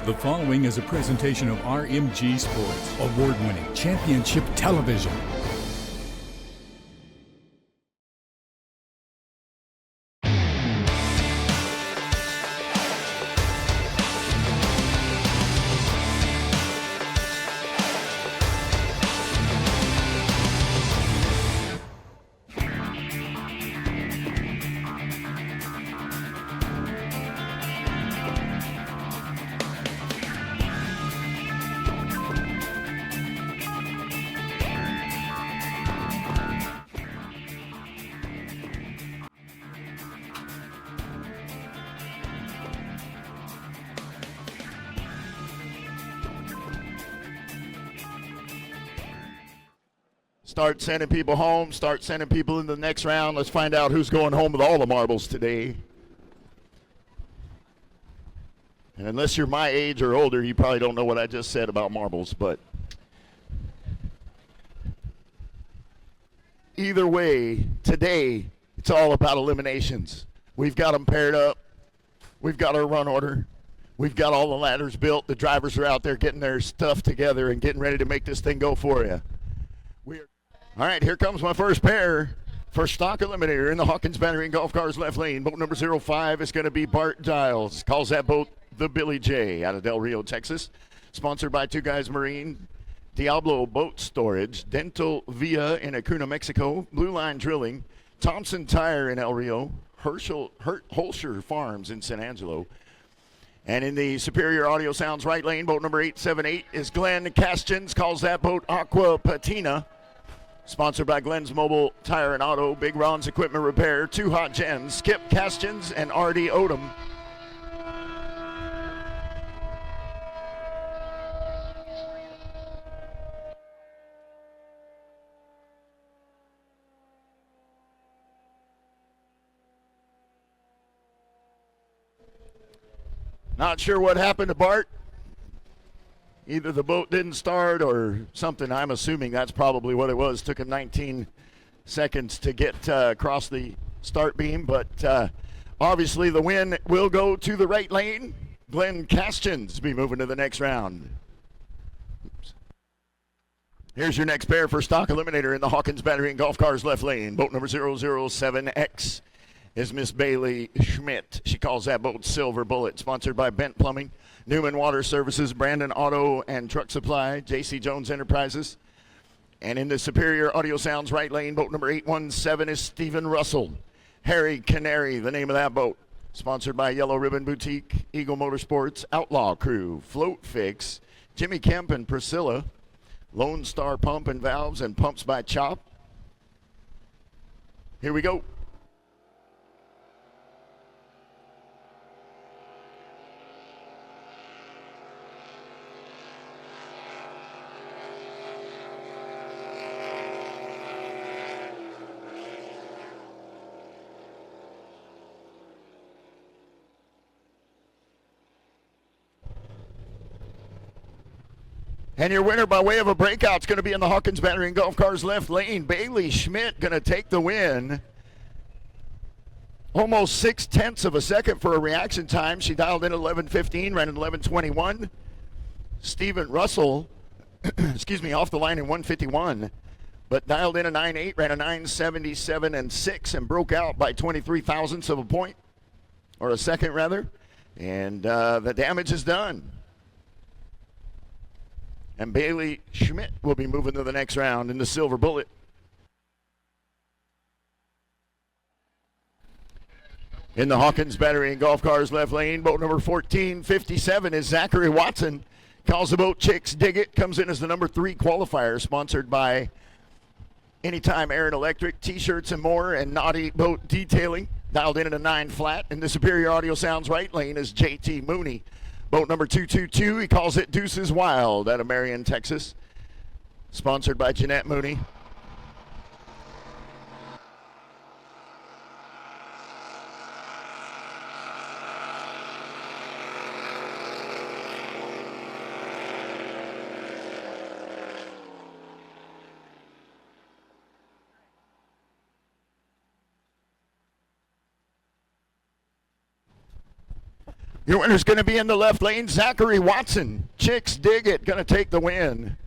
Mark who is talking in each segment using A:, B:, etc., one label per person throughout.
A: The following is a presentation of RMG Sports, award-winning championship television.
B: Start sending people home. Start sending people in the next round. Let's find out who's going home with all the marbles today. And unless you're my age or older, you probably don't know what I just said about marbles. But either way, today, it's all about eliminations. We've got them paired up. We've got our run order. We've got all the ladders built. The drivers are out there getting their stuff together and getting ready to make this thing go for you. All right, here comes my first pair for stock eliminator in the Hawkins Battery and Golf Cars left lane. Boat number 05 is going to be Bart Giles. Calls that boat the Billy J out of Del Rio, Texas. Sponsored by Two Guys Marine, Diablo Boat Storage, Dental Via in Acuna, Mexico, Blue Line Drilling, Thompson Tire in El Rio, Holscher Farms in San Angelo. And in the Superior Audio Sounds right lane, boat number 878 is Glenn Castgens. Calls that boat Aqua Patina. Sponsored by Glenn's Mobile Tire and Auto, Big Ron's Equipment Repair, Two Hot Gems, Skip Castgens, and R.D. Odom. Not sure what happened to Bart. Either the boat didn't start or something. I'm assuming that's probably what it was. Took him 19 seconds to get across the start beam, but obviously the win will go to the right lane. Glenn Castgens be moving to the next round. Oops. Here's your next pair for stock eliminator in the Hawkins Battery and Golf Cars left lane. Boat number 007X is Miss Bailey Schmidt. She calls that boat Silver Bullet. Sponsored by Bent Plumbing, Newman Water Services, Brandon Auto and Truck Supply, J.C. Jones Enterprises. And in the Superior Audio Sounds right lane, boat number 817 is Stephen Russell. Harry Canary, the name of that boat. Sponsored by Yellow Ribbon Boutique, Eagle Motorsports, Outlaw Crew, Float Fix, Jimmy Kemp and Priscilla, Lone Star Pump and Valves, and Pumps by Chop. Here we go. And your winner by way of a breakout is going to be in the Hawkins Battery and Golf Cars left lane. Bailey Schmidt going to take the win. Almost 0.6 of a second for a reaction time. She dialed in 11:15, ran at 11:21. Stephen Russell, off the line in 1:51, but dialed in a 9.8, ran a 9:77 and 6, and broke out by 23 thousandths of a point, or a second rather. And the damage is done. And Bailey Schmidt will be moving to the next round in the Silver Bullet. In the Hawkins Battery and Golf Cars left lane, boat number 1457 is Zachary Watson. Calls the boat Chicks Dig It. Comes in as the number 3 qualifier, sponsored by Anytime Air and Electric, T-shirts and more, and Naughty Boat Detailing. Dialed in at a 9 flat. In the Superior Audio Sounds right lane is JT Mooney. Boat number 222, he calls it Deuces Wild out of Marion, Texas. Sponsored by Jeanette Mooney. Your winner's going to be in the left lane, Zachary Watson. Chicks Dig It, going to take the win.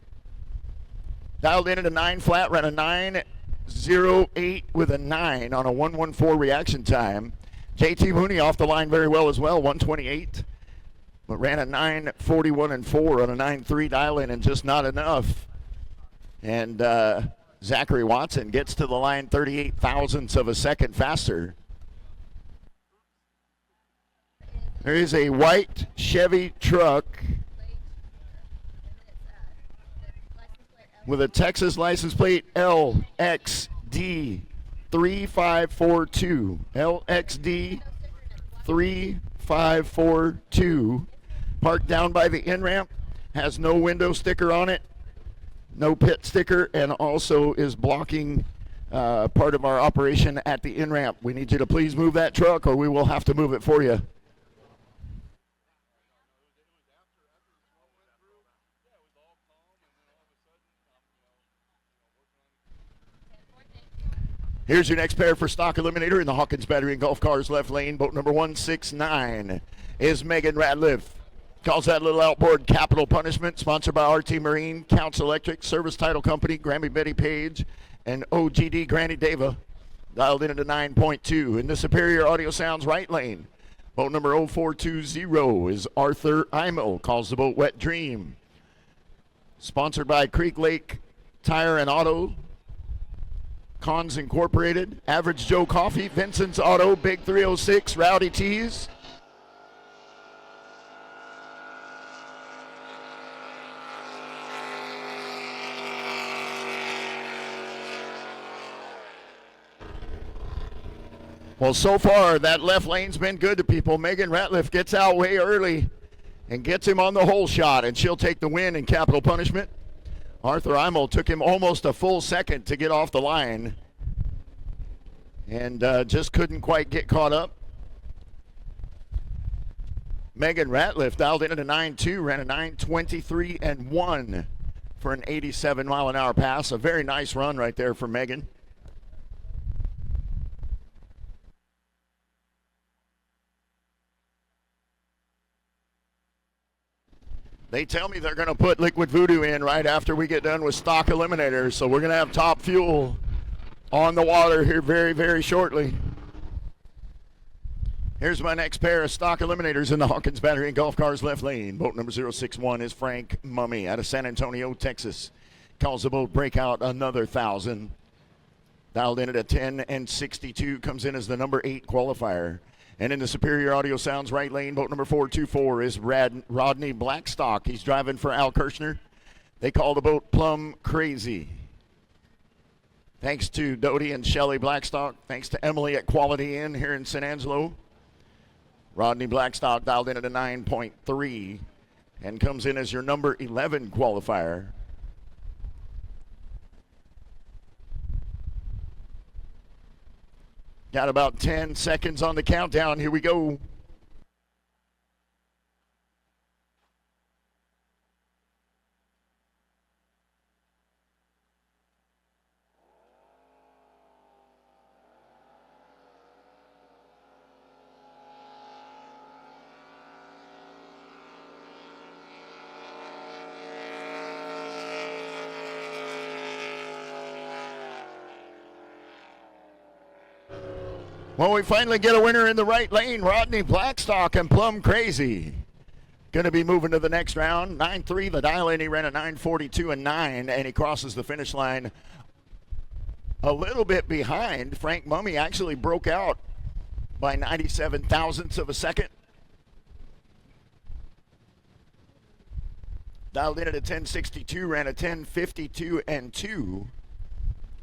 B: Dialed in at a 9 flat, ran a 9.08 with a 9 on a 1:14 reaction time. JT Mooney off the line very well as well, 128. But ran a 9:41 and 4 on a 9.3 dial in and just not enough. And Zachary Watson gets to the line 38 thousandths of a second faster. There is a white Chevy truck with a Texas license plate LXD 3542. LXD 3542. Parked down by the in-ramp. Has no window sticker on it. No pit sticker, and also is blocking part of our operation at the in-ramp. We need you to please move that truck or we will have to move it for you. Here's your next pair for stock eliminator in the Hawkins Battery and Golf Cars left lane. Boat number 169 is Megan Ratliff. Calls that little outboard capital punishment. Sponsored by RT Marine, Counts Electric, Service Title Company, Grammy Betty Page, and OGD Granny Deva. Dialed in at a 9.2. In the Superior Audio Sounds right lane. Boat number 0420 is Arthur Imo. Calls the boat Wet Dream. Sponsored by Creek Lake Tire and Auto, Cons Incorporated, Average Joe Coffee, Vincent's Auto, Big 306, Rowdy Tees. Well, so far, that left lane's been good to people. Megan Ratliff gets out way early and gets him on the hole shot, and she'll take the win in capital punishment. Arthur Imo took him almost a full second to get off the line and just couldn't quite get caught up. Megan Ratliff dialed in at a 9.2, ran a 9.23 and 1 for an 87-mile-an-hour pass. A very nice run right there for Megan. They tell me they're going to put Liquid Voodoo in right after we get done with stock eliminators, so we're going to have top fuel on the water here very, very shortly. Here's my next pair of stock eliminators in the Hawkins Battery and Golf Cars left lane. Boat number 061 is Frank Mummy out of San Antonio, Texas. Calls the boat Breakout another 1,000. Dialed in at a 10 and 62, comes in as the number 8 qualifier. And in the Superior Audio Sounds right lane, boat number 424 is Rodney Blackstock. He's driving for Al Kirshner. They call the boat Plum Crazy. Thanks to Dodie and Shelley Blackstock. Thanks to Emily at Quality Inn here in San Angelo. Rodney Blackstock dialed in at a 9.3 and comes in as your number 11 qualifier. Got about 10 seconds on the countdown. Here we go. Well, we finally get a winner in the right lane, Rodney Blackstock and Plum Crazy. Going to be moving to the next round. 9.3, the dial in, he ran a 9.42 and 9, and he crosses the finish line a little bit behind. Frank Mummy actually broke out by 97 thousandths of a second. Dialed in at a 10.62, ran a 10.52 and 2.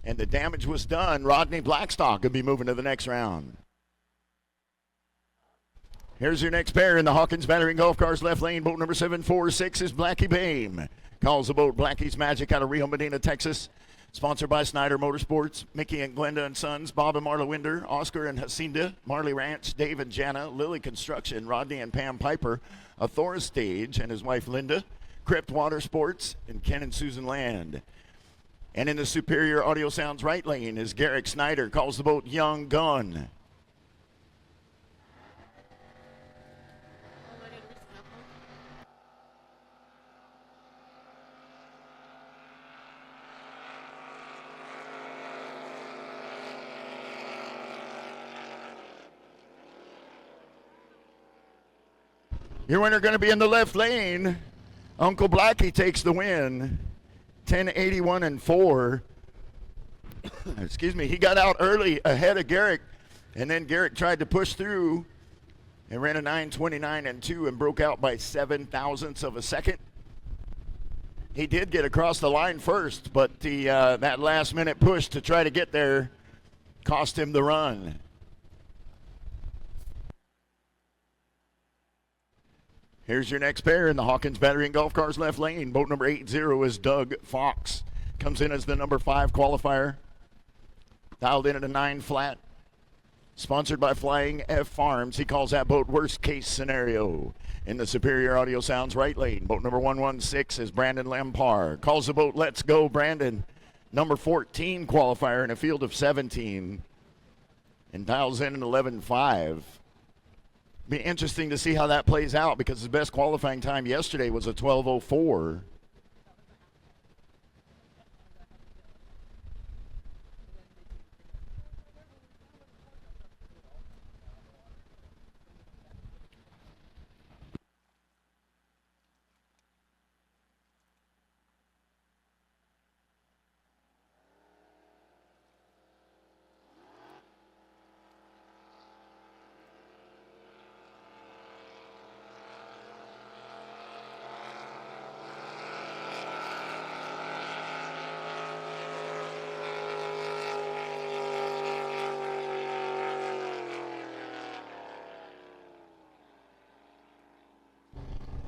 B: And the damage was done. Rodney Blackstock will be moving to the next round. Here's your next pair in the Hawkins Battery and Golf Cars left lane. Boat number 746 is Blackie Bame. Calls the boat Blackie's Magic out of Rio Medina, Texas. Sponsored by Snyder Motorsports, Mickey and Glenda and Sons, Bob and Marla Winder, Oscar and Jacinda, Marley Ranch, Dave and Jana, Lily Construction, Rodney and Pam Piper, Athora Stage and his wife Linda, Crypt Water Sports, and Ken and Susan Land. And in the Superior Audio Sounds right lane is Garrick Snyder, calls the boat Young Gun. Your winner going to be in the left lane. Uncle Blackie takes the win. 10:81 and 4. Excuse me. He got out early ahead of Garrick, and then Garrick tried to push through and ran a 9:29 and 2 and broke out by 7 thousandths of a second. He did get across the line first, but that last-minute push to try to get there cost him the run. Here's your next pair in the Hawkins Battery and Golf Cars left lane. Boat number 80 is Doug Fox. Comes in as the number 5 qualifier. Dialed in at a 9 flat. Sponsored by Flying F Farms. He calls that boat worst case scenario. In the Superior Audio Sounds right lane, boat number 116 is Brandon Lampard. Calls the boat Let's Go Brandon. Number 14 qualifier in a field of 17. And dials in an 11.5. Be interesting to see how that plays out because his best qualifying time yesterday was a 12:04.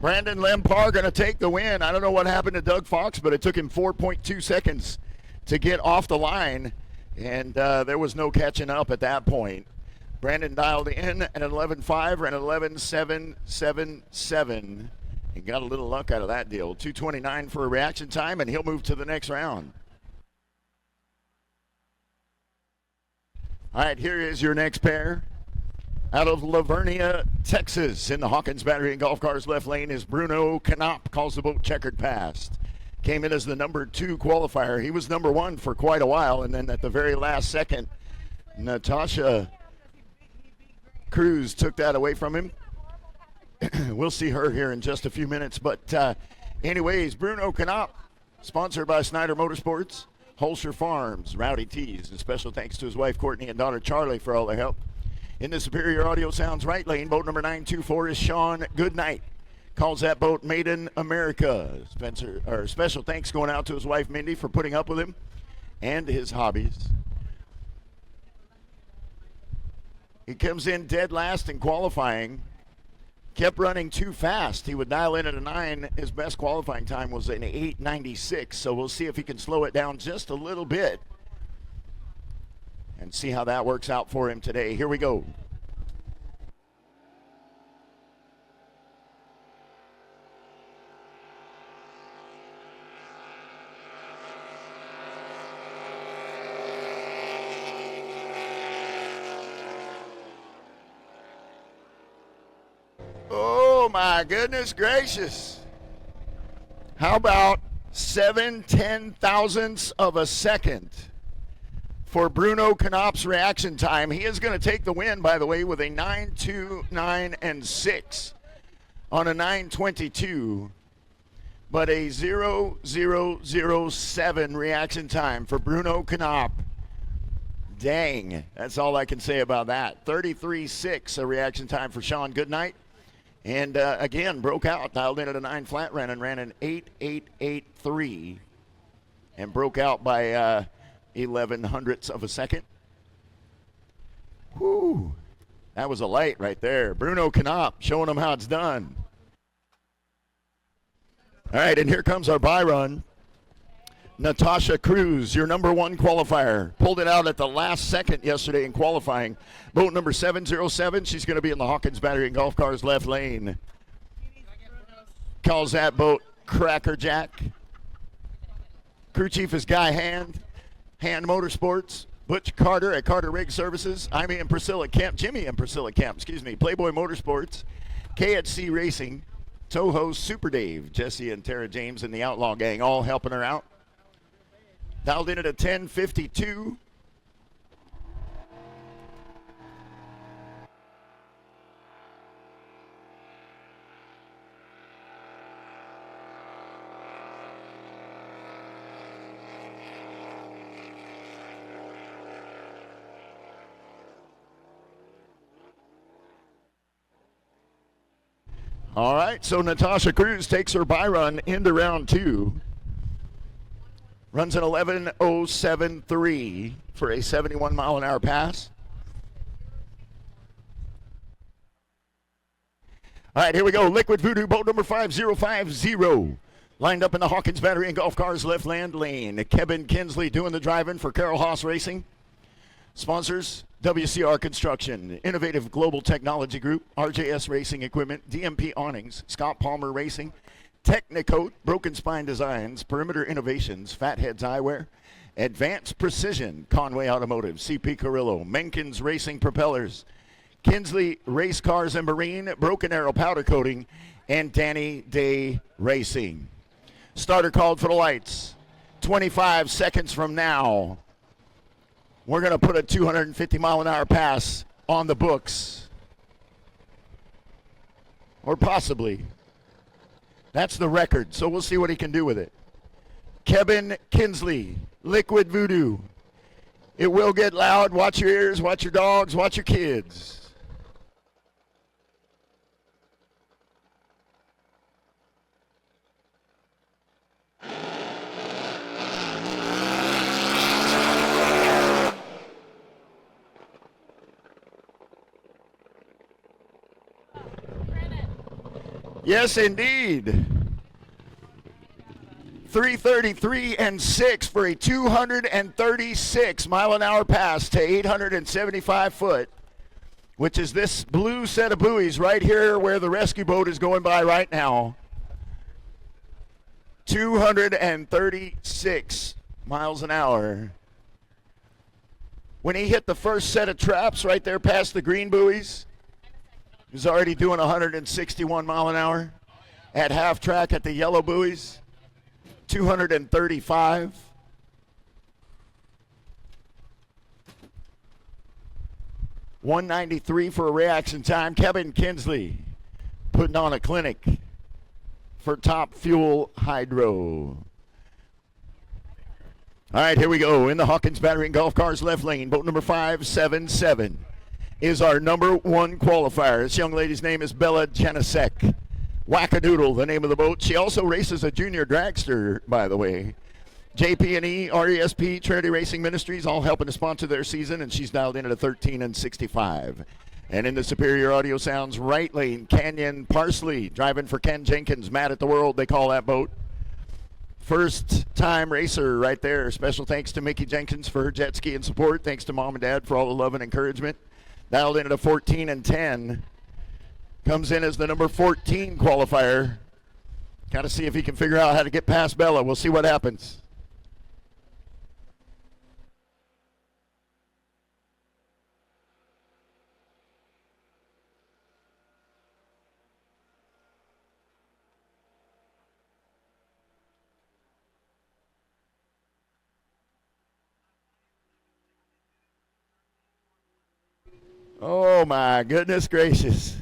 B: Brandon Lampard going to take the win. I don't know what happened to Doug Fox, but it took him 4.2 seconds to get off the line, and there was no catching up at that point. Brandon dialed in at 11.5, ran 11.777, and got a little luck out of that deal. 2:29 for a reaction time, and he'll move to the next round. All right, here is your next pair. Out of Lavernia, Texas, in the Hawkins Battery and Golf Cars left lane is Bruno Canop. Calls the boat Checkered Past. Came in as the number 2 qualifier. He was number 1 for quite a while, and then at the very last second, Natasha Cruz took that away from him. We'll see her here in just a few minutes. But anyways, Bruno Canop, sponsored by Snyder Motorsports, Holscher Farms, Rowdy Tees, and special thanks to his wife Courtney and daughter Charlie for all their help. In the Superior Audio Sounds right lane, boat number 924 is Sean Goodnight. Calls that boat Maiden America. Special thanks going out to his wife Mindy for putting up with him and his hobbies. He comes in dead last in qualifying. Kept running too fast. He would dial in at a 9. His best qualifying time was an 8:96, so we'll see if he can slow it down just a little bit and see how that works out for him today. Here we go. Oh my goodness gracious. How about 7/10,000ths of a second for Bruno Canop's reaction time? He is going to take the win, by the way, with a 9.29 and 6 on a 9.22, but a 0.007 reaction time for Bruno Canop. Dang, that's all I can say about that. 33.6 a reaction time for Sean Goodnight. And again, broke out, dialed in at a 9 flat, ran an 8.883 and broke out by 11 hundredths of a second. Whoo, that was a light right there. Bruno Canop showing them how it's done. All right, and here comes our buy run. Natasha Cruz, your number 1 qualifier. Pulled it out at the last second yesterday in qualifying. Boat number 707. She's going to be in the Hawkins Battery and Golf Cars left lane. Calls that boat Cracker Jack. Crew chief is Guy Hand Motorsports. Butch Carter at Carter Rig Services. Jimmy and Priscilla Kemp, Playboy Motorsports. KHC Racing. Toho Super Dave, Jesse and Tara James and the Outlaw Gang all helping her out. Dialed in at a 10.52. All right, so Natasha Cruz takes her bye run into round 2. Runs an 11:07.3 for a 71-mile-an-hour pass. All right, here we go. Liquid Voodoo, boat number 5050. Lined up in the Hawkins Battery and Golf Cars left land lane. Kevin Kinsley doing the driving for Carroll Haas Racing. Sponsors, WCR Construction, Innovative Global Technology Group, RJS Racing Equipment, DMP Awnings, Scott Palmer Racing, Technicoat, Broken Spine Designs, Perimeter Innovations, Fatheads Eyewear, Advanced Precision, Conway Automotive, CP Carrillo, Menkins Racing Propellers, Kinsley Race Cars and Marine, Broken Arrow Powder Coating, and Danny Day Racing. Starter called for the lights. 25 seconds from now, we're going to put a 250-mile-an-hour pass on the books. Or possibly. That's the record, so we'll see what he can do with it. Kevin Kinsley, Liquid Voodoo. It will get loud. Watch your ears, watch your dogs, watch your kids. Yes, indeed. 333 and 6 for a 236-mile-an-hour pass to 875 foot, which is this blue set of buoys right here where the rescue boat is going by right now. 236 miles an hour. When he hit the first set of traps right there past the green buoys, he was already doing 161 mile an hour. At half track at the yellow buoys, 235. $193 for a reaction time. Kevin Kinsley putting on a clinic for Top Fuel Hydro. All right, here we go. In the Hawkins Battery and Golf Cars left lane, boat number 577 is our number 1 qualifier. This young lady's name is Bella Janicek. Wackadoodle, the name of the boat. She also races a junior dragster, by the way. JP&E, RESP, Charity Racing Ministries, all helping to sponsor their season, and she's dialed in at a 13 and 65. And in the Superior Audio Sounds right lane, Canyon Parsley, driving for Ken Jenkins, Mad at the World, they call that boat. First-time racer right there. Special thanks to Mickey Jenkins for her jet ski and support. Thanks to Mom and Dad for all the love and encouragement. Dialed in at a 14 and 10. Comes in as the number 14 qualifier. Got to see if he can figure out how to get past Bella. We'll see what happens. Oh my goodness gracious.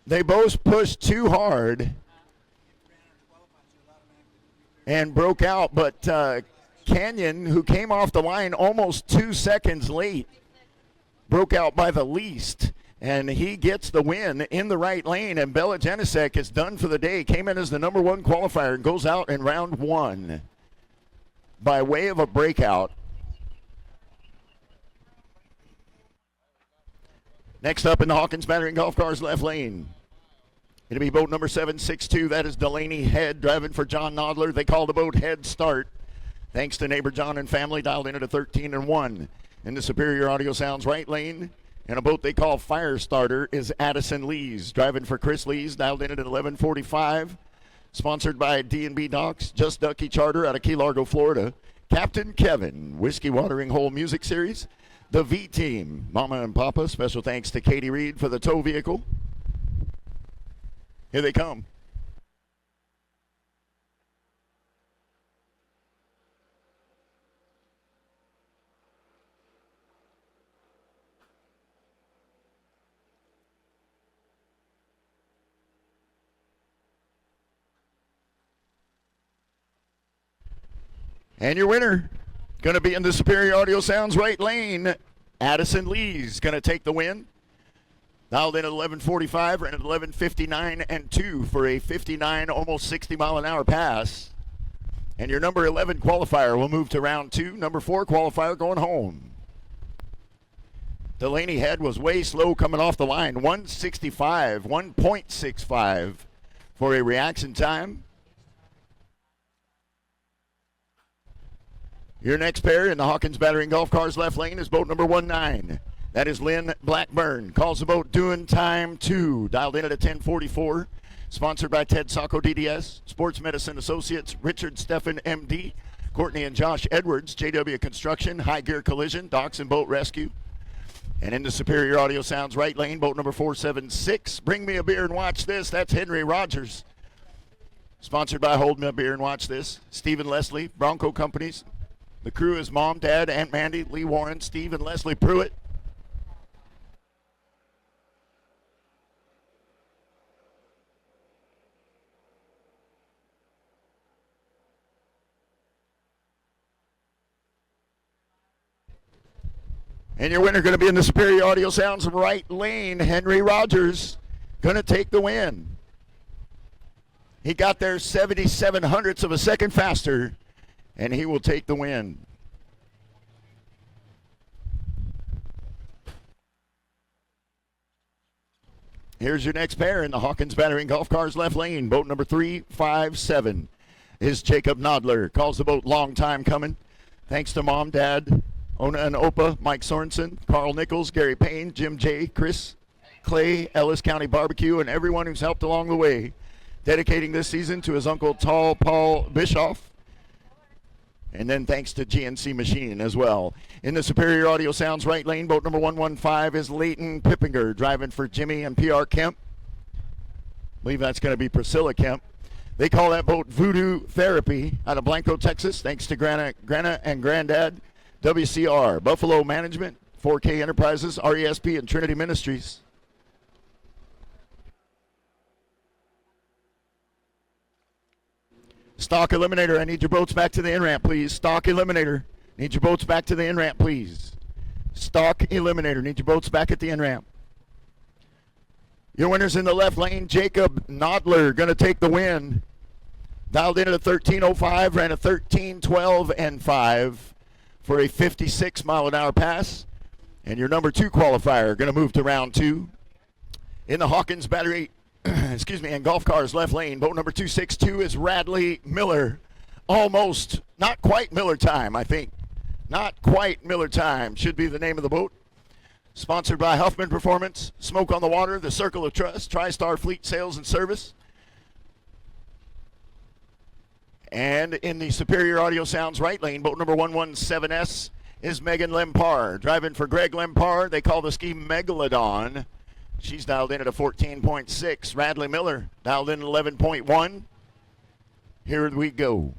B: They both pushed too hard and broke out, but Canyon, who came off the line almost 2 seconds late, broke out by the least, and he gets the win in the right lane, and Bella Janicek is done for the day. Came in as the number 1 qualifier and goes out in round 1 by way of a breakout. Next up in the Hawkins Battery and Golf Cars left lane, it'll be boat number 762. That is Delaney Head driving for John Nodler. They call the boat Head Start. Thanks to neighbor John and family, dialed in at a 13 and 1. In the Superior Audio Sounds right lane, and a boat they call Fire Starter is Addison Lees driving for Chris Lees, dialed in at 11:45. Sponsored by D&B Docks, Just Ducky Charter out of Key Largo, Florida. Captain Kevin, Whiskey Watering Hole Music Series. The V-Team, Mama and Papa. Special thanks to Katie Reed for the tow vehicle. Here they come. And your winner, going to be in the Superior Audio Sounds right lane. Addison Lee's going to take the win. Dialed in at 11:45, ran at 11:59 and 2 for a 59, almost 60 mile an hour pass. And your number 11 qualifier will move to round 2. Number 4 qualifier going home. Delaney Head was way slow coming off the line. 1:65 for a reaction time. Your next pair in the Hawkins Battering Golf Cars left lane is boat number 19. That is Lynn Blackburn. Calls the boat doing time 2. Dialed in at a 10:44. Sponsored by Ted Sacco DDS, Sports Medicine Associates, Richard Steffen MD, Courtney and Josh Edwards, JW Construction, High Gear Collision, Docks and Boat Rescue. And in the Superior Audio Sounds right lane, boat number 476. Bring me a beer and watch this. That's Henry Rogers. Sponsored by Hold Me a Beer and Watch This. Stephen Leslie, Bronco Companies. The crew is Mom, Dad, Aunt Mandy, Lee Warren, Steve, and Leslie Pruitt. And your winner going to be in the Superior Audio Sounds right lane, Henry Rogers, going to take the win. He got there 77 hundredths of a second faster, and he will take the win. Here's your next pair in the Hawkins Battering Golf Cars left lane. Boat number 357 is Jacob Nodler. Calls the boat long time coming. Thanks to Mom, Dad, Ona and Opa, Mike Sorensen, Carl Nichols, Gary Payne, Jim J., Chris Clay, Ellis County Barbecue, and everyone who's helped along the way. Dedicating this season to his uncle Tall Paul Bischoff. And then thanks to GNC Machine as well. In the Superior Audio Sounds right lane, boat number 115 is Leighton Pippinger, driving for Jimmy and PR Kemp. I believe that's going to be Priscilla Kemp. They call that boat Voodoo Therapy out of Blanco, Texas. Thanks to Grana and Granddad, WCR, Buffalo Management, 4K Enterprises, RESP, and Trinity Ministries. Stock Eliminator, I need your boats back to the in-ramp, please. Stock Eliminator, need your boats back to the in-ramp, please. Stock Eliminator, need your boats back at the in-ramp. Your winner's in the left lane, Jacob Nodler, going to take the win. Dialed in at a 13:05, ran a 13:12 and 5 for a 56 mile an hour pass. And your number 2 qualifier going to move to round 2. In the Hawkins Battery and Golf Cars left lane, boat number 262 is Radley Miller. Almost, not quite Miller time, I think. Not quite Miller time should be the name of the boat. Sponsored by Huffman Performance, Smoke on the Water, The Circle of Trust, TriStar Fleet Sales and Service. And in the Superior Audio Sounds right lane, boat number 117S is Megan Lempar. Driving for Greg Lempar, they call the ski Megalodon. She's dialed in at a 14.6. Radley Miller dialed in at 11.1. Here we go.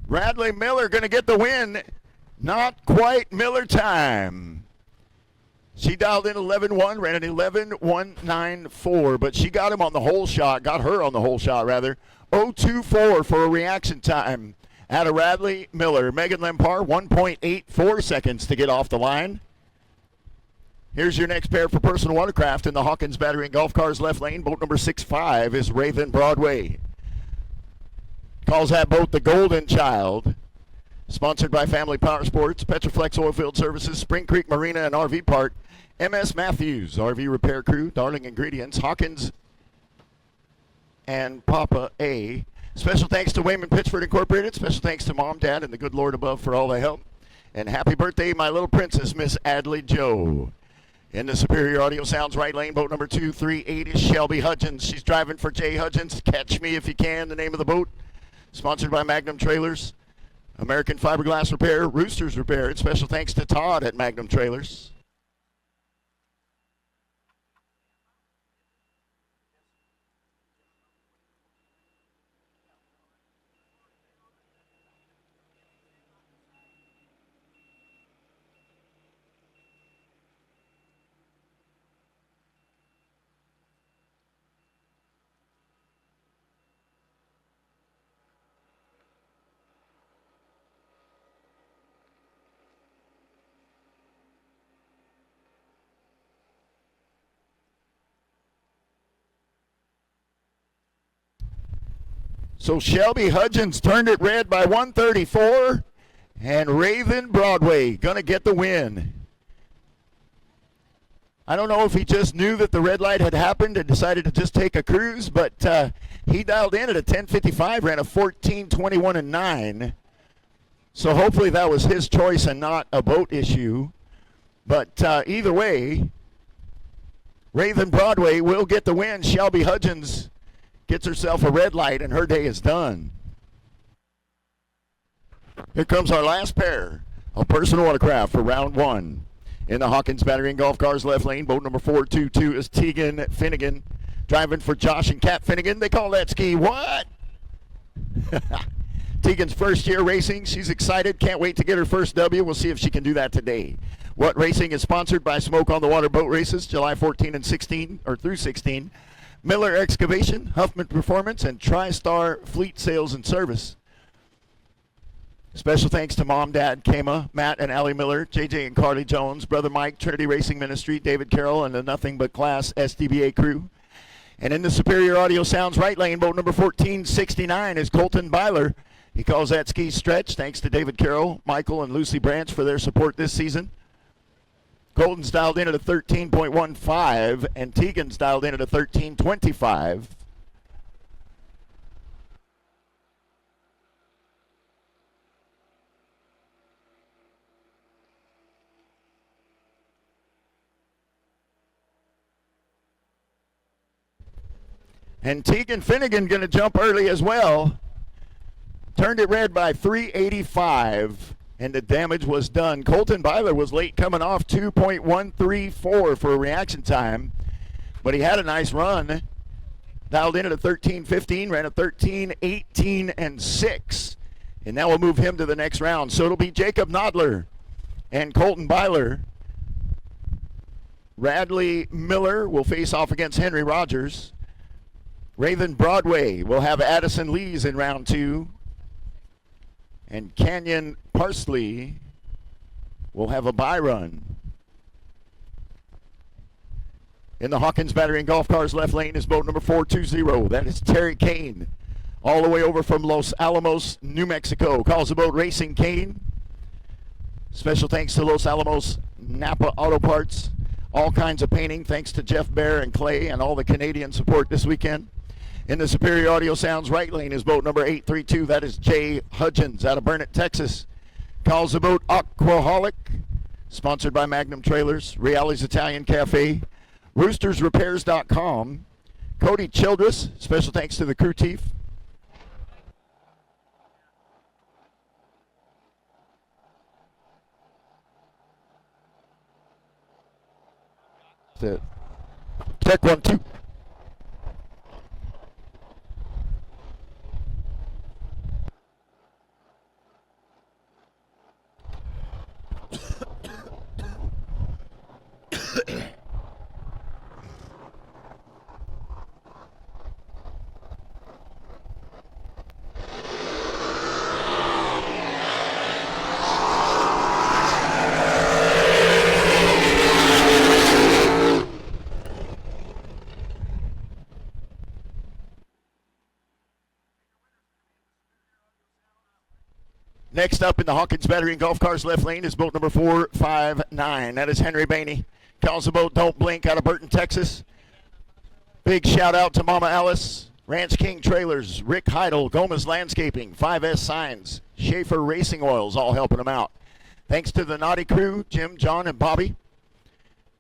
B: Radley Miller going to get the win. Not quite Miller time. She dialed in 11.1, ran an 11.194, but she got him on the hole shot, got her on the hole shot, rather. 0.24 for a reaction time out of Radley Miller. Megan Lempar, 1.84 seconds to get off the line. Here's your next pair for personal watercraft in the Hawkins Battery and Golf Cars left lane. Boat number 65 is Raven Broadway. Calls that boat the Golden Child. Sponsored by Family Power Sports, Petroflex Oilfield Services, Spring Creek Marina and RV Park, MS Matthews, RV Repair Crew, Darling Ingredients, Hawkins, and Papa A. Special thanks to Wayman Pitchford Incorporated. Special thanks to Mom, Dad, and the good Lord above for all the help. And happy birthday, my little princess, Miss Adley Joe. In the Superior Audio Sounds right lane, boat number 238 is Shelby Hudgens. She's driving for Jay Hudgens. Catch Me If You Can, the name of the boat. Sponsored by Magnum Trailers, American Fiberglass Repair, Roosters Repair, and special thanks to Todd at Magnum Trailers. So Shelby Hudgens turned it red by 134, and Raven Broadway going to get the win. I don't know if he just knew that the red light had happened and decided to just take a cruise, but he dialed in at a 10:55, ran a 14:21 and 9. So hopefully that was his choice and not a boat issue. But either way, Raven Broadway will get the win. Shelby Hudgens gets herself a red light, and her day is done. Here comes our last pair of personal watercraft for round one. In the Hawkins Battery and Golf Cars left lane, boat number 422 is Tegan Finnegan, driving for Josh and Kat Finnegan. They call that ski what? Tegan's first year racing. She's excited. Can't wait to get her first W. We'll see if she can do that today. What Racing is sponsored by Smoke on the Water Boat Races, July 14 and 16, or through 16. Miller Excavation, Huffman Performance, and TriStar Fleet Sales and Service. Special thanks to Mom, Dad, Kama, Matt and Allie Miller, JJ and Carly Jones, Brother Mike, Trinity Racing Ministry, David Carroll, and the Nothing But Class SDBA crew. And in the Superior Audio Sounds right lane, boat number 1469 is Colton Byler. He calls that ski stretch. Thanks to David Carroll, Michael, and Lucy Branch for their support this season. Colton's dialed in at a 13.15, and Tegan's dialed in at a 13.25. And Tegan Finnegan going to jump early as well. Turned it red by 385, and the damage was done. Colton Byler was late coming off 2.134 for a reaction time, but he had a nice run. Dialed in at a 13.15, ran a 13.18 and 6, and that will move him to the next round. So it'll be Jacob Nodler and Colton Byler. Radley Miller will face off against Henry Rogers. Raven Broadway will have Addison Lees in round 2. And Canyon Parsley will have a bye run. In the Hawkins Battery and Golf Cars left lane is boat number 420. That is Terry Kane, all the way over from Los Alamos, New Mexico. Calls the boat Racing Kane. Special thanks to Los Alamos Napa Auto Parts. All kinds of painting. Thanks to Jeff Bear and Clay and all the Canadian support this weekend. In the Superior Audio Sounds right lane is boat number 832. That is Jay Hudgens out of Burnett, Texas. Calls the boat Aquaholic. Sponsored by Magnum Trailers, Reali's Italian Cafe, RoostersRepairs.com. Cody Childress. Special thanks to the crew chief. Check 1, 2. Next up in the Hawkins Battery and Golf Cars left lane is boat number 459. That is Henry Bainey. Calls the boat Don't Blink out of Burton, Texas. Big shout out to Mama Alice, Ranch King Trailers, Rick Heidel, Gomez Landscaping, 5S Signs, Schaefer Racing Oils, all helping them out. Thanks to the Naughty crew, Jim, John, and Bobby.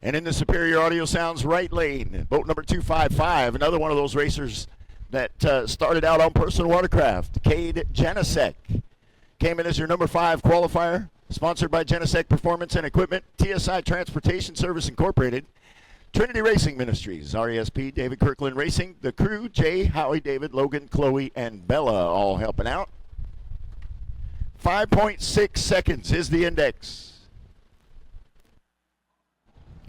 B: And in the Superior Audio Sounds right lane, boat number 255, another one of those racers that started out on personal watercraft, Cade Janisek. Came in as your number 5 qualifier, sponsored by Genesec Performance and Equipment, TSI Transportation Service Incorporated, Trinity Racing Ministries, RESP, David Kirkland Racing, the crew, Jay, Howie, David, Logan, Chloe, and Bella, all helping out. 5.6 seconds is the index.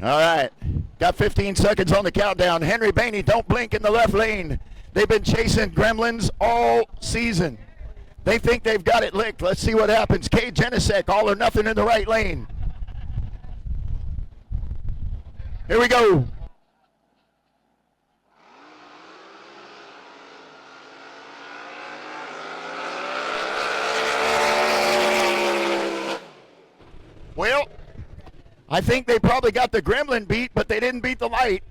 B: All right, got 15 seconds on the countdown. Henry Bainey, Don't Blink in the left lane. They've been chasing gremlins all season. They think they've got it licked. Let's see what happens. Kay Genesek, all or nothing in the right lane. Here we go. Well, I think they probably got the gremlin beat, but they didn't beat the light.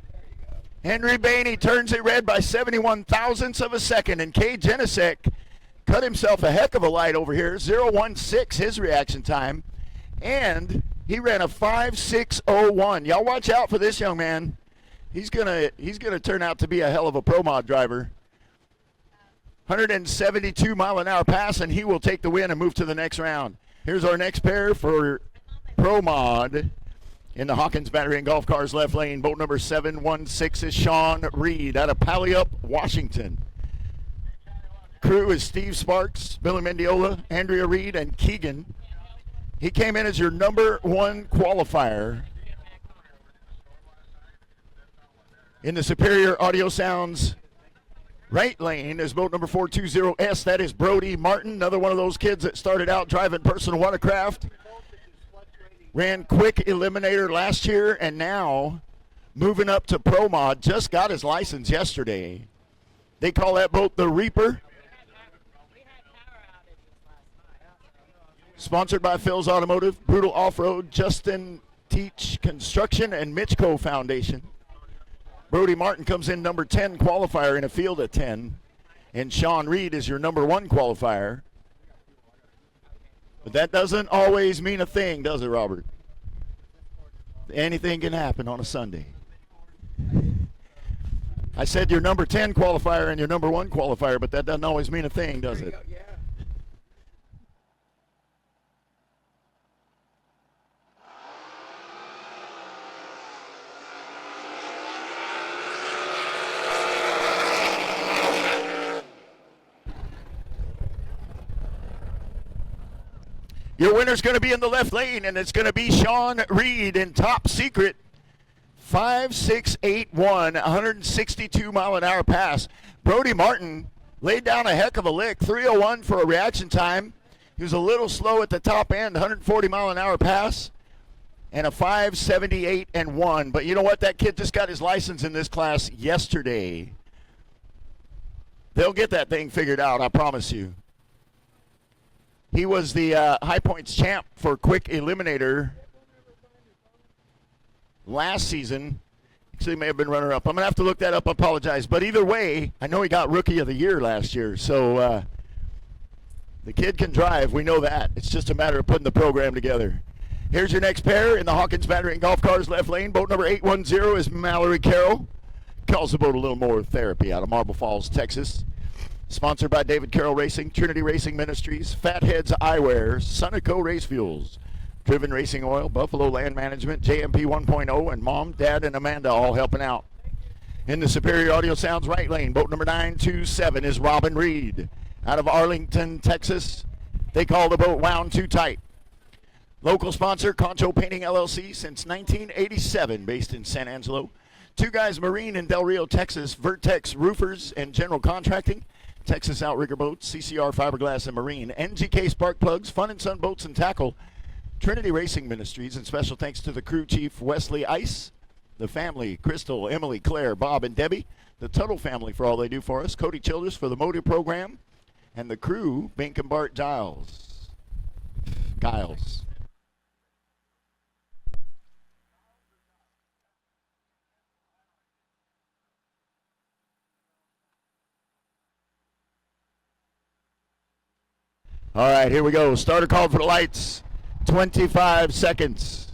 B: Henry Bainey turns it red by 71 thousandths of a second, and Kay Genesek cut himself a heck of a light over here. 0.16 his reaction time, and he ran a 5.601. Y'all watch out for this young man. He's gonna turn out to be a hell of a Pro Mod driver. 172 mile an hour pass, and he will take the win and move to the next round. Here's our next pair for Pro Mod. In the Hawkins Battery and Golf Cars left lane, boat number 716 is Sean Reed out of Puyallup, Washington. Crew is Steve Sparks, Billy Mendiola, Andrea Reed, and Keegan. He came in as your number 1 qualifier. In the Superior Audio Sounds right lane is boat number 420S. That is Brody Martin, another one of those kids that started out driving personal watercraft. Ran quick eliminator last year, and now moving up to Pro Mod. Just got his license yesterday. They call that boat the Reaper. Sponsored by Phil's Automotive, Brutal Off-Road, Justin Teach Construction, and Mitchco Foundation. Brody Martin comes in number 10 qualifier in a field of 10. And Sean Reed is your number 1 qualifier. But that doesn't always mean a thing, does it, Robert? Anything can happen on a Sunday. I said your number 10 qualifier and your number 1 qualifier, but that doesn't always mean a thing, does it?
C: Yeah.
B: Your winner's going to be in the left lane, and it's going to be Sean Reed in Top Secret. 5.681, 162 mile an hour pass. Brody Martin laid down a heck of a lick, 3:01 for a reaction time. He was a little slow at the top end, 140 mile an hour pass, and a 5.78 and 1. But you know what? That kid just got his license in this class yesterday. They'll get that thing figured out, I promise you. He was the High Points champ for Quick Eliminator last season. Actually, may have been runner-up. I'm going to have to look that up. I apologize. But either way, I know he got Rookie of the Year last year. So the kid can drive. We know that. It's just a matter of putting the program together. Here's your next pair in the Hawkins Battery and Golf Cars left lane. Boat number 810 is Mallory Carroll. Calls the boat a little more therapy out of Marble Falls, Texas. Sponsored by David Carroll Racing, Trinity Racing Ministries, Fatheads Eyewear, Sunico Race Fuels, Driven Racing Oil, Buffalo Land Management, JMP 1.0, and Mom, Dad, and Amanda all helping out. In the Superior Audio Sounds right lane, boat number 927 is Robin Reed out of Arlington, Texas. They call the boat Wound Too Tight. Local sponsor, Concho Painting LLC since 1987, based in San Angelo. Two Guys Marine in Del Rio, Texas, Vertex Roofers and General Contracting. Texas Outrigger Boats, CCR Fiberglass and Marine, NGK Spark Plugs, Fun and Sun Boats and Tackle, Trinity Racing Ministries, and special thanks to the crew chief Wesley Ice, the family, Crystal, Emily, Claire, Bob, and Debbie, the Tuttle family for all they do for us, Cody Childers for the motive program, and the crew, Bink and Bart Giles. All right, here we go. Starter called for the lights. 25 seconds.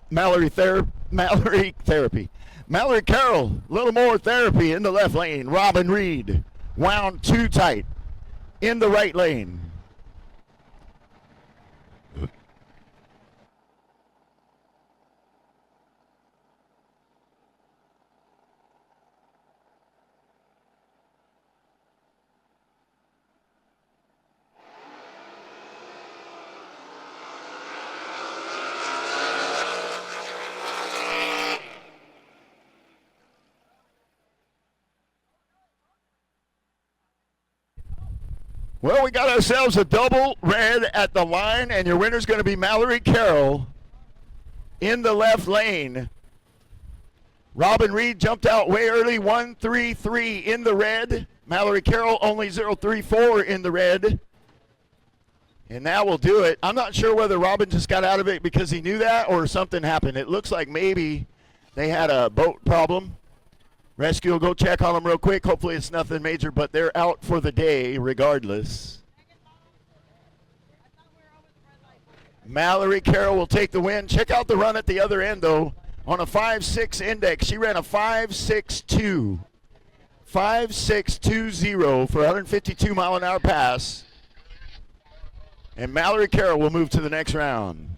B: Mallory Therapy. Mallory Carroll, a little more therapy in the left lane. Robin Reed, Wound Too Tight in the right lane. Well, we got ourselves a double red at the line, and your winner's going to be Mallory Carroll in the left lane. Robin Reed jumped out way early, 133 in the red. Mallory Carroll only 034 in the red. And that will do it. I'm not sure whether Robin just got out of it because he knew that or something happened. It looks like maybe they had a boat problem. Rescue will go check on them real quick. Hopefully it's nothing major, but they're out for the day regardless. Mallory Carroll will take the win. Check out the run at the other end, though. On a 5.6 index, she ran a 5.62. 5.620 for a 152-mile-an-hour pass. And Mallory Carroll will move to the next round.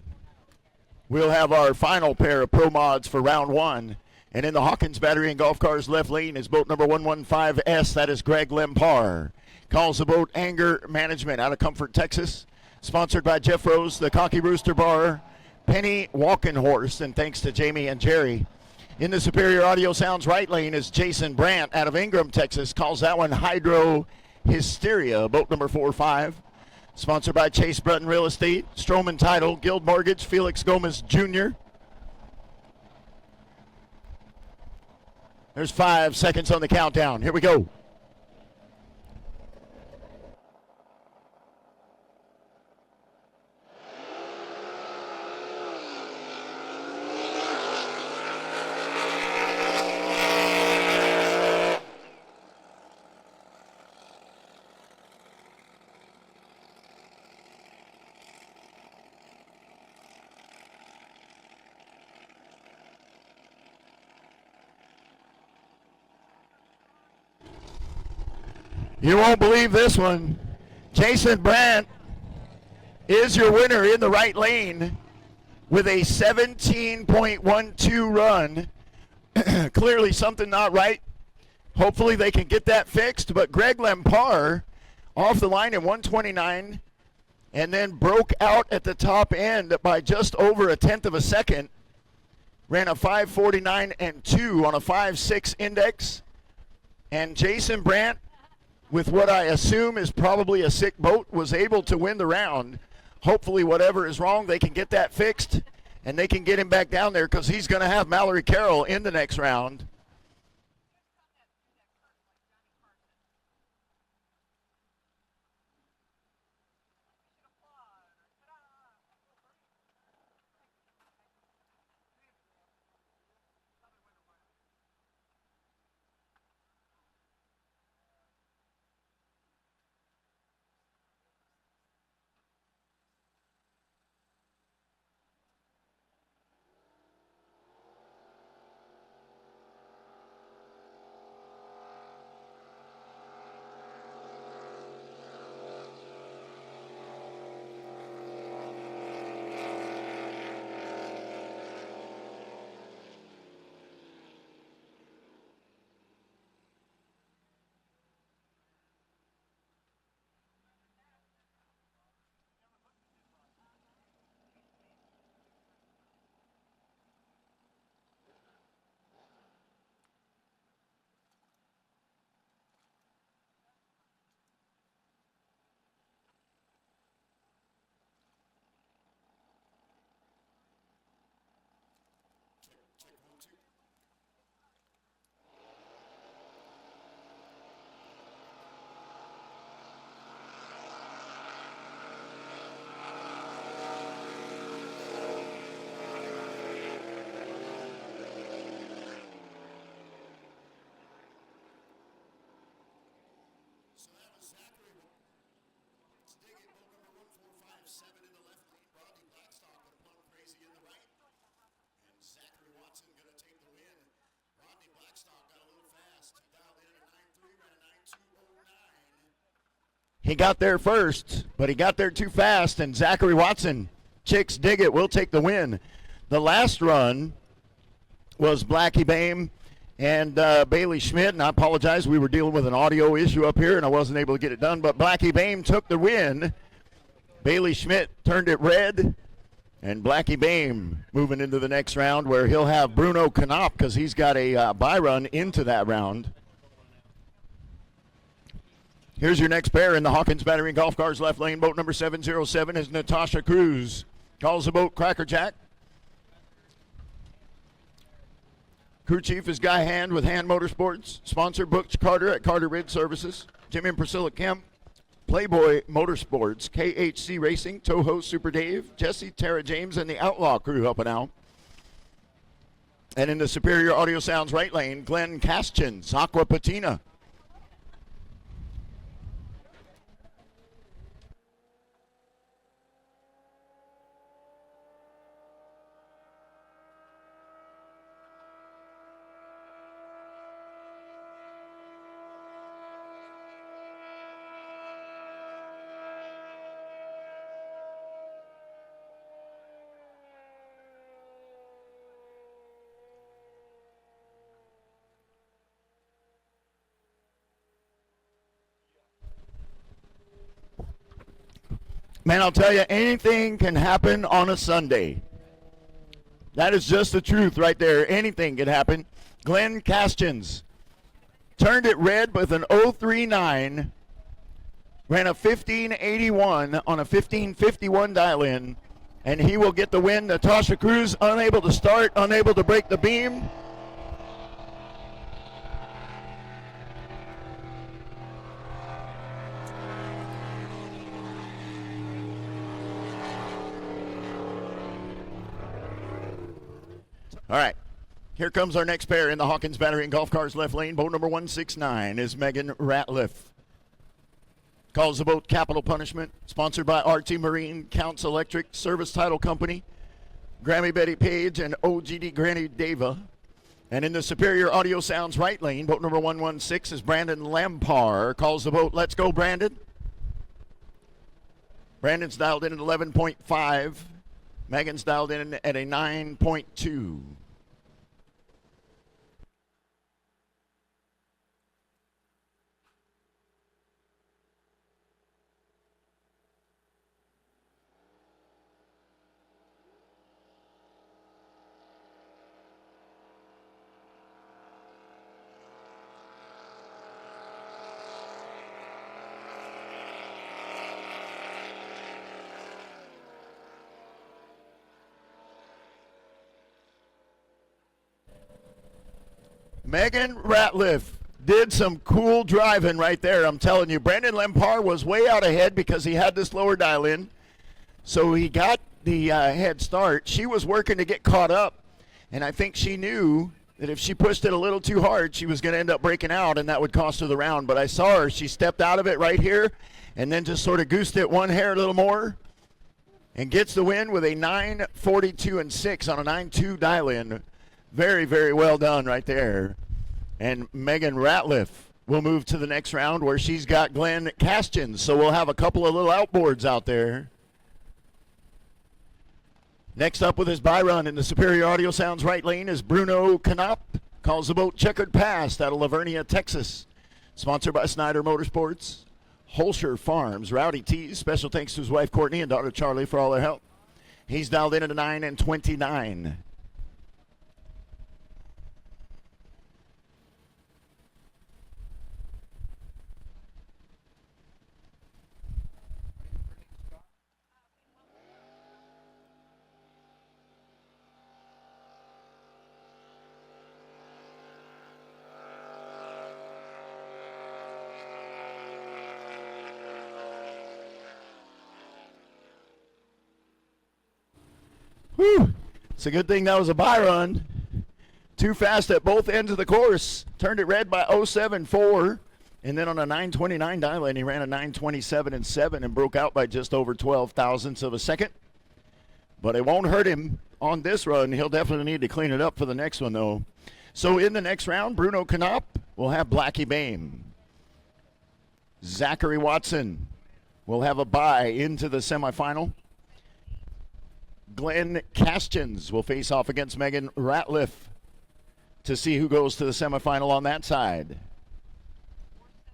B: We'll have our final pair of pro mods for round one. And in the Hawkins Battery and Golf Cars left lane is boat number 115S. That is Greg Lempar. Calls the boat Anger Management out of Comfort, Texas. Sponsored by Jeff Rose, the Cocky Rooster Bar, Penny Walking Horse, and thanks to Jamie and Jerry. In the Superior Audio Sounds right lane is Jason Brandt out of Ingram, Texas. Calls that one Hydro Hysteria, boat number 45. Sponsored by Chase Brutton Real Estate, Stroman Title, Guild Mortgage, Felix Gomez Jr. There's 5 seconds on the countdown. Here we go. You won't believe this one. Jason Brandt is your winner in the right lane with a 17.12 run. Clearly something not right. Hopefully they can get that fixed. But Greg Lempar off the line in 129 and then broke out at the top end by just over a tenth of a second. Ran a 5:49 and 2 on a 5.6 index. And Jason Brandt, with what I assume is probably a sick boat, was able to win the round. Hopefully whatever is wrong, they can get that fixed, and they can get him back down there because he's going to have Mallory Carroll in the next round. He got there first, but he got there too fast, and Zachary Watson, Chicks Dig It, will take the win. The last run was Blackie Bame and Bailey Schmidt, and I apologize, we were dealing with an audio issue up here, and I wasn't able to get it done, but Blackie Bame took the win. Bailey Schmidt turned it red, and Blackie Bame moving into the next round where he'll have Bruno Canop because he's got a bye run into that round. Here's your next pair in the Hawkins Battery and Golf Cars left lane. Boat number 707 is Natasha Cruz. Calls the boat Crackerjack. Crew chief is Guy Hand with Hand Motorsports. Sponsor Butch Carter at Carter Ridge Services. Jimmy and Priscilla Kemp. Playboy Motorsports, KHC Racing, Toho Super Dave, Jesse, Tara James, and the Outlaw crew helping out. And in the Superior Audio Sounds right lane, Glenn Castchins, Aqua Patina. Man, I'll tell you, anything can happen on a Sunday. That is just the truth right there. Anything can happen. Glenn Castchins turned it red with an 039, ran a 1581 on a 1551 dial-in, and he will get the win. Natasha Cruz unable to start, unable to break the beam. All right, here comes our next pair in the Hawkins Battery and Golf Cars left lane. Boat number 169 is Megan Ratliff. Calls the boat Capital Punishment, sponsored by RT Marine, Counts Electric, Service Title Company, Grammy Betty Page, and OGD Granny Deva. And in the Superior Audio Sounds right lane, boat number 116 is Brandon Lampar. Calls the boat Let's Go Brandon. Brandon's dialed in at 11.5. Megan's dialed in at a 9.2. Megan Ratliff did some cool driving right there, I'm telling you. Brandon Lempar was way out ahead because he had this lower dial-in, so he got the head start. She was working to get caught up, and I think she knew that if she pushed it a little too hard, she was going to end up breaking out, and that would cost her the round. But I saw her. She stepped out of it right here and then just sort of goosed it one hair a little more and gets the win with a 9.42 and 6 on a 9.2 dial-in. Very, very well done right there. And Megan Ratliff will move to the next round where she's got Glenn Castchins. So we'll have a couple of little outboards out there. Next up with his bye run in the Superior Audio Sounds right lane is Bruno Canop. Calls the boat Checkered Past out of Lavernia, Texas. Sponsored by Snyder Motorsports, Holscher Farms, Rowdy Tees. Special thanks to his wife Courtney and daughter Charlie for all their help. He's dialed in at a 9 and 29. Whew. It's a good thing that was a bye run. Too fast at both ends of the course. Turned it red by 0.74. And then on a 9.29 dial-in, he ran a 9.27 and 7 and broke out by just over 12 thousandths of a second. But it won't hurt him on this run. He'll definitely need to clean it up for the next one, though. So in the next round, Bruno Canop will have Blackie Bame. Zachary Watson will have a bye into the semifinal. Glenn Castchins will face off against Megan Ratliff to see who goes to the semifinal on that side.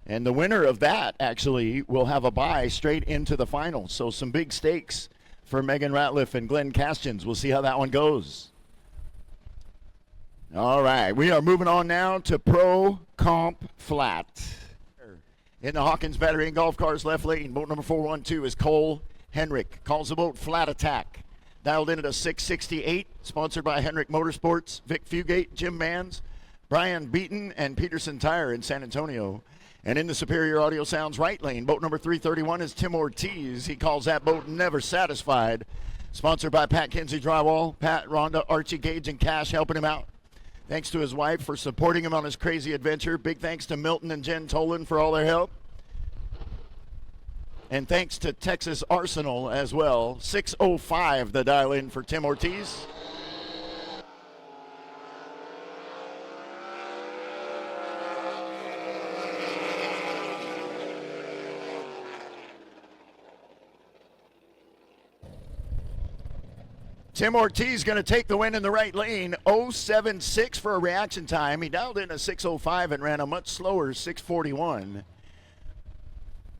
B: And the winner of that, actually, will have a bye straight into the final. So some big stakes for Megan Ratliff and Glenn Castchins. We'll see how that one goes. All right, we are moving on now to Pro Comp Flat. In the Hawkins Battery and Golf Cars left lane, boat number 412 is Cole Henrik. Calls the boat Flat Attack. Dialed in at a 668, sponsored by Henrik Motorsports, Vic Fugate, Jim Mans, Brian Beaton, and Peterson Tire in San Antonio. And in the Superior Audio Sounds right lane, boat number 331 is Tim Ortiz. He calls that boat Never Satisfied. Sponsored by Pat Kinsey Drywall. Pat, Rhonda, Archie, Gage, and Cash helping him out. Thanks to his wife for supporting him on his crazy adventure. Big thanks to Milton and Jen Tolan for all their help. And thanks to Texas Arsenal as well. 6:05 the dial in for Tim Ortiz. Tim Ortiz going to take the win in the right lane. 0.76 for a reaction time. He dialed in a 6:05 and ran a much slower 6:41.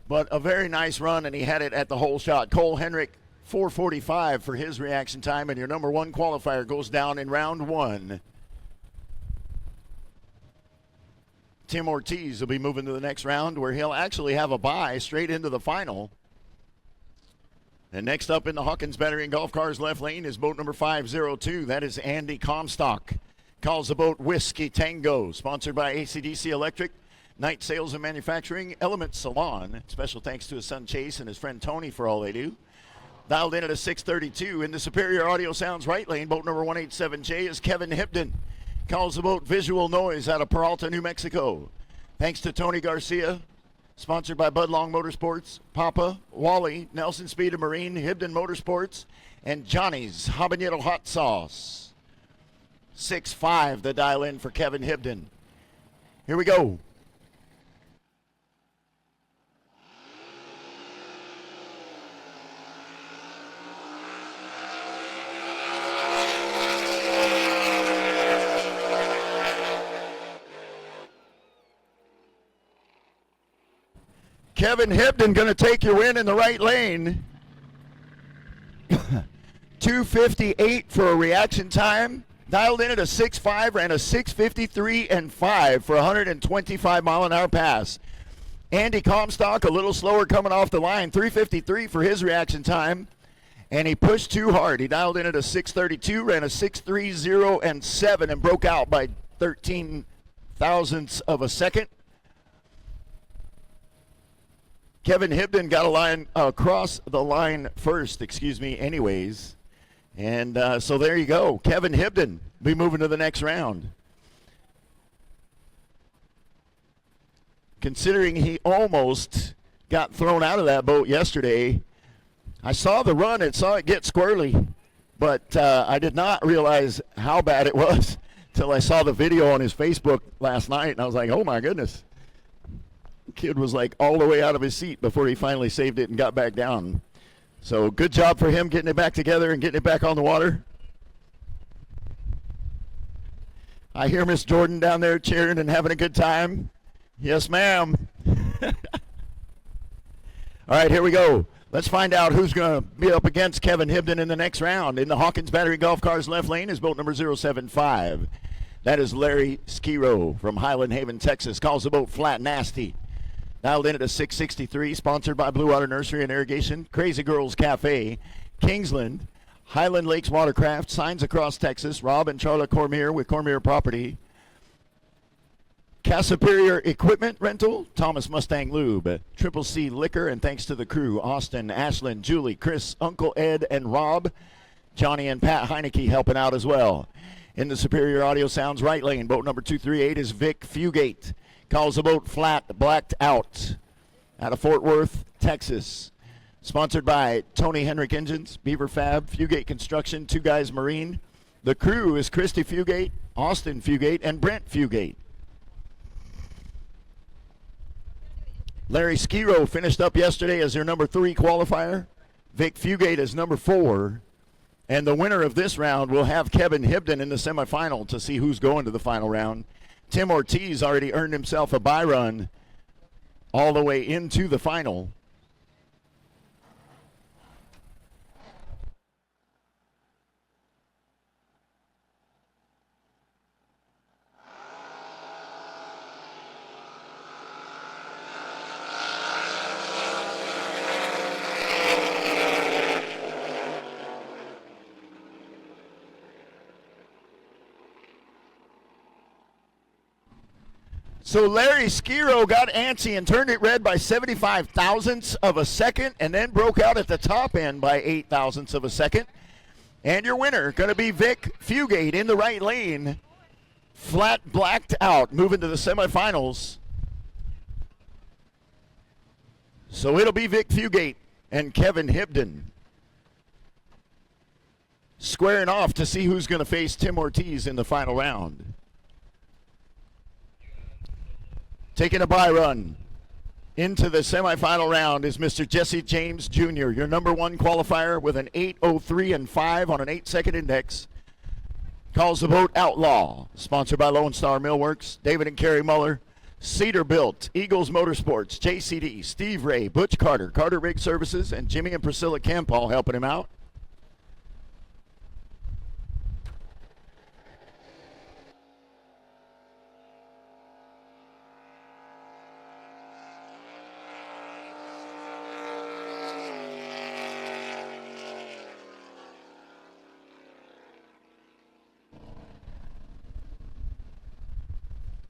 B: But a very nice run, and he had it at the hole shot. Cole Henrik, 4:45 for his reaction time, and your number one qualifier goes down in round one. Tim Ortiz will be moving to the next round, where he'll actually have a bye straight into the final. And next up in the Hawkins Battery and Golf Cars left lane is boat number 502. That is Andy Comstock. Calls the boat Whiskey Tango. Sponsored by AC/DC Electric, Night Sales and Manufacturing, Element Salon. Special thanks to his son Chase and his friend Tony for all they do. Dialed in at a 632. In the Superior Audio Sounds right lane, boat number 187J is Kevin Hibden. Calls the boat Visual Noise out of Peralta, New Mexico. Thanks to Tony Garcia. Sponsored by Bud Long Motorsports, Papa, Wally, Nelson Speed and Marine, Hibden Motorsports, and Johnny's Habanero Hot Sauce. 6-5 the dial in for Kevin Hibden. Here we go. Kevin Hibden going to take your win in the right lane. 2:58 for a reaction time. Dialed in at a 6.5, ran a 6:53 and 5 for a 125 mile an hour pass. Andy Comstock a little slower coming off the line. 3:53 for his reaction time. And he pushed too hard. He dialed in at a 6:32, ran a 6:30 and 7 and broke out by 13 thousandths of a second. Kevin Hibden got a line across the line first, anyways. And so there you go. Kevin Hibden be moving to the next round. Considering he almost got thrown out of that boat yesterday, I saw the run and saw it get squirrely, but I did not realize how bad it was until I saw the video on his Facebook last night, and I was like, oh my goodness. Kid was like all the way out of his seat before he finally saved it and got back down. So good job for him getting it back together and getting it back on the water. I hear Miss Jordan down there cheering and having a good time. Yes, ma'am. All right, here we go. Let's find out who's going to be up against Kevin Hibden in the next round. In the Hawkins Battery Golf Cars left lane is boat number 075. That is Larry Skiro from Highland Haven, Texas. Calls the boat Flat Nasty. Dialed in at a 6:63, sponsored by Blue Water Nursery and Irrigation, Crazy Girls Cafe, Kingsland, Highland Lakes Watercraft, Signs Across Texas, Rob and Charlotte Cormier with Cormier Property, Casa Superior Equipment Rental, Thomas Mustang Lube, Triple C Liquor, and thanks to the crew, Austin, Ashlyn, Julie, Chris, Uncle Ed, and Rob, Johnny and Pat Heineke helping out as well. In the Superior Audio Sounds right lane, boat number 238 is Vic Fugate. Calls the boat Flat Blacked Out of Fort Worth, Texas. Sponsored by Tony Henrik Engines, Beaver Fab, Fugate Construction, Two Guys Marine. The crew is Christy Fugate, Austin Fugate, and Brent Fugate. Larry Skiro finished up yesterday as their number 3 qualifier. Vic Fugate is number 4. And the winner of this round will have Kevin Hibden in the semifinal to see who's going to the final round. Tim Ortiz already earned himself a bye run all the way into the final. So Larry Skiro got antsy and turned it red by 75 thousandths of a second and then broke out at the top end by 8 thousandths of a second. And your winner going to be Vic Fugate in the right lane. Flat blacked out, moving to the semifinals. So it'll be Vic Fugate and Kevin Hibden squaring off to see who's going to face Tim Ortiz in the final round. Taking a bye run into the semifinal round is Mr. Jesse James Jr., your number one qualifier with an 8:03 and 5 on an 8-second index. Calls the boat Outlaw, sponsored by Lone Star Millworks, David and Kerry Muller, Cedar Built, Eagles Motorsports, JCD, Steve Ray, Butch Carter, Carter Rig Services, and Jimmy and Priscilla Campall helping him out.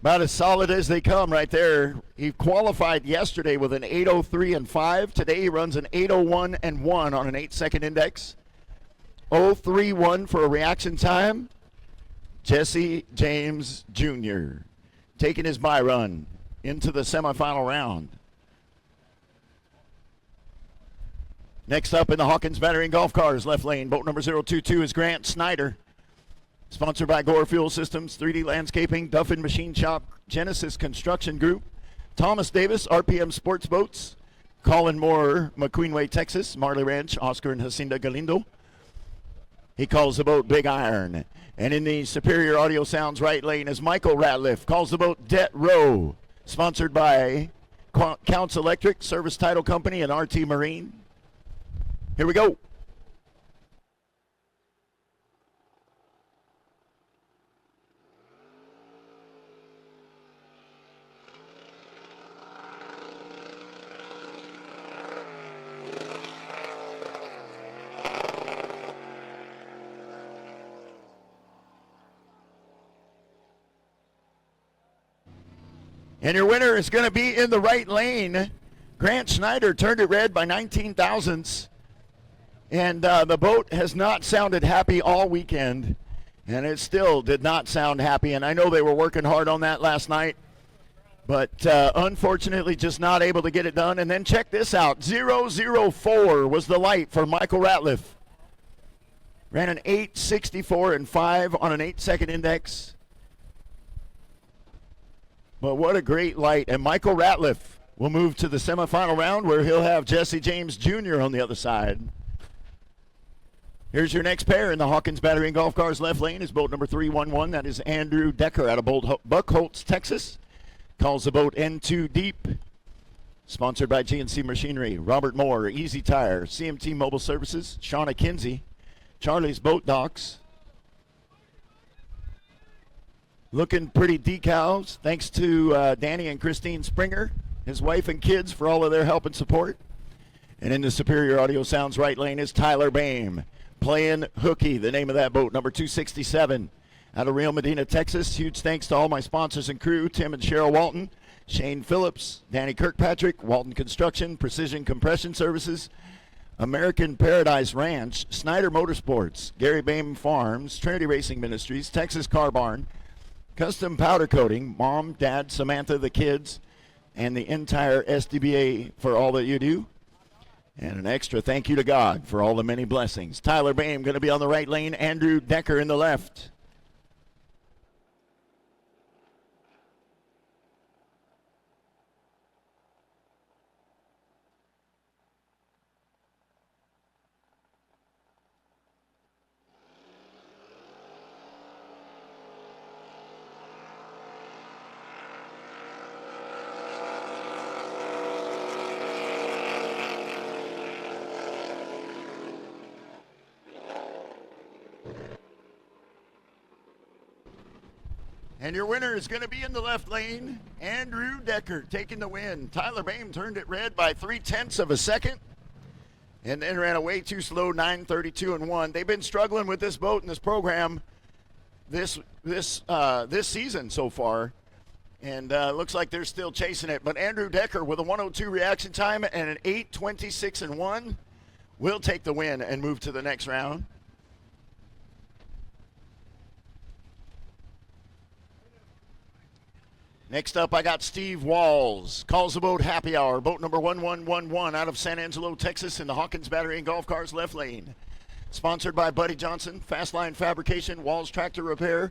B: About as solid as they come right there. He qualified yesterday with an 8:03 and 5. Today he runs an 8:01 and 1 on an 8-second index. 0:31 for a reaction time. Jesse James Jr. taking his bye run into the semifinal round. Next up in the Hawkins Battery and Golf Cars left lane, boat number 022 is Grant Snyder. Sponsored by Gore Fuel Systems, 3D Landscaping, Duffin Machine Shop, Genesis Construction Group, Thomas Davis, RPM Sports Boats, Colin Moore, McQueenway, Texas, Marley Ranch, Oscar and Jacinda Galindo. He calls the boat Big Iron. And in the Superior Audio Sounds right lane is Michael Ratliff, calls the boat Det Row, sponsored by Counts Electric, Service Title Company, and RT Marine. Here we go. And your winner is going to be in the right lane. Grant Snyder turned it red by 19 thousandths. And the boat has not sounded happy all weekend. And it still did not sound happy. And I know they were working hard on that last night. But unfortunately just not able to get it done. And then check this out. 004 was the light for Michael Ratliff. Ran an 8:64 and 5 on an 8-second index. But what a great light. And Michael Ratliff will move to the semifinal round where he'll have Jesse James Jr. on the other side. Here's your next pair in the Hawkins Battery and Golf Cars left lane is boat number 311. That is Andrew Decker out of Buckholtz, Texas. Calls the boat N2 Deep. Sponsored by GNC Machinery, Robert Moore, Easy Tire, CMT Mobile Services, Shauna Kinsey, Charlie's Boat Docks. Looking pretty decals. Thanks to Danny and Christine Springer, his wife and kids, for all of their help and support. And in the Superior Audio Sounds right lane is Tyler Boehm, playing hooky, the name of that boat, number 267, out of Real Medina, Texas. Huge thanks to all my sponsors and crew, Tim and Cheryl Walton, Shane Phillips, Danny Kirkpatrick, Walton Construction, Precision Compression Services, American Paradise Ranch, Snyder Motorsports, Gary Boehm Farms, Trinity Racing Ministries, Texas Car Barn, Custom Powder Coating, Mom, Dad, Samantha, the kids, and the entire SDBA for all that you do. And an extra thank you to God for all the many blessings. Tyler Boehm going to be on the right lane, Andrew Decker in the left. And your winner is going to be in the left lane, Andrew Decker taking the win. Tyler Boehm turned it red by 0.3 of a second and then ran a way too slow 9:32 and 1. They've been struggling with this boat and this program this season so far. And looks like they're still chasing it. But Andrew Decker with a 102 reaction time and an 8:26.1 will take the win and move to the next round. Next up, I got Steve Walls. Calls the boat Happy Hour. Boat number 1111 out of San Angelo, Texas in the Hawkins Battery and Golf Cars left lane. Sponsored by Buddy Johnson, Fastline Fabrication, Walls Tractor Repair,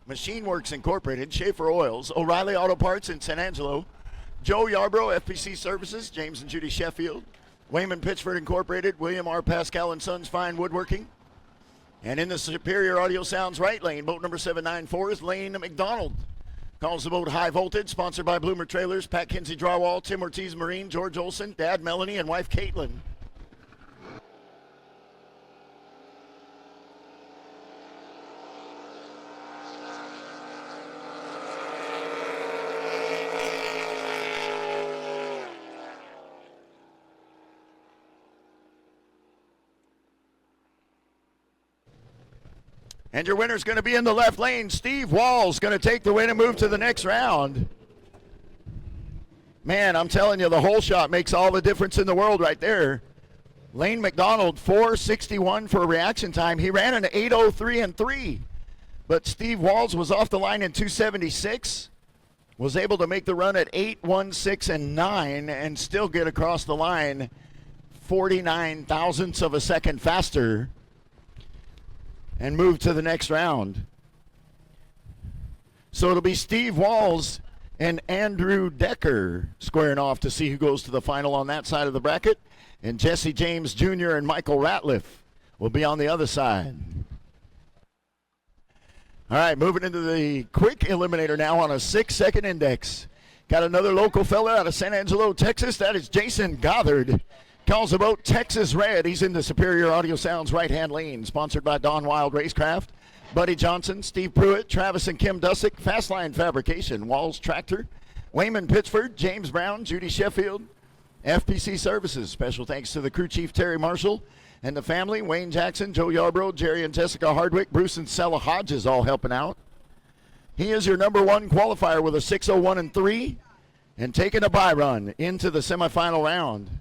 B: Machine Works Incorporated, Schaefer Oils, O'Reilly Auto Parts in San Angelo, Joe Yarbrough, FPC Services, James and Judy Sheffield, Wayman Pitchford Incorporated, William R. Pascal and Sons Fine Woodworking. And in the Superior Audio Sounds right lane, boat number 794 is Lane McDonald. Calls the boat High Voltage, sponsored by Bloomer Trailers, Pat Kinsey Drywall, Tim Ortiz Marine, George Olson, Dad Melanie, and wife Caitlin. And your winner's going to be in the left lane. Steve Walls going to take the win and move to the next round. Man, I'm telling you, the hole shot makes all the difference in the world right there. Lane McDonald, 4:61 for a reaction time. He ran an 8:03 and 3. But Steve Walls was off the line in 2:76. Was able to make the run at 8:16 and 9 and still get across the line 49 thousandths of a second faster and move to the next round. So it'll be Steve Walls and Andrew Decker squaring off to see who goes to the final on that side of the bracket. And Jesse James Jr. and Michael Ratliff will be on the other side. All right, moving into the quick eliminator now on a 6-second index. Got another local fella out of San Angelo, Texas. That is Jason Gothard. Calls the boat Texas Red. He's in the Superior Audio Sounds right-hand lane, sponsored by Don Wild Racecraft, Buddy Johnson, Steve Pruitt, Travis and Kim Dusick, Fastline Fabrication, Walls Tractor, Wayman Pitchford, James Brown, Judy Sheffield, FPC Services. Special thanks to the crew chief Terry Marshall and the family, Wayne Jackson, Joe Yarbrough, Jerry and Jessica Hardwick, Bruce and Sella Hodges all helping out. He is your number one qualifier with a 6:01 and 3 and taking a bye run into the semifinal round.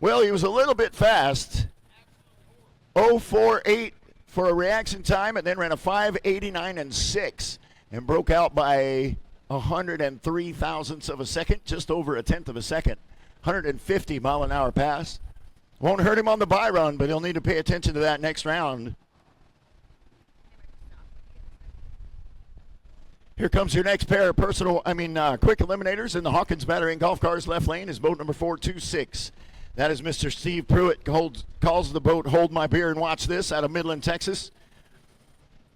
B: Well, he was a little bit fast. 0.48 for a reaction time, and then ran a 5:89 and 6 and broke out by 103 thousandths of a second, just over a tenth of a second. 150 mile an hour pass. Won't hurt him on the bye run, but he'll need to pay attention to that next round. Here comes your next pair of quick eliminators in the Hawkins Battery and Golf Cars left lane is boat number 426. That is Mr. Steve Pruitt, calls the boat Hold My Beer and Watch This out of Midland, Texas.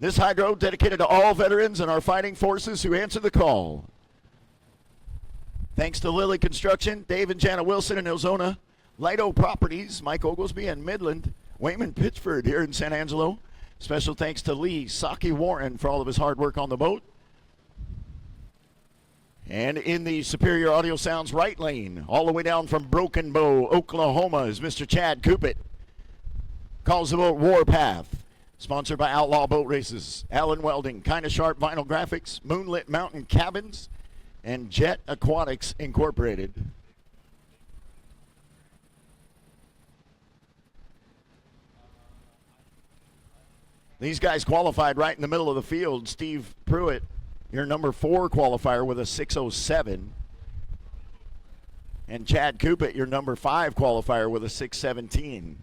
B: This hydro dedicated to all veterans and our fighting forces who answer the call. Thanks to Lilly Construction, Dave and Jana Wilson in Ozona, Lido Properties, Mike Oglesby in Midland, Wayman Pitchford here in San Angelo. Special thanks to Lee Saki Warren for all of his hard work on the boat. And in the Superior Audio Sounds right lane, all the way down from Broken Bow, Oklahoma, is Mr. Chad Coopit. Calls the boat Warpath. Sponsored by Outlaw Boat Races, Allen Welding, Kinda Sharp Vinyl Graphics, Moonlit Mountain Cabins, and Jet Aquatics Incorporated. These guys qualified right in the middle of the field. Steve Pruitt, your number 4 qualifier with a 6:07. And Chad Coopit, your number 5 qualifier with a 6:17.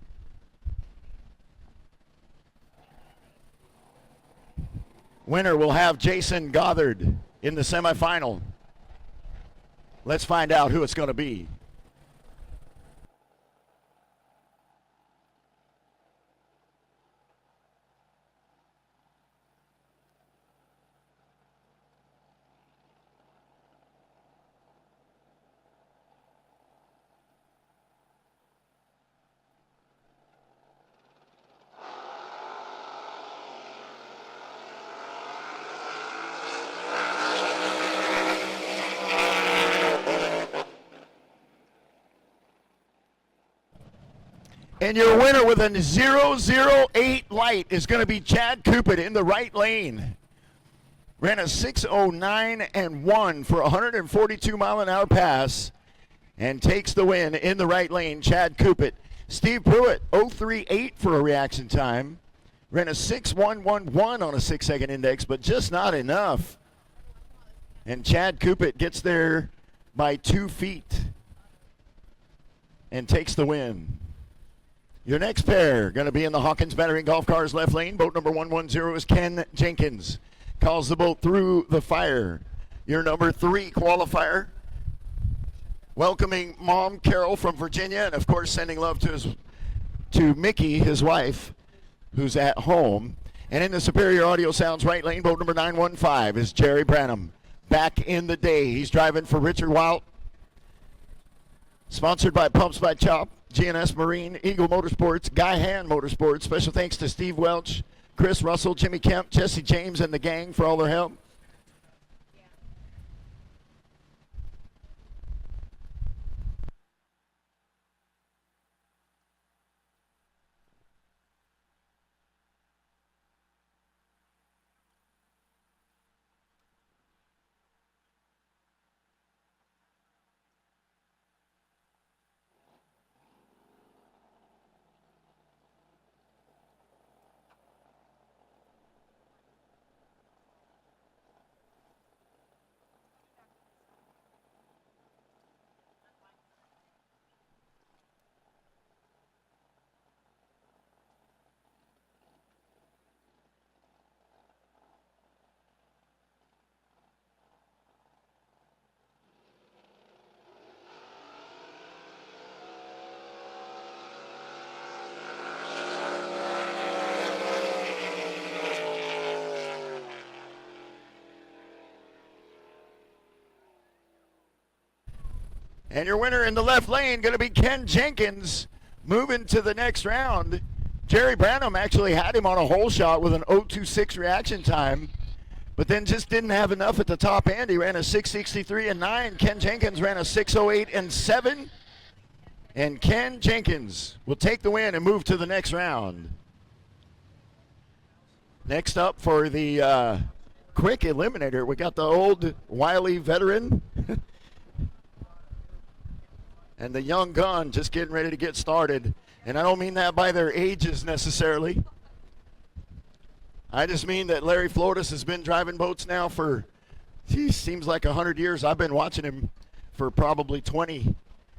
B: Winner will have Jason Gothard in the semifinal. Let's find out who it's going to be. And your winner with a 008 light is going to be Chad Coopet in the right lane. Ran a 6:09 and 1 for a 142-mile-an-hour pass and takes the win in the right lane, Chad Coopet. Steve Pruitt, 038 for a reaction time. Ran a 6:111 on a 6-second index, but just not enough. And Chad Coopet gets there by 2 feet and takes the win. Your next pair going to be in the Hawkins Battery and Golf Cars left lane. Boat number 110 is Ken Jenkins. Calls the boat through the fire. Your number 3 qualifier. Welcoming Mom Carol from Virginia, and of course sending love to Mickey, his wife, who's at home. And in the Superior Audio Sounds right lane, boat number 915 is Jerry Branham. Back in the day, he's driving for Richard Wild. Sponsored by Pumps by Chop, GNS Marine, Eagle Motorsports, Guy Hand Motorsports. Special thanks to Steve Welch, Chris Russell, Jimmy Kemp, Jesse James, and the gang for all their help. And your winner in the left lane going to be Ken Jenkins, moving to the next round. Jerry Branham actually had him on a hole shot with an 0.26 reaction time, but then just didn't have enough at the top end. He ran a 6:63 and 9. Ken Jenkins ran a 6:08 and 7. And Ken Jenkins will take the win and move to the next round. Next up for the quick eliminator, we got the old wily veteran and the young gun just getting ready to get started. And I don't mean that by their ages necessarily. I just mean that Larry Flotis has been driving boats now for, seems like 100 years. I've been watching him for probably 20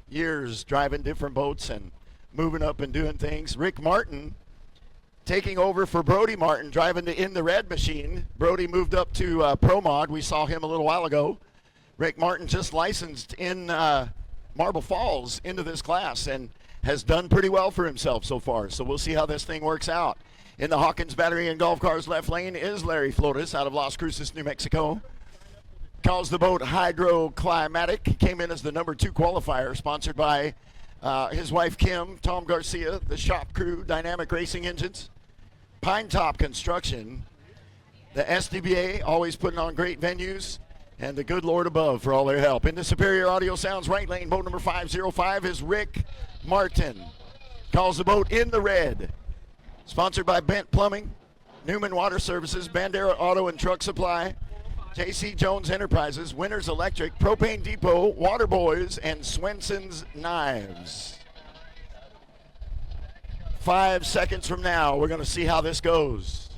B: years, driving different boats and moving up and doing things. Rick Martin taking over for Brody Martin, driving the In the Red machine. Brody moved up to Pro Mod. We saw him a little while ago. Rick Martin just licensed in Marble Falls into this class and has done pretty well for himself so far. So we'll see how this thing works out. In the Hawkins Battery and Golf Cars left lane is Larry Flotis out of Las Cruces, New Mexico. Calls the boat Hydroclimatic. He came in as the number 2 qualifier, sponsored by his wife Kim, Tom Garcia, the shop crew, Dynamic Racing Engines, Pine Top Construction, the SDBA, always putting on great venues, and the good Lord above for all their help. In the Superior Audio Sounds right lane, boat number 505 is Rick Martin. Calls the boat In the Red. Sponsored by Bent Plumbing, Newman Water Services, Bandera Auto and Truck Supply, J.C. Jones Enterprises, Winners Electric, Propane Depot, Water Boys, and Swenson's Knives. 5 seconds from now, we're going to see how this goes.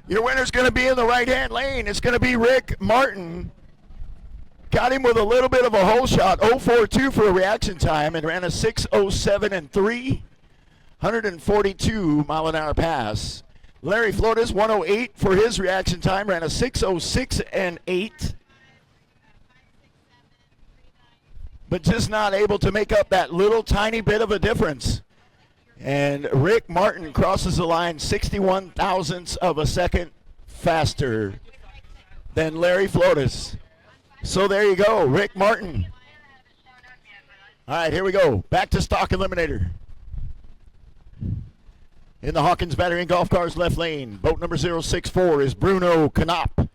B: Your winner's going to be in the right-hand lane. It's going to be Rick Martin. Got him with a little bit of a hole shot, 0.42 for a reaction time, and ran a 6:07 and 3, 142-mile-an-hour pass. Larry Flotis, 1:08 for his reaction time, ran a 6:06 and 8, but just not able to make up that little tiny bit of a difference. And Rick Martin crosses the line 61 thousandths of a second faster than Larry Flotis. So there you go. Rick Martin All right, here we go. Back to stock eliminator. In the Hawkins Battery and Golf Cars left lane, boat number 064 is Bruno Canop.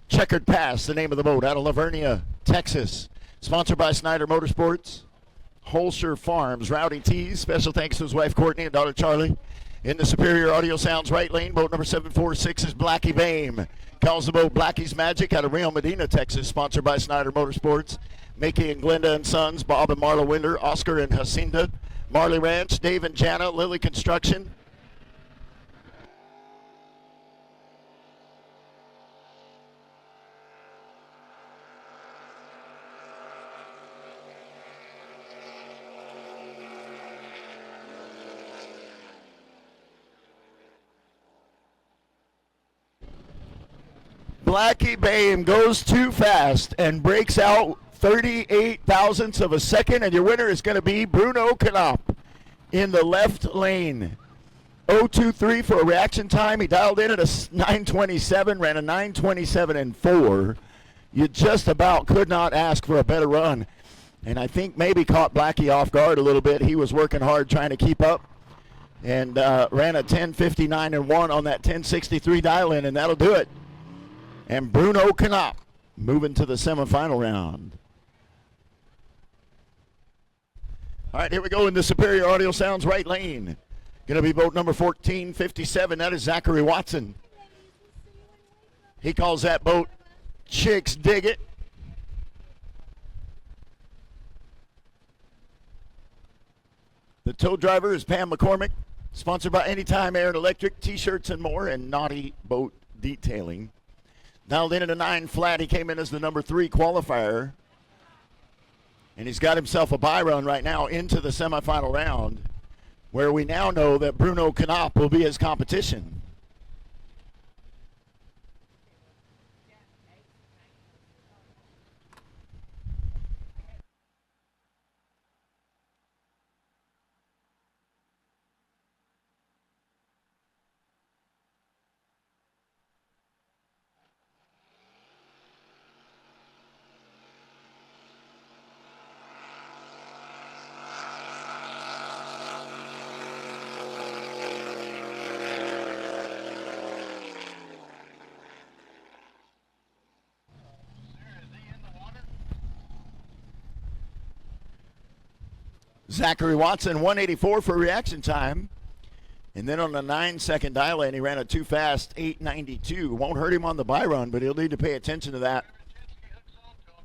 B: Checkered Pass, the name of the boat, out of Lavernia, Texas. Sponsored by Snyder Motorsports, Holscher Farms, Rowdy Tees. Special thanks to his wife Courtney and daughter Charlie. In the Superior Audio Sounds right lane, boat number 746 is Blackie Bame. Calls the boat Blackie's Magic out of Rio Medina, Texas. Sponsored by Snyder Motorsports. Mickey and Glenda and Sons, Bob and Marla Winder, Oscar and Jacinda, Marley Ranch, Dave and Jana, Lily Construction. Blackie Bame goes too fast and breaks out 38 thousandths of a second, and your winner is going to be Bruno Canop in the left lane. 023 for a reaction time. He dialed in at a 927, ran a 927 and 4. You just about could not ask for a better run, and I think maybe caught Blackie off guard a little bit. He was working hard trying to keep up, and ran a 1059 and 1 on that 1063 dial in, and that'll do it. And Bruno Canop moving to the semifinal round. All right, here we go in the Superior Audio Sounds right lane. Going to be boat number 1457. That is Zachary Watson. He calls that boat Chicks Dig It. The tow driver is Pam McCormick. Sponsored by Anytime Air and Electric, T-shirts and more, and Naughty Boat Detailing. Dialed in at a 9 flat. He came in as the number 3 qualifier. And he's got himself a bye run right now into the semifinal round, where we now know that Bruno Canop will be his competition. Zachary Watson, 184 for reaction time. And then on the 9-second dial in, he ran a too fast 892. Won't hurt him on the bye run, but he'll need to pay attention to that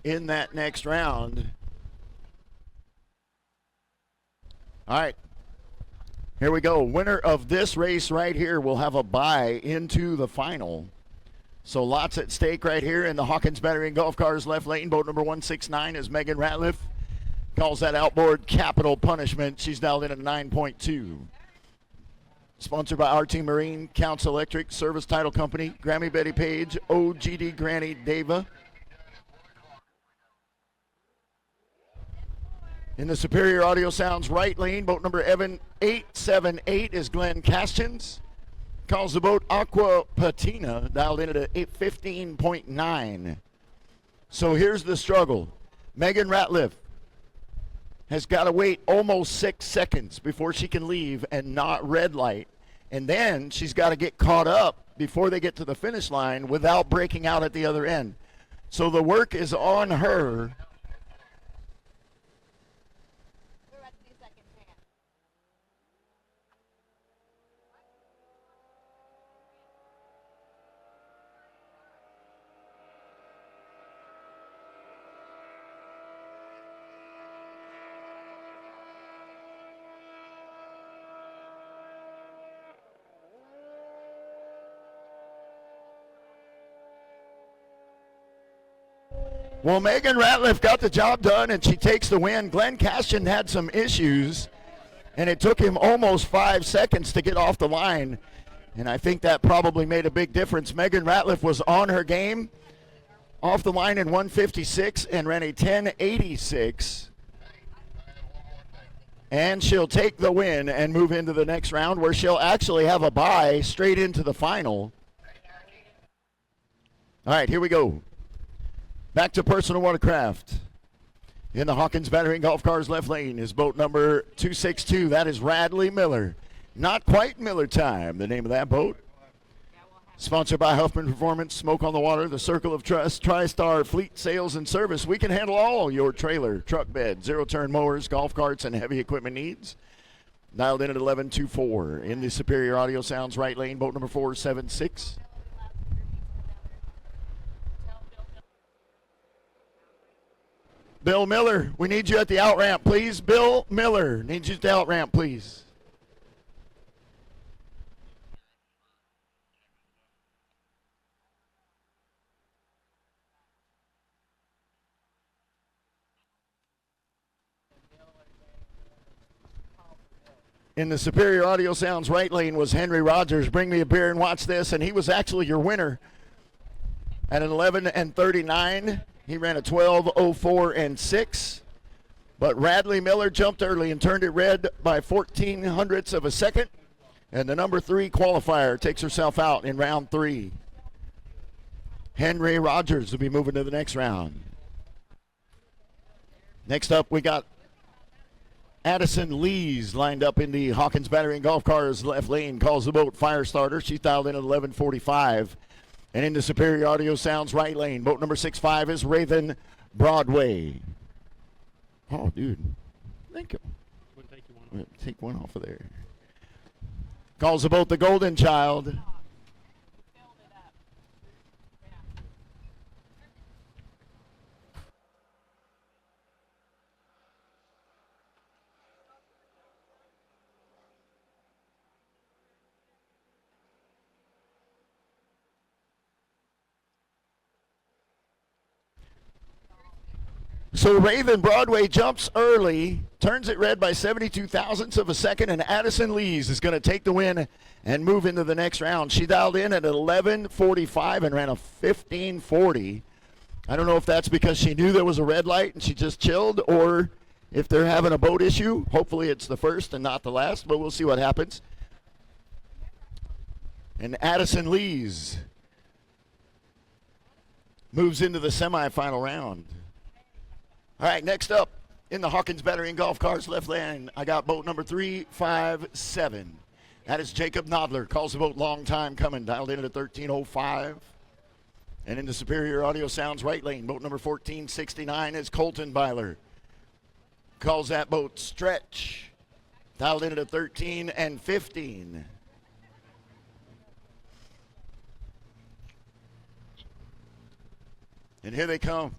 B: in that next round. All right, here we go. Winner of this race right here will have a bye into the final. So lots at stake right here in the Hawkins Battery and Golf Cars left lane. Boat number 169 is Megan Ratliff. Calls that outboard capital punishment. She's dialed in at 9.2. Sponsored by RT Marine, Counts Electric, Service Title Company, Grammy Betty Page, OGD Granny Deva. In the Superior Audio Sounds right lane, boat number 878 is Glenn Castins. Calls the boat Aqua Patina, dialed in at a 15.9. So here's the struggle. Megan Ratliff has got to wait almost 6 seconds before she can leave and not red light. And then she's got to get caught up before they get to the finish line without breaking out at the other end. So the work is on her. Well, Megan Ratliff got the job done, and she takes the win. Glenn Caston had some issues, and it took him almost 5 seconds to get off the line, and I think that probably made a big difference. Megan Ratliff was on her game, off the line in 156 and ran a 1086, and she'll take the win and move into the next round, where she'll actually have a bye straight into the final. All right, here we go. Back to personal watercraft. In the Hawkins Battery and Golf Cars left lane is boat number 262. That is Radley Miller. Not quite Miller time, the name of that boat. Sponsored by Huffman Performance, Smoke on the Water, the Circle of Trust, TriStar Fleet Sales and Service. We can handle all your trailer, truck bed, zero-turn mowers, golf carts, and heavy equipment needs. Dialed in at 1124. In the Superior Audio Sounds right lane, boat number 476. Bill Miller, we need you at the out ramp, please. Bill Miller, need you at the out ramp, please. In the Superior Audio Sounds right lane was Henry Rogers. Bring me a beer and watch this. And he was actually your winner at an 11:39. He ran a 12:04.6. But Radley Miller jumped early and turned it red by 14 hundredths of a second. And the number 3 qualifier takes herself out in round 3. Henry Rogers will be moving to the next round. Next up, we got Addison Lees lined up in the Hawkins Battery and Golf Cars left lane. Calls the boat Firestarter. She's dialed in at 11:45. And in the Superior Audio Sounds right lane, boat number 65 is Raven Broadway. Oh, dude. Thank you. Take one off of there. Calls the boat the Golden Child. So Raven Broadway jumps early, turns it red by 72 thousandths of a second, and Addison Lees is going to take the win and move into the next round. She dialed in at 11:45 and ran a 15:40. I don't know if that's because she knew there was a red light and she just chilled, or if they're having a boat issue. Hopefully it's the first and not the last, but we'll see what happens. And Addison Lees moves into the semifinal round. All right, next up in the Hawkins Battery and Golf Cars left lane, I got boat number 357. That is Jacob Nodler. Calls the boat long time coming. Dialed in at 13:05. And in the Superior Audio Sounds right lane, boat number 1469 is Colton Byler. Calls that boat Stretch. Dialed in at 13:15. And here they come.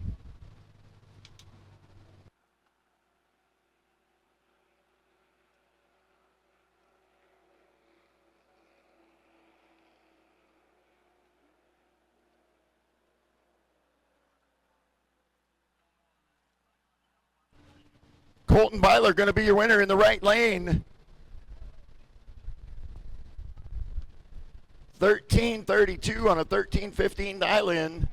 B: Colton Byler going to be your winner in the right lane. 13:32 on a 13:15 dial-in,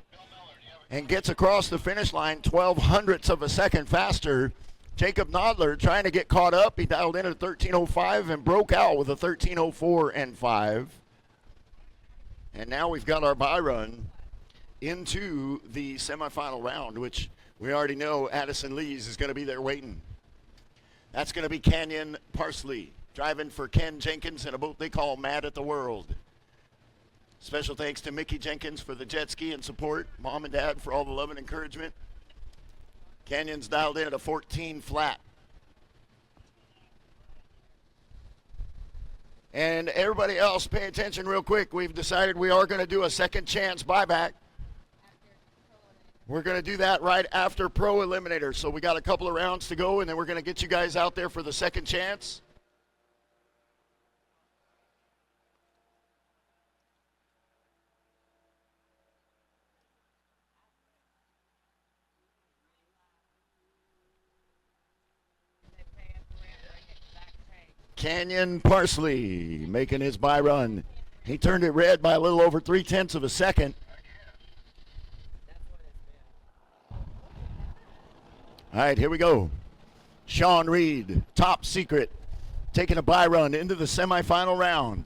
B: and gets across the finish line 12 hundredths of a second faster. Jacob Nodler trying to get caught up. He dialed in at 13:05 and broke out with a 13:04.5. And now we've got our bye run into the semifinal round, which we already know Addison Lees is going to be there waiting. That's going to be Canyon Parsley, driving for Ken Jenkins in a boat they call Mad at the World. Special thanks to Mickey Jenkins for the jet ski and support, Mom and Dad for all the love and encouragement. Canyon's dialed in at a 14 flat. And everybody else, pay attention real quick. We've decided we are going to do a second chance buyback. We're going to do that right after Pro Eliminator. So we got a couple of rounds to go, and then we're going to get you guys out there for the second chance. Canyon Parsley making his buy run. He turned it red by a little over 0.3 of a second. All right, here we go. Sean Reed, Top Secret, taking a buy run into the semifinal round.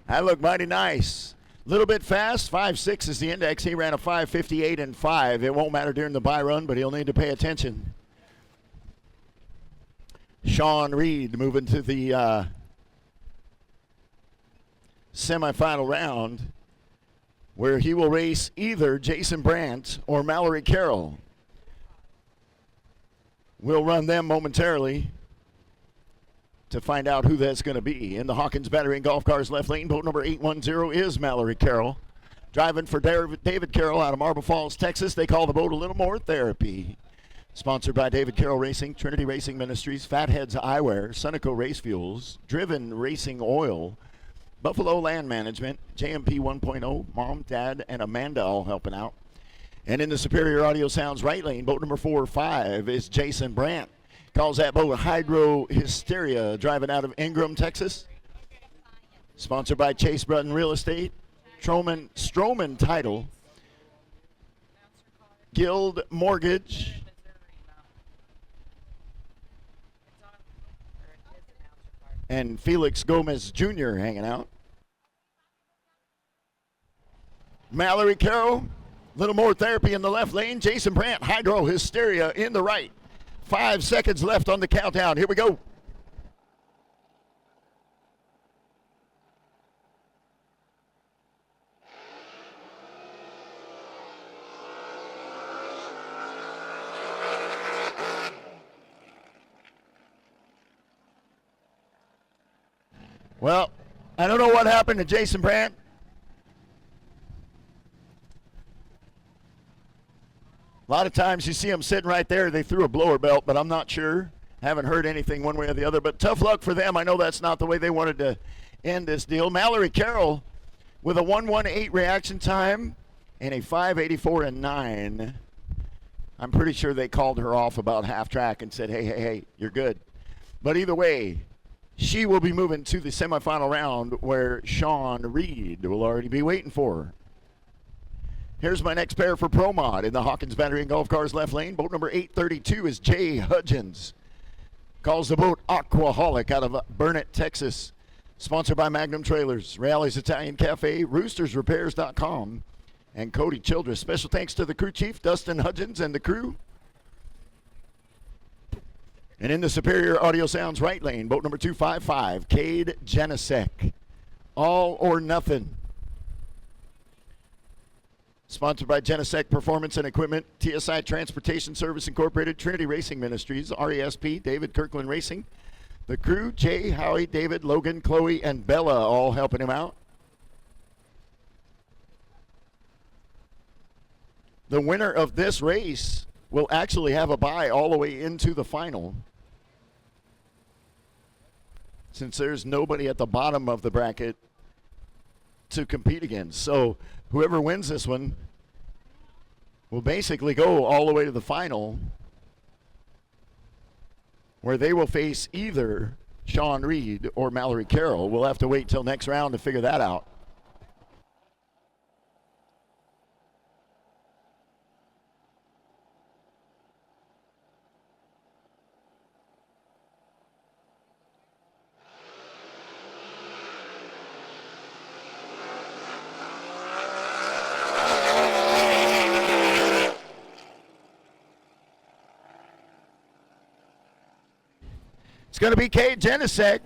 B: That looked mighty nice. A little bit fast. 5.6 is the index. He ran a 5.58 and 5. It won't matter during the bye run, but he'll need to pay attention. Sean Reed moving to the semifinal round, where he will race either Jason Brandt or Mallory Carroll. We'll run them momentarily to find out who that's going to be. In the Hawkins Battery and Golf Cars left lane, boat number 810 is Mallory Carroll. Driving for David Carroll out of Marble Falls, Texas. They call the boat A Little More Therapy. Sponsored by David Carroll Racing, Trinity Racing Ministries, Fatheads Eyewear, Sunoco Race Fuels, Driven Racing Oil, Buffalo Land Management, JMP 1.0, Mom, Dad, and Amanda all helping out. And in the Superior Audio Sounds right lane, boat number 4-5 is Jason Brandt. Calls that boat Hydro Hysteria, driving out of Ingram, Texas. Sponsored by Chase Brutton Real Estate, Stroman Title, Guild Mortgage, and Felix Gomez Jr. hanging out. Mallory Carroll, Little More Therapy in the left lane. Jason Brandt, Hydro Hysteria in the right. 5 seconds left on the countdown. Here we go. Well, I don't know what happened to Jason Brandt. A lot of times you see them sitting right there. They threw a blower belt, but I'm not sure. Haven't heard anything one way or the other, but tough luck for them. I know that's not the way they wanted to end this deal. Mallory Carroll with a 1:18 reaction time and a 5:84 and 9. I'm pretty sure they called her off about half track and said, hey, you're good. But either way, she will be moving to the semifinal round where Sean Reed will already be waiting for her. Here's my next pair for Pro Mod in the Hawkins Battery and Golf Cars left lane. Boat number 832 is Jay Hudgens. Calls the boat Aquaholic out of Burnett, Texas. Sponsored by Magnum Trailers, Rally's Italian Cafe, RoostersRepairs.com, and Cody Childress. Special thanks to the crew chief, Dustin Hudgens, and the crew. And in the Superior Audio Sounds right lane, boat number 255, Cade Janisek. All or Nothing. Sponsored by Janisek Performance and Equipment, TSI Transportation Service Incorporated, Trinity Racing Ministries, RESP, David Kirkland Racing. The crew, Jay, Howie, David, Logan, Chloe, and Bella all helping him out. The winner of this race will actually have a bye all the way into the final, since there's nobody at the bottom of the bracket to compete against. So whoever wins this one will basically go all the way to the final, where they will face either Sean Reed or Mallory Carroll. We'll have to wait till next round to figure that out. It's going to be Cade Janisek.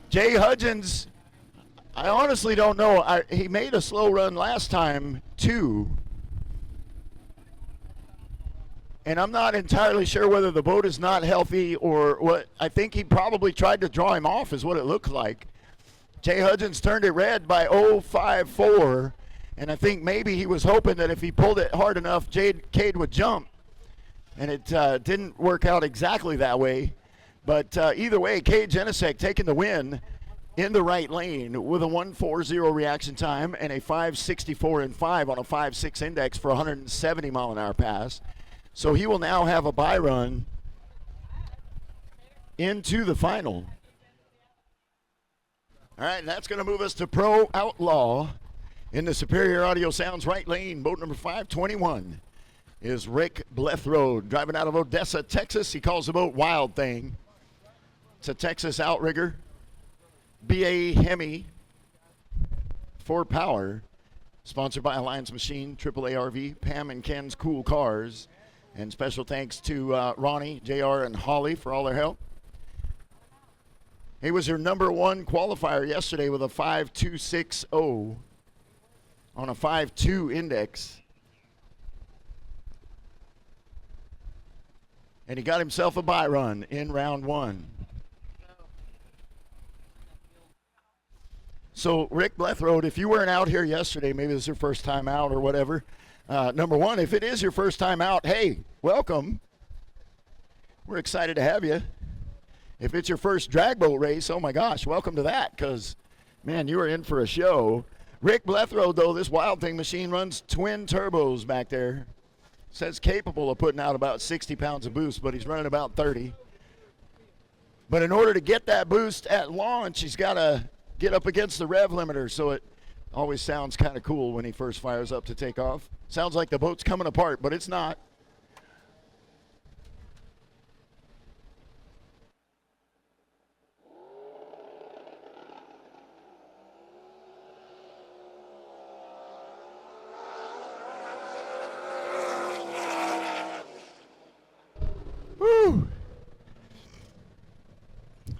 B: Jay Hudgens, I honestly don't know. He made a slow run last time, too. And I'm not entirely sure whether the boat is not healthy or what. I think he probably tried to draw him off is what it looked like. Jay Hudgens turned it red by 0.54. And I think maybe he was hoping that if he pulled it hard enough, Cade would jump. And it didn't work out exactly that way. But either way, Cade Janisek taking the win in the right lane with a 1.40 reaction time and a 5.64 and 5 on a 5.6 index for 170 mile an hour pass. So he will now have a bye run into the final. All right, and that's going to move us to Pro Outlaw in the Superior Audio Sounds right lane. Boat number 521 is Rick Blethroad, driving out of Odessa, Texas. He calls the boat Wild Thing. It's a Texas outrigger. B.A. Hemi for power. Sponsored by Alliance Machine, Triple ARV, Pam and Ken's Cool Cars. And special thanks to Ronnie, JR, and Holly for all their help. He was your number one qualifier yesterday with a 5.260 on a 5.2 index. And he got himself a bye run in round one. So, Rick Blethroad, if you weren't out here yesterday, maybe this is your first time out or whatever. Number one, if it is your first time out, hey, welcome. We're excited to have you. If it's your first drag boat race, oh my gosh, welcome to that, because, man, you are in for a show. Rick Blethroad, though, this Wild Thing machine runs twin turbos back there. Says capable of putting out about 60 pounds of boost, but he's running about 30. But in order to get that boost at launch, he's got to get up against the rev limiter, so it always sounds kind of cool when he first fires up to take off. Sounds like the boat's coming apart, but it's not. Woo!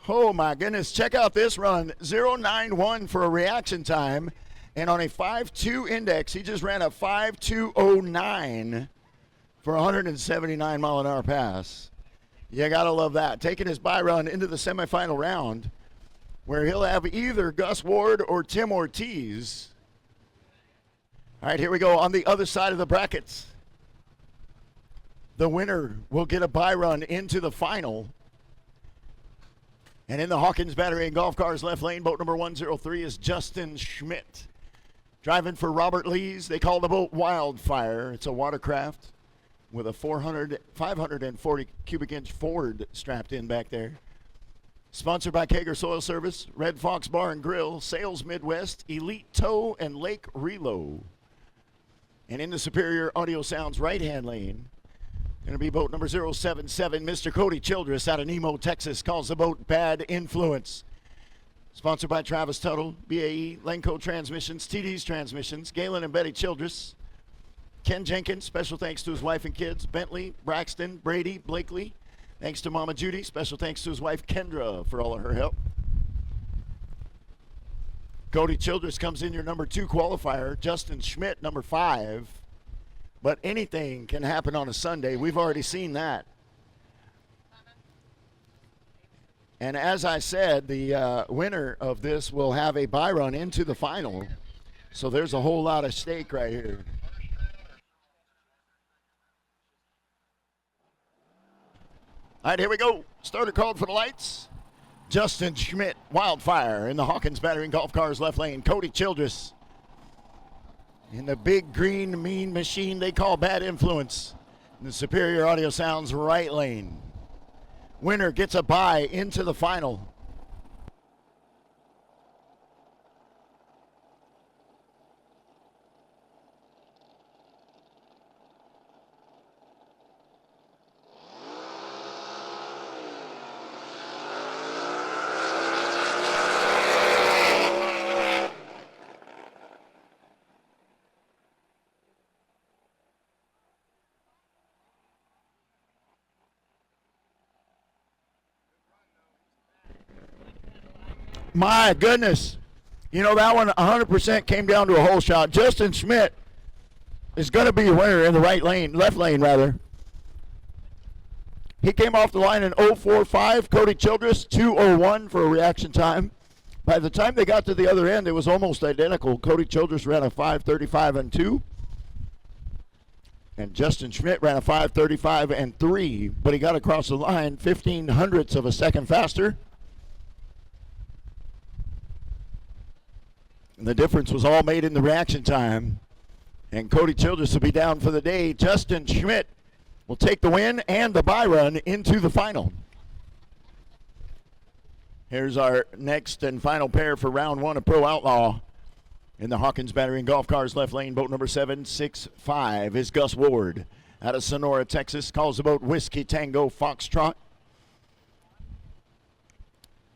B: Oh my goodness, check out this run. 0.91 for a reaction time. And on a 5.2 index, he just ran a 5.209 for a 179 mile an hour pass. You gotta love that. Taking his bye run into the semifinal round, where he'll have either Gus Ward or Tim Ortiz. All right, here we go on the other side of the brackets. The winner will get a bye run into the final. And in the Hawkins Battery and Golf Cars left lane, boat number 103 is Justin Schmidt. Driving for Robert Lees, they call the boat Wildfire. It's a watercraft with a 540 cubic inch Ford strapped in back there. Sponsored by Kager Soil Service, Red Fox Bar and Grill, Sales Midwest, Elite Tow, and Lake Relo. And in the Superior Audio Sounds right-hand lane, going to be boat number 077, Mr. Cody Childress out of Nemo, Texas, calls the boat Bad Influence. Sponsored by Travis Tuttle, BAE, Lenco Transmissions, TD's Transmissions, Galen and Betty Childress. Ken Jenkins, special thanks to his wife and kids. Bentley, Braxton, Brady, Blakely. Thanks to Mama Judy. Special thanks to his wife Kendra for all of her help. Cody Childress comes in your number 2 qualifier. Justin Schmidt, number 5. But anything can happen on a Sunday. We've already seen that. And as I said, the winner of this will have a bye run into the final. So there's a whole lot of stake right here. All right, here we go. Starter called for the lights. Justin Schmidt, Wildfire in the Hawkins Battery and Golf Cars left lane. Cody Childress in the big green mean machine they call Bad Influence in the Superior Audio Sounds right lane. Winner gets a bye into the final. My goodness. You know, that one 100% came down to a hole shot. Justin Schmidt is going to be a winner in the right lane, left lane rather. He came off the line in 0.45. Cody Childress, 2.01 for a reaction time. By the time they got to the other end, it was almost identical. Cody Childress ran a 5.35 and 2. And Justin Schmidt ran a 5.35 and 3. But he got across the line 15 hundredths of a second faster. And the difference was all made in the reaction time. And Cody Childress will be down for the day. Justin Schmidt will take the win and the bye run into the final. Here's our next and final pair for round 1 of Pro Outlaw. In the Hawkins Battery and Golf Cars left lane, boat number 765 is Gus Ward. Out of Sonora, Texas, calls the boat Whiskey Tango Foxtrot.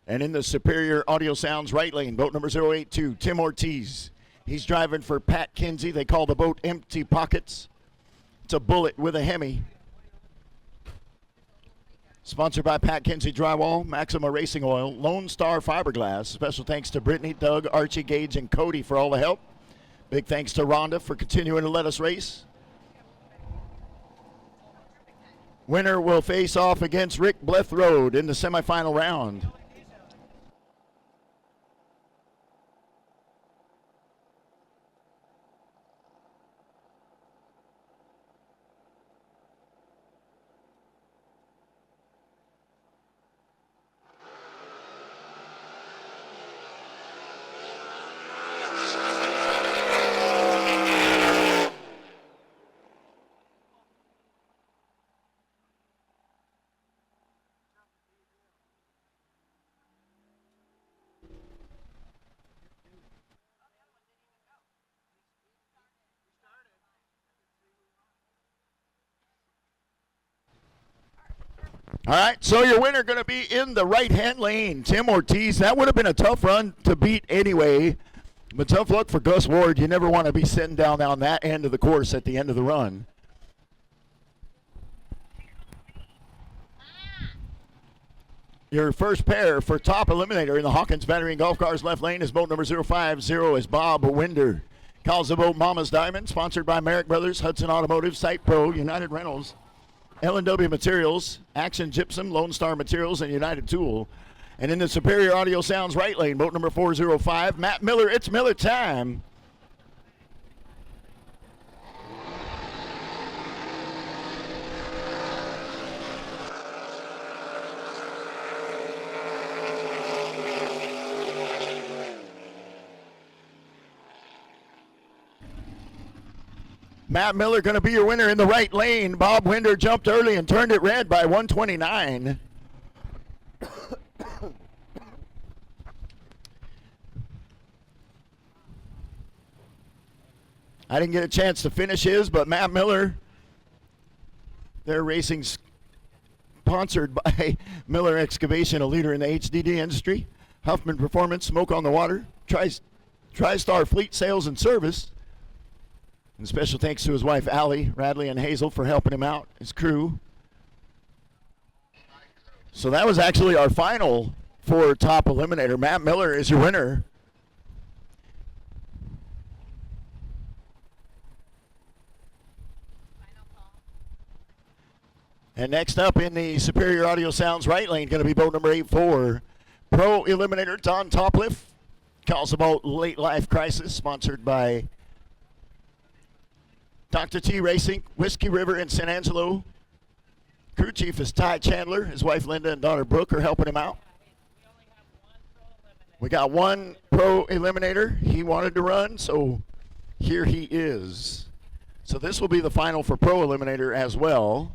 B: And in the Superior Audio Sounds right lane, boat number 082, Tim Ortiz. He's driving for Pat Kinsey. They call the boat Empty Pockets. It's a Bullet with a Hemi. Sponsored by Pat Kinsey Drywall, Maxima Racing Oil, Lone Star Fiberglass. Special thanks to Brittany, Doug, Archie, Gage, and Cody for all the help. Big thanks to Rhonda for continuing to let us race. Winner will face off against Rick Blethroad in the semifinal round. All right, so your winner going to be in the right-hand lane, Tim Ortiz. That would have been a tough run to beat anyway, but tough luck for Gus Ward. You never want to be sitting down on that end of the course at the end of the run. Your first pair for top eliminator in the Hawkins Battery and Golf Cars left lane is boat number 050 is Bob Winder. Calls the boat Mama's Diamond, sponsored by Merrick Brothers, Hudson Automotive, Site Pro, United Rentals, L&W Materials, Action Gypsum, Lone Star Materials, and United Tool. And in the Superior Audio Sounds right lane, boat number 405, Matt Miller. It's Miller time. Matt Miller going to be your winner in the right lane. Bob Winder jumped early and turned it red by 129. I didn't get a chance to finish his, but Matt Miller, they're racing sponsored by Miller Excavation, a leader in the HDD industry. Huffman Performance, Smoke on the Water, TriStar Fleet Sales and Service. And special thanks to his wife, Allie, Radley, and Hazel for helping him out, his crew. So that was actually our final for top eliminator. Matt Miller is your winner. And next up in the Superior Audio Sounds right lane, going to be boat number 84, Pro Eliminator Don Topliff. Calls about Late Life Crisis, sponsored by Dr. T Racing, Whiskey River in San Angelo. Crew chief is Ty Chandler. His wife Linda and daughter Brooke are helping him out. We got one pro eliminator. He wanted to run, so here he is. So this will be the final for pro eliminator as well.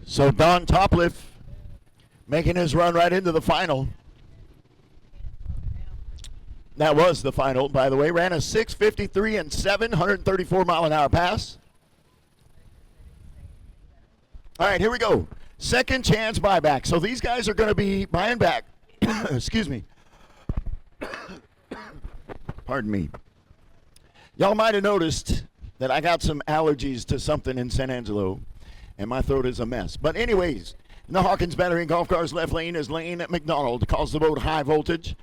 B: So Don Topliff making his run right into the final. That was the final, by the way. Ran a 6:53 and 7, 134 mile an hour pass. All right, here we go. Second chance buyback. So these guys are going to be buying back. Excuse me. Pardon me. Y'all might have noticed that I got some allergies to something in San Angelo, and my throat is a mess. But anyways, in the Hawkins Battery and Golf Cars left lane is Lane at McDonald. Calls the boat High Voltage.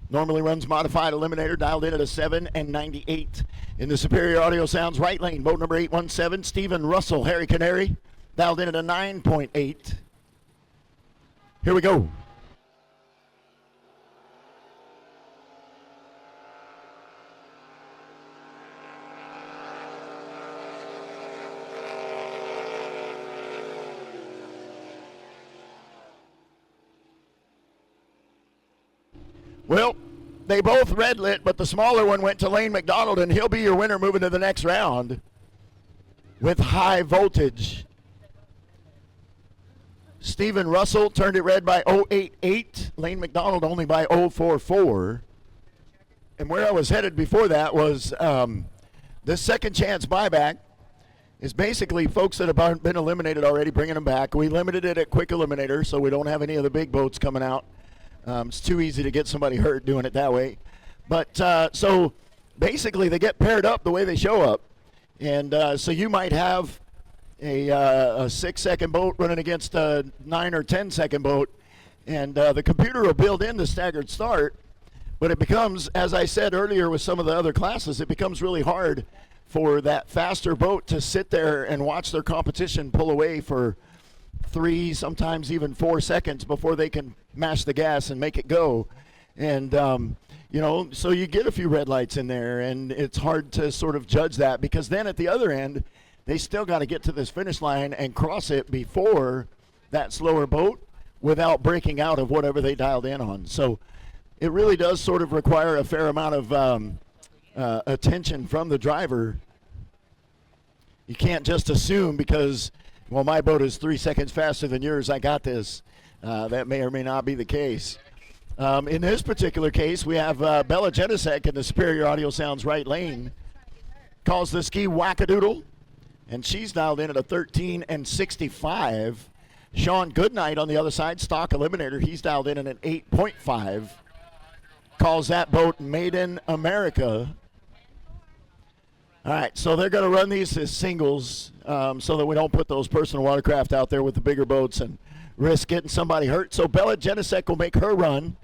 B: Normally runs modified eliminator, dialed in at a 7 and 98. In the Superior Audio Sounds right lane, boat number 817, Stephen Russell, Harry Canary, dialed in at a 9.8. Here we go. Well, they both red lit, but the smaller one went to Lane McDonald, and he'll be your winner moving to the next round with High Voltage. Stephen Russell turned it red by 088. Lane McDonald only by 044. And where I was headed before that was this second chance buyback is basically folks that have been eliminated already, bringing them back. We limited it at quick eliminator, so we don't have any of the big boats coming out. It's too easy to get somebody hurt doing it that way. But so basically they get paired up the way they show up. And so you might have a 6-second boat running against a 9 or 10-second boat. And the computer will build in the staggered start. But it becomes, as I said earlier with some of the other classes, it becomes really hard for that faster boat to sit there and watch their competition pull away for 3, sometimes even 4 seconds before they can mash the gas and make it go. And, so you get a few red lights in there, and it's hard to sort of judge that because then at the other end, they still got to get to this finish line and cross it before that slower boat without breaking out of whatever they dialed in on. So it really does sort of require a fair amount of attention from the driver. You can't just assume because, well, my boat is 3 seconds faster than yours, I got this. That may or may not be the case. In this particular case, we have Bella Jenisek in the Superior Audio Sounds right lane. Calls the ski wackadoodle, and she's dialed in at a 13 and 65. Sean Goodnight on the other side, stock eliminator, he's dialed in at an 8.5. Calls that boat Made in America. All right, so they're going to run these as singles so that we don't put those personal watercraft out there with the bigger boats and risk getting somebody hurt. So Bella Jenisek will make her run.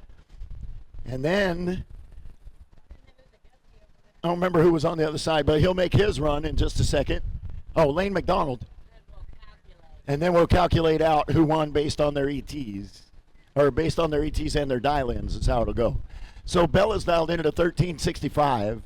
B: And then, I don't remember who was on the other side, but he'll make his run in just a second. Oh, Lane McDonald. And then we'll calculate out who won based on their ETs. Or based on their ETs and their dial-ins is how it'll go. So Bella's dialed in at a 1365.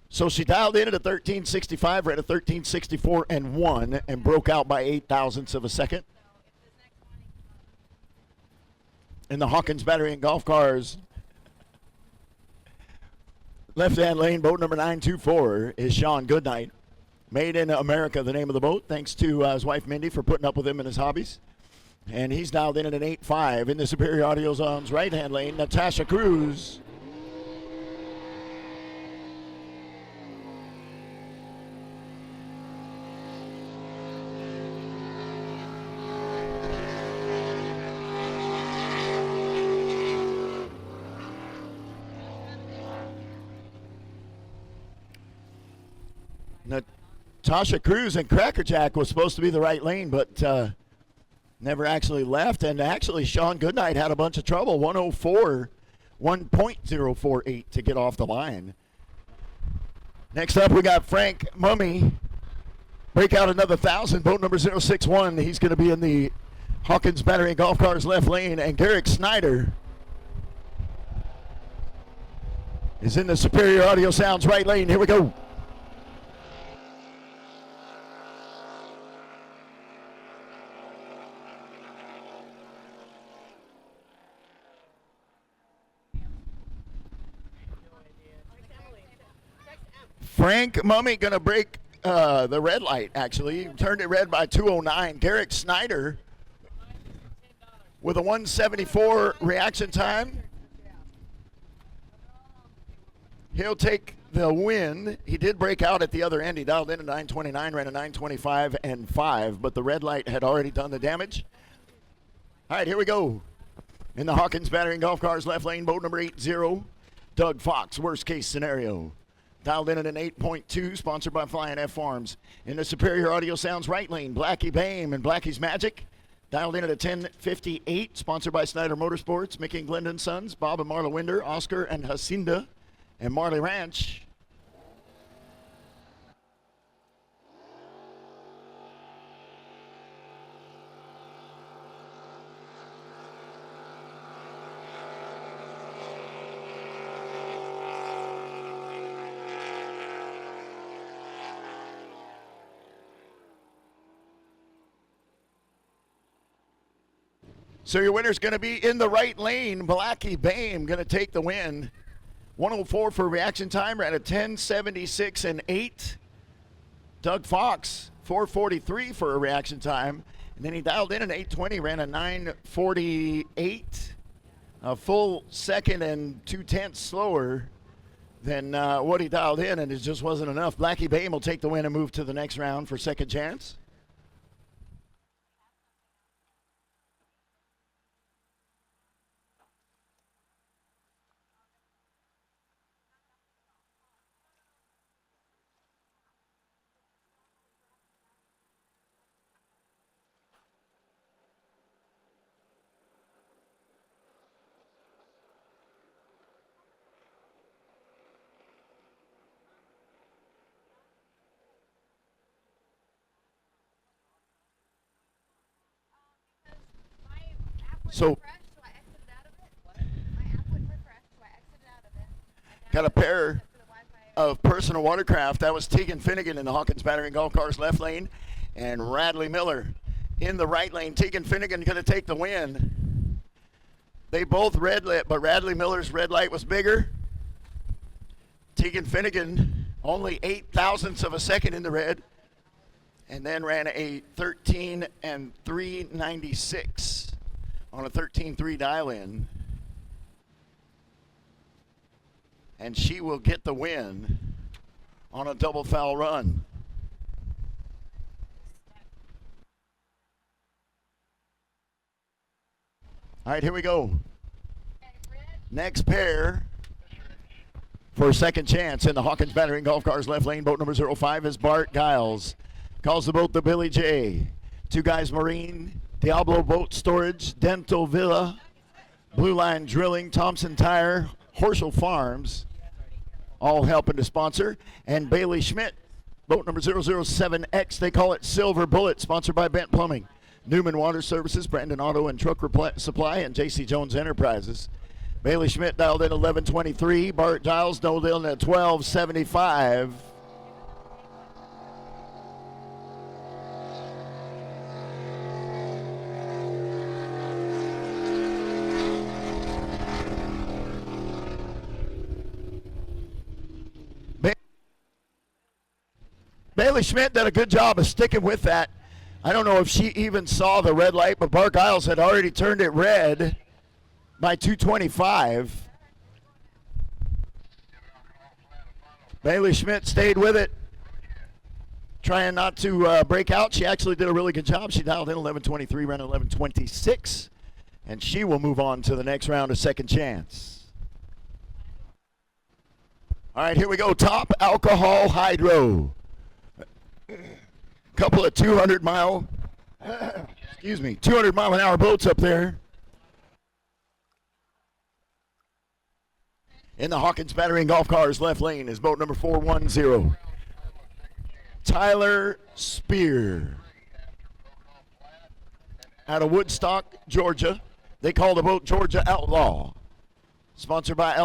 B: So she dialed in at a 1365, ran a 1364 and 1, and broke out by 8 thousandths of a second. In the Hawkins Battery and Golf Cars left-hand lane, boat number 924 is Sean Goodnight. Made in America, the name of the boat. Thanks to his wife Mindy for putting up with him and his hobbies. And he's dialed in at an 8.5. In the Superior Audio Zone's right-hand lane, Natasha Cruz. Natasha Cruz and Crackerjack was supposed to be the right lane, but never actually left. And actually, Sean Goodnight had a bunch of trouble. 1.048 to get off the line. Next up, we got Frank Mummy. Break out another 1,000, boat number 061. He's going to be in the Hawkins Battery and Golf Cars left lane. And Garrick Snyder is in the Superior Audio Sounds right lane. Here we go. Frank Mummy going to break the red light, actually. He turned it red by 209. Garrick Snyder with a 174 reaction time. He'll take the win. He did break out at the other end. He dialed in at 929, ran a 925 and 5, but the red light had already done the damage. All right, here we go. In the Hawkins Battery and Golf Cars left lane, boat number 80, Doug Fox, worst case scenario. Dialed in at an 8.2, sponsored by Flying F Farms. In the Superior Audio Sounds right lane, Blackie Bame and Blackie's Magic. Dialed in at a 10.58, sponsored by Snyder Motorsports, Mickey and Glendon Sons, Bob and Marla Winder, Oscar and Jacinda, and Marley Ranch. So your winner's going to be in the right lane. Blackie Bame going to take the win. 104 for reaction time. Ran a 10:76 and 8. Doug Fox, 4:43 for a reaction time. And then he dialed in an 8:20, ran a 9:48. A full second and 2/10 slower than what he dialed in, and it just wasn't enough. Blackie Bame will take the win and move to the next round for second chance. So, got a pair of personal watercraft. That was Tegan Finnegan in the Hawkins Battery and Golf Cars left lane, and Radley Miller in the right lane. Tegan Finnegan going to take the win. They both red lit, but Radley Miller's red light was bigger. Tegan Finnegan only 0.08 of a second in the red, and then ran a 13 and 396 on a 13.3 dial-in. And she will get the win on a double foul run. All right, here we go. Next pair for a second chance in the Hawkins Battery and Golf Cars left lane. Boat number 05 is Bart Giles. Calls the boat the Billy J. Two Guys Marine, Diablo Boat Storage, Dental Villa, Blue Line Drilling, Thompson Tire, Horschel Farms, all helping to sponsor. And Bailey Schmidt, boat number 007X, they call it Silver Bullet, sponsored by Bent Plumbing, Newman Water Services, Brandon Auto and Truck Supply, and J.C. Jones Enterprises. Bailey Schmidt dialed in 11:23. Bart Giles dialed in at 12:75. Bailey Schmidt did a good job of sticking with that. I don't know if she even saw the red light, but Bart Giles had already turned it red by 225. Bailey Schmidt stayed with it, trying not to break out. She actually did a really good job. She dialed in 11:23, ran 11:26, and she will move on to the next round of second chance. All right, here we go. Top Alcohol Hydro. Couple of 200 mile an hour boats up there. In the Hawkins Battery and Golf Cars left lane is boat number 410. Tyler Spear. Out of Woodstock, Georgia. They call the boat Georgia Outlaw. Sponsored by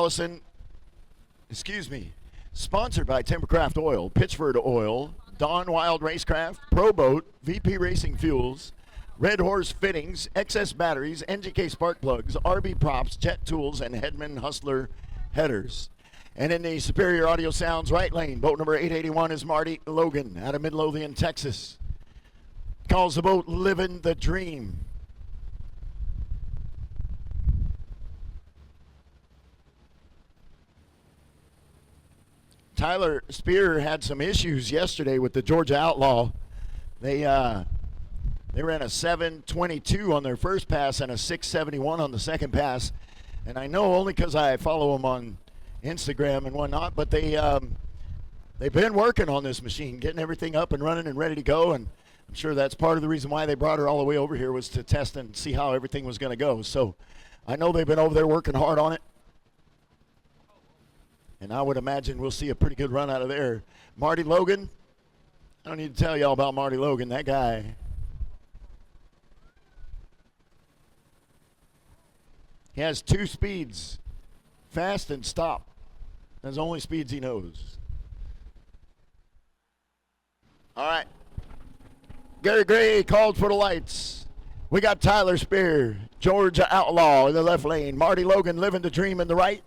B: Sponsored by Timbercraft Oil, Pitchford Oil, Dawn Wild Racecraft, Pro Boat, VP Racing Fuels, Red Horse Fittings, XS Batteries, NGK Spark Plugs, RB Props, Jet Tools, and Hedman Hustler Headers. And in the Superior Audio Sounds right lane, boat number 881 is Marty Logan out of Midlothian, Texas. Calls the boat Living the Dream. Tyler Spear had some issues yesterday with the Georgia Outlaw. They ran a 7:22 on their first pass and a 6:71 on the second pass. And I know only because I follow them on Instagram and whatnot, but they've been working on this machine, getting everything up and running and ready to go. And I'm sure that's part of the reason why they brought her all the way over here, was to test and see how everything was going to go. So I know they've been over there working hard on it. And I would imagine we'll see a pretty good run out of there. Marty Logan, I don't need to tell y'all about Marty Logan. That guy, he has two speeds, fast and stop. That's the only speeds he knows. All right. Gary Gray called for the lights. We got Tyler Spear, Georgia Outlaw in the left lane. Marty Logan living the dream in the right.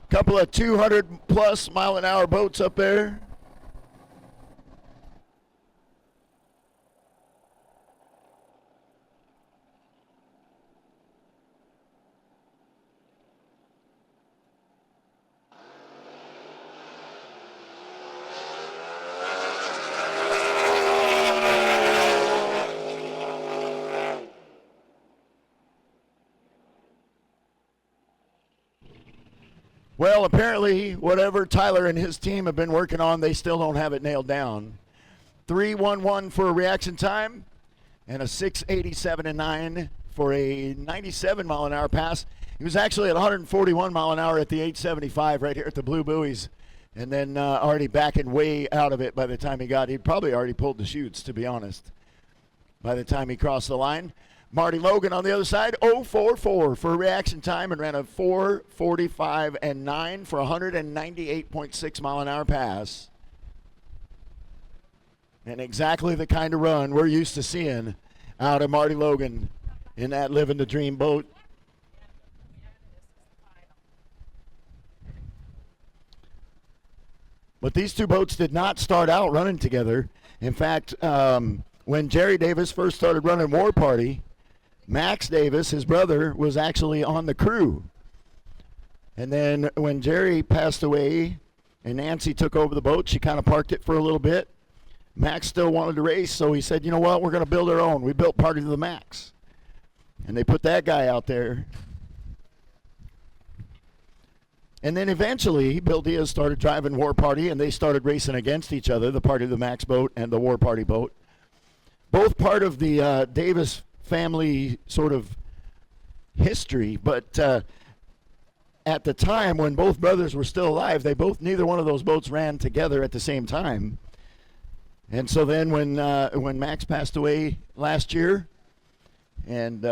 B: Couple of 200-plus mile-an-hour boats up there. Well, apparently, whatever Tyler and his team have been working on, they still don't have it nailed down. 3:11 for a reaction time, and a 6:87.9 for a 97-mile-an-hour pass. He was actually at 141 mile an hour at the 875 right here at the Blue Buoys, and then already backing way out of it by the time he'd probably already pulled the chutes, to be honest, by the time he crossed the line. Marty Logan on the other side, 0.44 for a reaction time and ran a 4:45.9 for a 198.6 mile an hour pass. And exactly the kind of run we're used to seeing out of Marty Logan in that Living the Dream boat. But these two boats did not start out running together. In fact, when Jerry Davis first started running War Party, Max Davis, his brother, was actually on the crew. And then when Jerry passed away and Nancy took over the boat, she kind of parked it for a little bit. Max still wanted to race, so he said, you know what, we're going to build our own. We built Party to the Max. And they put that guy out there. And then eventually, Bill Diaz started driving War Party, and they started racing against each other, the Party to the Max boat and the War Party boat. Both part of the Davis family sort of history, but at the time when both brothers were still alive, neither one of those boats ran together at the same time. And so then when Max passed away last year and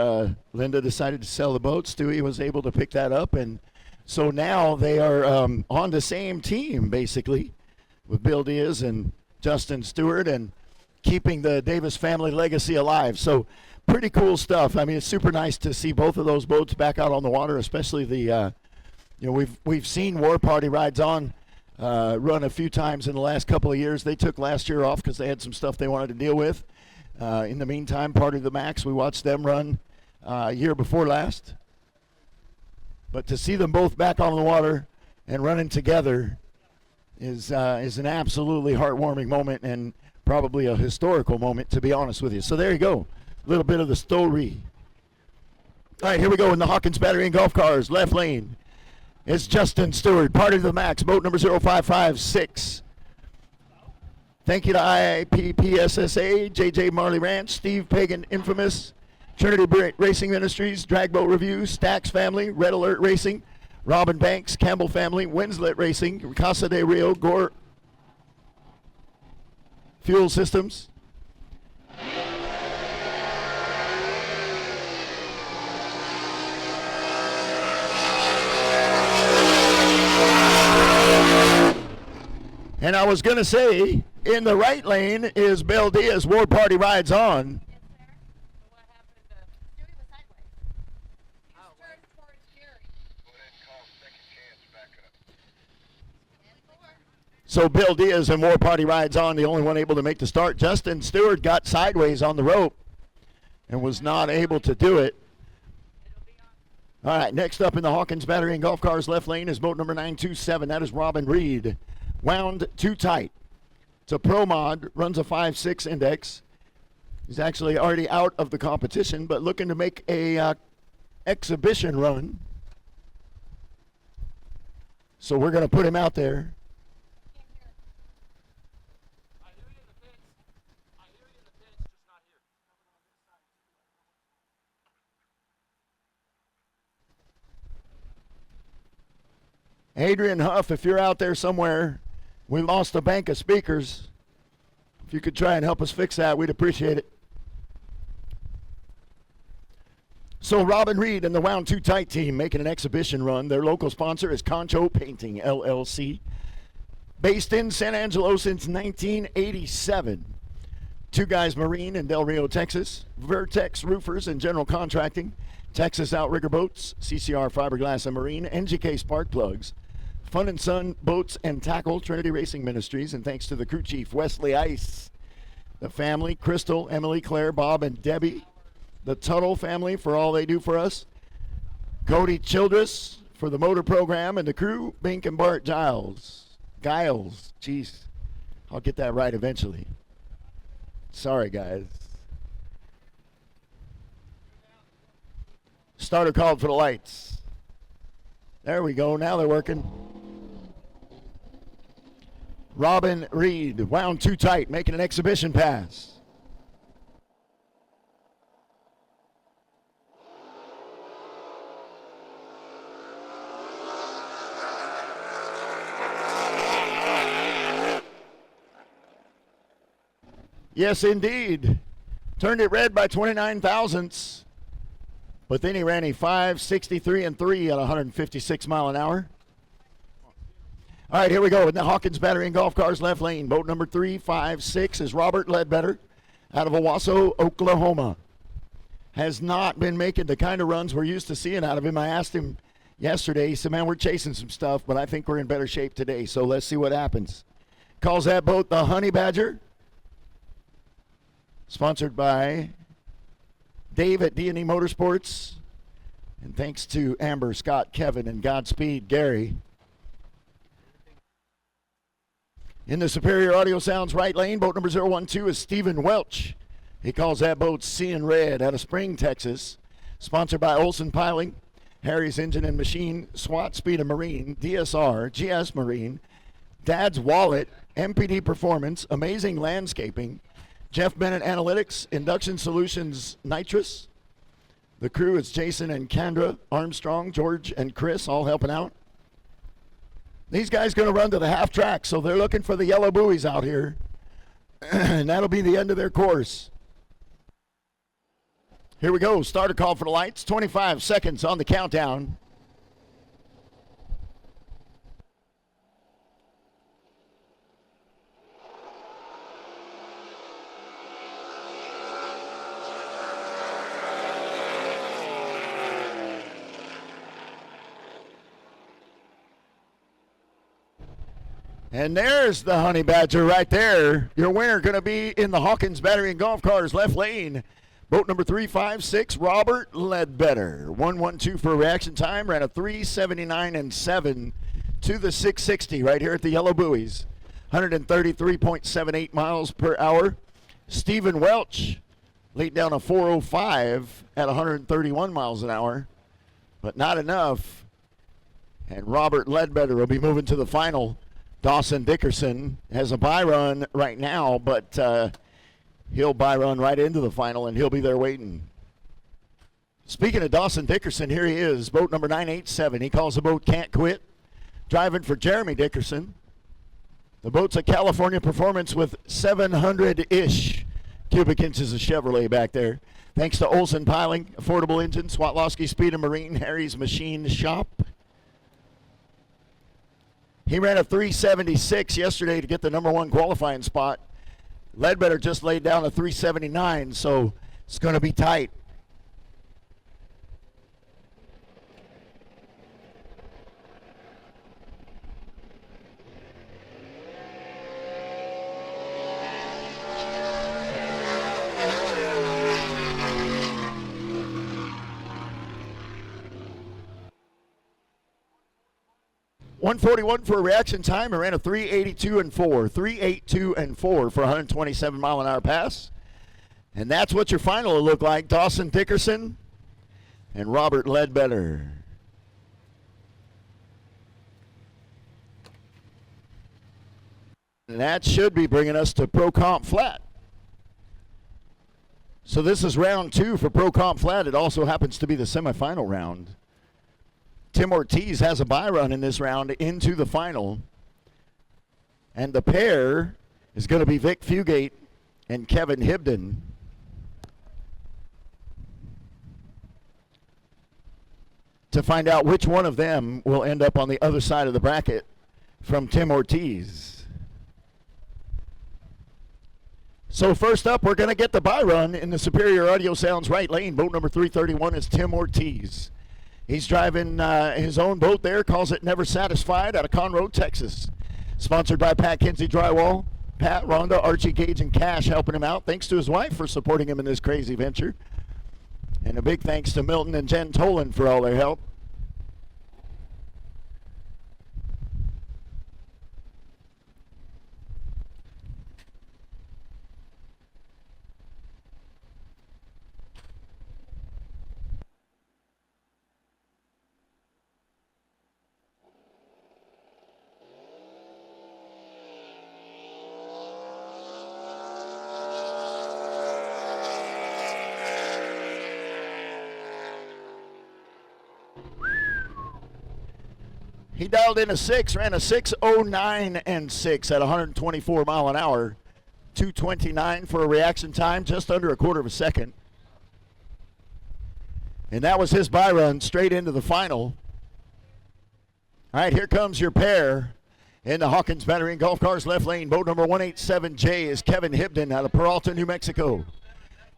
B: Linda decided to sell the boat, Stewie was able to pick that up, and so now they are on the same team basically with Bill Diaz and Justin Stewart and keeping the Davis family legacy alive. So pretty cool stuff. I mean, it's super nice to see both of those boats back out on the water, especially the, we've seen War Party Rides On run a few times in the last couple of years. They took last year off because they had some stuff they wanted to deal with. In the meantime, Party to the Max, we watched them run year before last. But to see them both back on the water and running together is an absolutely heartwarming moment and probably a historical moment, to be honest with you. So there you go. A little bit of the story. All right, here we go in the Hawkins Battery and Golf Cars, left lane. It's Justin Stewart, Party to the Max, boat number 0556. Thank you to IPPSSA, JJ Marley Ranch, Steve Pagan Infamous, Trinity Racing Ministries, Drag Boat Review, Stax Family, Red Alert Racing, Robin Banks, Campbell Family, Winslet Racing, Casa de Rio, Gore Fuel Systems. And I was going to say, in the right lane is Bill Diaz, War Party Rides On.
C: Yes, sir. But what happened to Stewie was sideways. He was turned towards Jerry.
D: Go ahead and call second chance back up.
C: And four.
B: So Bill Diaz and War Party Rides On, the only one able to make the start. Justin Stewart got sideways on the rope and was not able to do it.
C: It'll be on.
B: All right, next up in the Hawkins Battery and Golf Cars left lane is boat number 927. That is Robin Reed. Wound too tight. It's a pro mod, runs a 5.6 index. He's actually already out of the competition, but looking to make a exhibition run. So we're going to put him out there.
C: Can't hear.
E: I hear you in the pits. I hear you in the pits, just not here.
B: Adrian Huff, if you're out there somewhere, we lost a bank of speakers. If you could try and help us fix that, we'd appreciate it. So Robin Reed and the Wound Too Tight team making an exhibition run. Their local sponsor is Concho Painting, LLC. Based in San Angelo since 1987. Two Guys Marine in Del Rio, Texas. Vertex Roofers and General Contracting. Texas Outrigger Boats. CCR Fiberglass and Marine. NGK Spark Plugs. Fun and Sun Boats and Tackle. Trinity Racing Ministries. And thanks to the crew chief, Wesley Ice. The family, Crystal, Emily, Claire, Bob, and Debbie. The Tuttle family for all they do for us. Cody Childress for the motor program. And the crew, Bink and Bart Giles. Jeez. I'll get that right eventually. Sorry, guys. Starter called for the lights. There we go. Now they're working. Robin Reed wound too tight, making an exhibition pass. Yes, indeed. Turned it red by 29 thousandths. But then he ran a 5.63 and 3 at 156 mile an hour. All right, here we go. In the Hawkins Battery and Golf Cars left lane, boat number 356 is Robert Ledbetter out of Owasso, Oklahoma. Has not been making the kind of runs we're used to seeing out of him. I asked him yesterday. He said, man, we're chasing some stuff, but I think we're in better shape today, so let's see what happens. Calls that boat the Honey Badger. Sponsored by Dave at D&E Motorsports. And thanks to Amber, Scott, Kevin, and Godspeed, Gary. In the Superior Audio Sounds right lane, boat number 012 is Stephen Welch. He calls that boat Seeing Red out of Spring, Texas. Sponsored by Olson Piling, Harry's Engine and Machine, SWAT Speed and Marine, DSR, GS Marine, Dad's Wallet, MPD Performance, Amazing Landscaping, Jeff Bennett Analytics, Induction Solutions Nitrous. The crew is Jason and Kendra, Armstrong, George, and Chris, all helping out. These guys going to run to the half track, so they're looking for the yellow buoys out here. And that'll be the end of their course. Here we go. Starter call for the lights. 25 seconds on the countdown. And there's the Honey Badger right there. Your winner going to be in the Hawkins Battery and Golf Cars left lane. Boat number 356, Robert Ledbetter. 112 for reaction time. Ran a 379 and 7 to the 660 right here at the Yellow Buoys. 133.78 miles per hour. Stephen Welch laid down a 405 at 131 miles an hour, but not enough. And Robert Ledbetter will be moving to the final. Dawson Dickerson has a bye run right now, but he'll bye run right into the final, and he'll be there waiting. Speaking of Dawson Dickerson, here he is, boat number 987. He calls the boat Can't Quit, driving for Jeremy Dickerson. The boat's a California Performance with 700-ish cubic inches of Chevrolet back there. Thanks to Olson Piling, Affordable Engine, Swatlowski Speed and Marine, Harry's Machine Shop. He ran a 376 yesterday to get the number one qualifying spot. Ledbetter just laid down a 379, so it's going to be tight. .141 for a reaction time. I ran a 382 and 4. 382 and 4 for 127 mile an hour pass. And that's what your final will look like. Dawson Dickerson and Robert Ledbetter. And that should be bringing us to Pro Comp Flat. So this is round 2 for Pro Comp Flat. It also happens to be the semifinal round. Tim Ortiz has a bye run in this round into the final. And the pair is going to be Vic Fugate and Kevin Hibden. To find out which one of them will end up on the other side of the bracket from Tim Ortiz. So first up, we're going to get the bye run in the Superior Audio Sounds right lane. Boat number 331 is Tim Ortiz. He's driving his own boat there, calls it Never Satisfied out of Conroe, Texas. Sponsored by Pat Kinsey Drywall. Pat, Rhonda, Archie, Gage, and Cash helping him out. Thanks to his wife for supporting him in this crazy venture. And a big thanks to Milton and Jen Tolan for all their help. He dialed in a 6, ran a 6:09 and 6 at 124 mile an hour. 2:29 for a reaction time, just under a quarter of a second. And that was his bye run straight into the final. All right, here comes your pair in the Hawkins Battery and Golf Cars left lane. Boat number 187J is Kevin Hibden out of Peralta, New Mexico.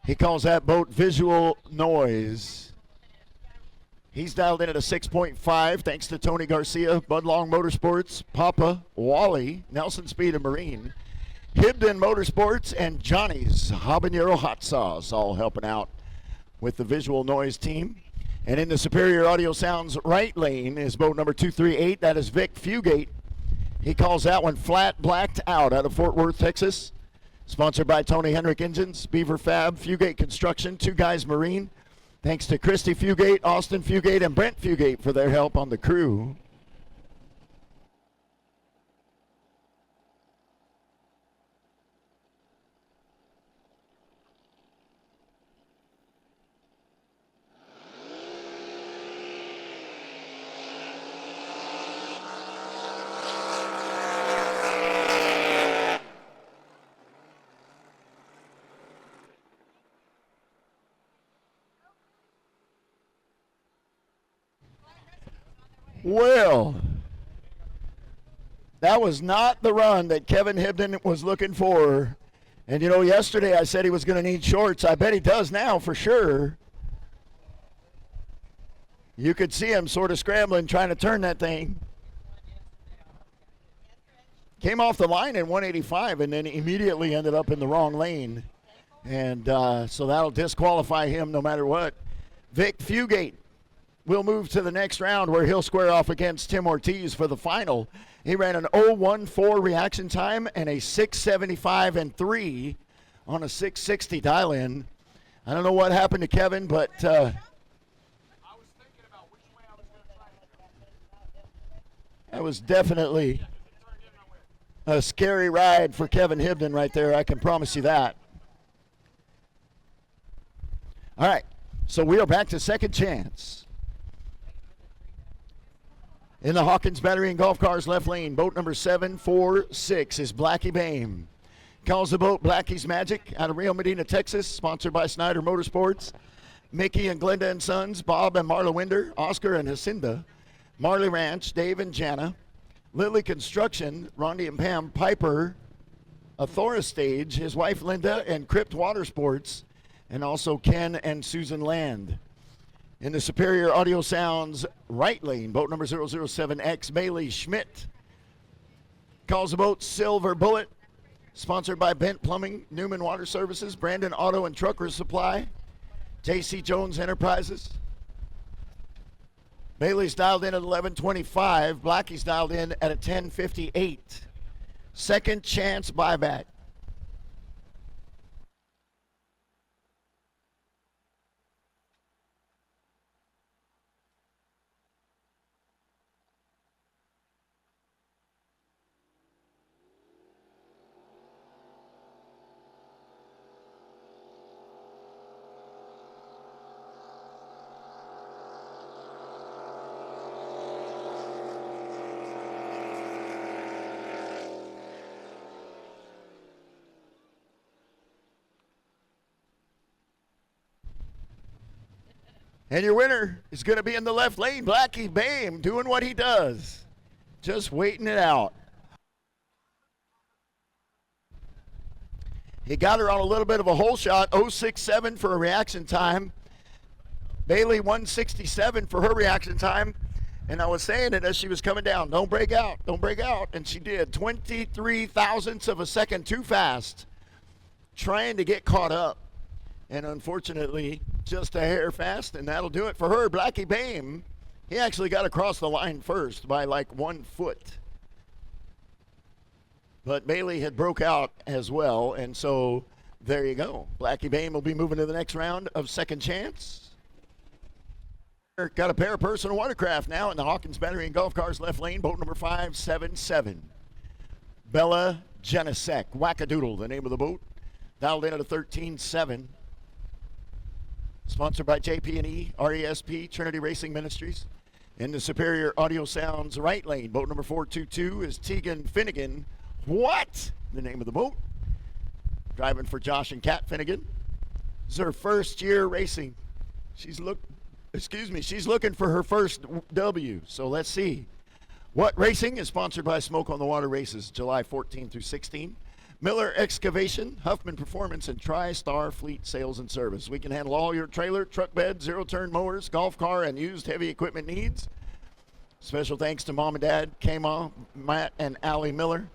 B: He calls that boat Visual Noise. He's dialed in at a 6.5 thanks to Tony Garcia, Bud Long Motorsports, Papa, Wally, Nelson Speed and Marine, Hibden Motorsports, and Johnny's Habanero Hot Sauce, all helping out with the Visual Noise team. And in the Superior Audio Sounds right lane is boat number 238. That is Vic Fugate. He calls that one Flat Blacked Out out of Fort Worth, Texas. Sponsored by Tony Henrik Engines, Beaver Fab, Fugate Construction, Two Guys Marine. Thanks to Christy Fugate, Austin Fugate, and Brent Fugate for their help on the crew. Well, that was not the run that Kevin Hibden was looking for. And, you know, yesterday I said he was going to need shorts. I bet he does now for sure. You could see him sort of scrambling, trying to turn that thing. Came off the line in 185 and then immediately ended up in the wrong lane. And so that'll disqualify him no matter what. Vic Fugate will move to the next round where he'll square off against Tim Ortiz for the final. He ran an 0.14 reaction time and a 6.75 and 3 on a 6.60 dial-in. I don't know what happened to Kevin, but
E: I was thinking about which way I was going to try to go.
B: that was definitely a scary ride for Kevin Hibden right there. I can promise you that. All right, so we are back to second chance. In the Hawkins Battery and Golf Cars left lane, boat number 746 is Blackie Bame. Calls the boat Blackie's Magic out of Rio Medina, Texas, sponsored by Snyder Motorsports. Mickey and Glenda and Sons, Bob and Marla Winder, Oscar and Jacinda, Marley Ranch, Dave and Jana, Lily Construction, Rondi and Pam Piper, Athora Stage, his wife Linda, and Crypt Water Sports, and also Ken and Susan Land. In the Superior Audio Sounds right lane, boat number 007X, Bailey Schmidt. Calls the boat Silver Bullet, sponsored by Bent Plumbing, Newman Water Services, Brandon Auto and Truckers Supply, J.C. Jones Enterprises. Bailey's dialed in at 11:25. Blackie's dialed in at a 10:58. Second chance buyback. And your winner is going to be in the left lane, Blackie Bame, doing what he does. Just waiting it out. He got her on a little bit of a hole shot, 0.67 for a reaction time. Bailey 167 for her reaction time. And I was saying it as she was coming down, don't break out, don't break out. And she did, 23 thousandths of a second too fast, trying to get caught up. And unfortunately, just a hair fast, and that'll do it for her. Blackie Bame, he actually got across the line first by like 1 foot. But Bailey had broke out as well, and so there you go. Blackie Bame will be moving to the next round of second chance. Got a pair of personal watercraft now in the Hawkins Battery and Golf Cars left lane, boat number 577. Bella Genesek, Wackadoodle, the name of the boat. Dialed in at a 13.7. Sponsored by JP&E, RESP, Trinity Racing Ministries. In the Superior Audio Sounds right lane, boat number 422 is Tegan Finnegan. What? The name of the boat. Driving for Josh and Kat Finnegan. This is her first year racing. She's looking for her first W. So let's see. What Racing is sponsored by Smoke on the Water Races, July 14 through 16. Miller Excavation, Huffman Performance, and TriStar Fleet Sales and Service. We can handle all your trailer, truck bed, zero-turn mowers, golf car, and used heavy equipment needs. Special thanks to Mom and Dad, Kama, Matt, and Allie Miller,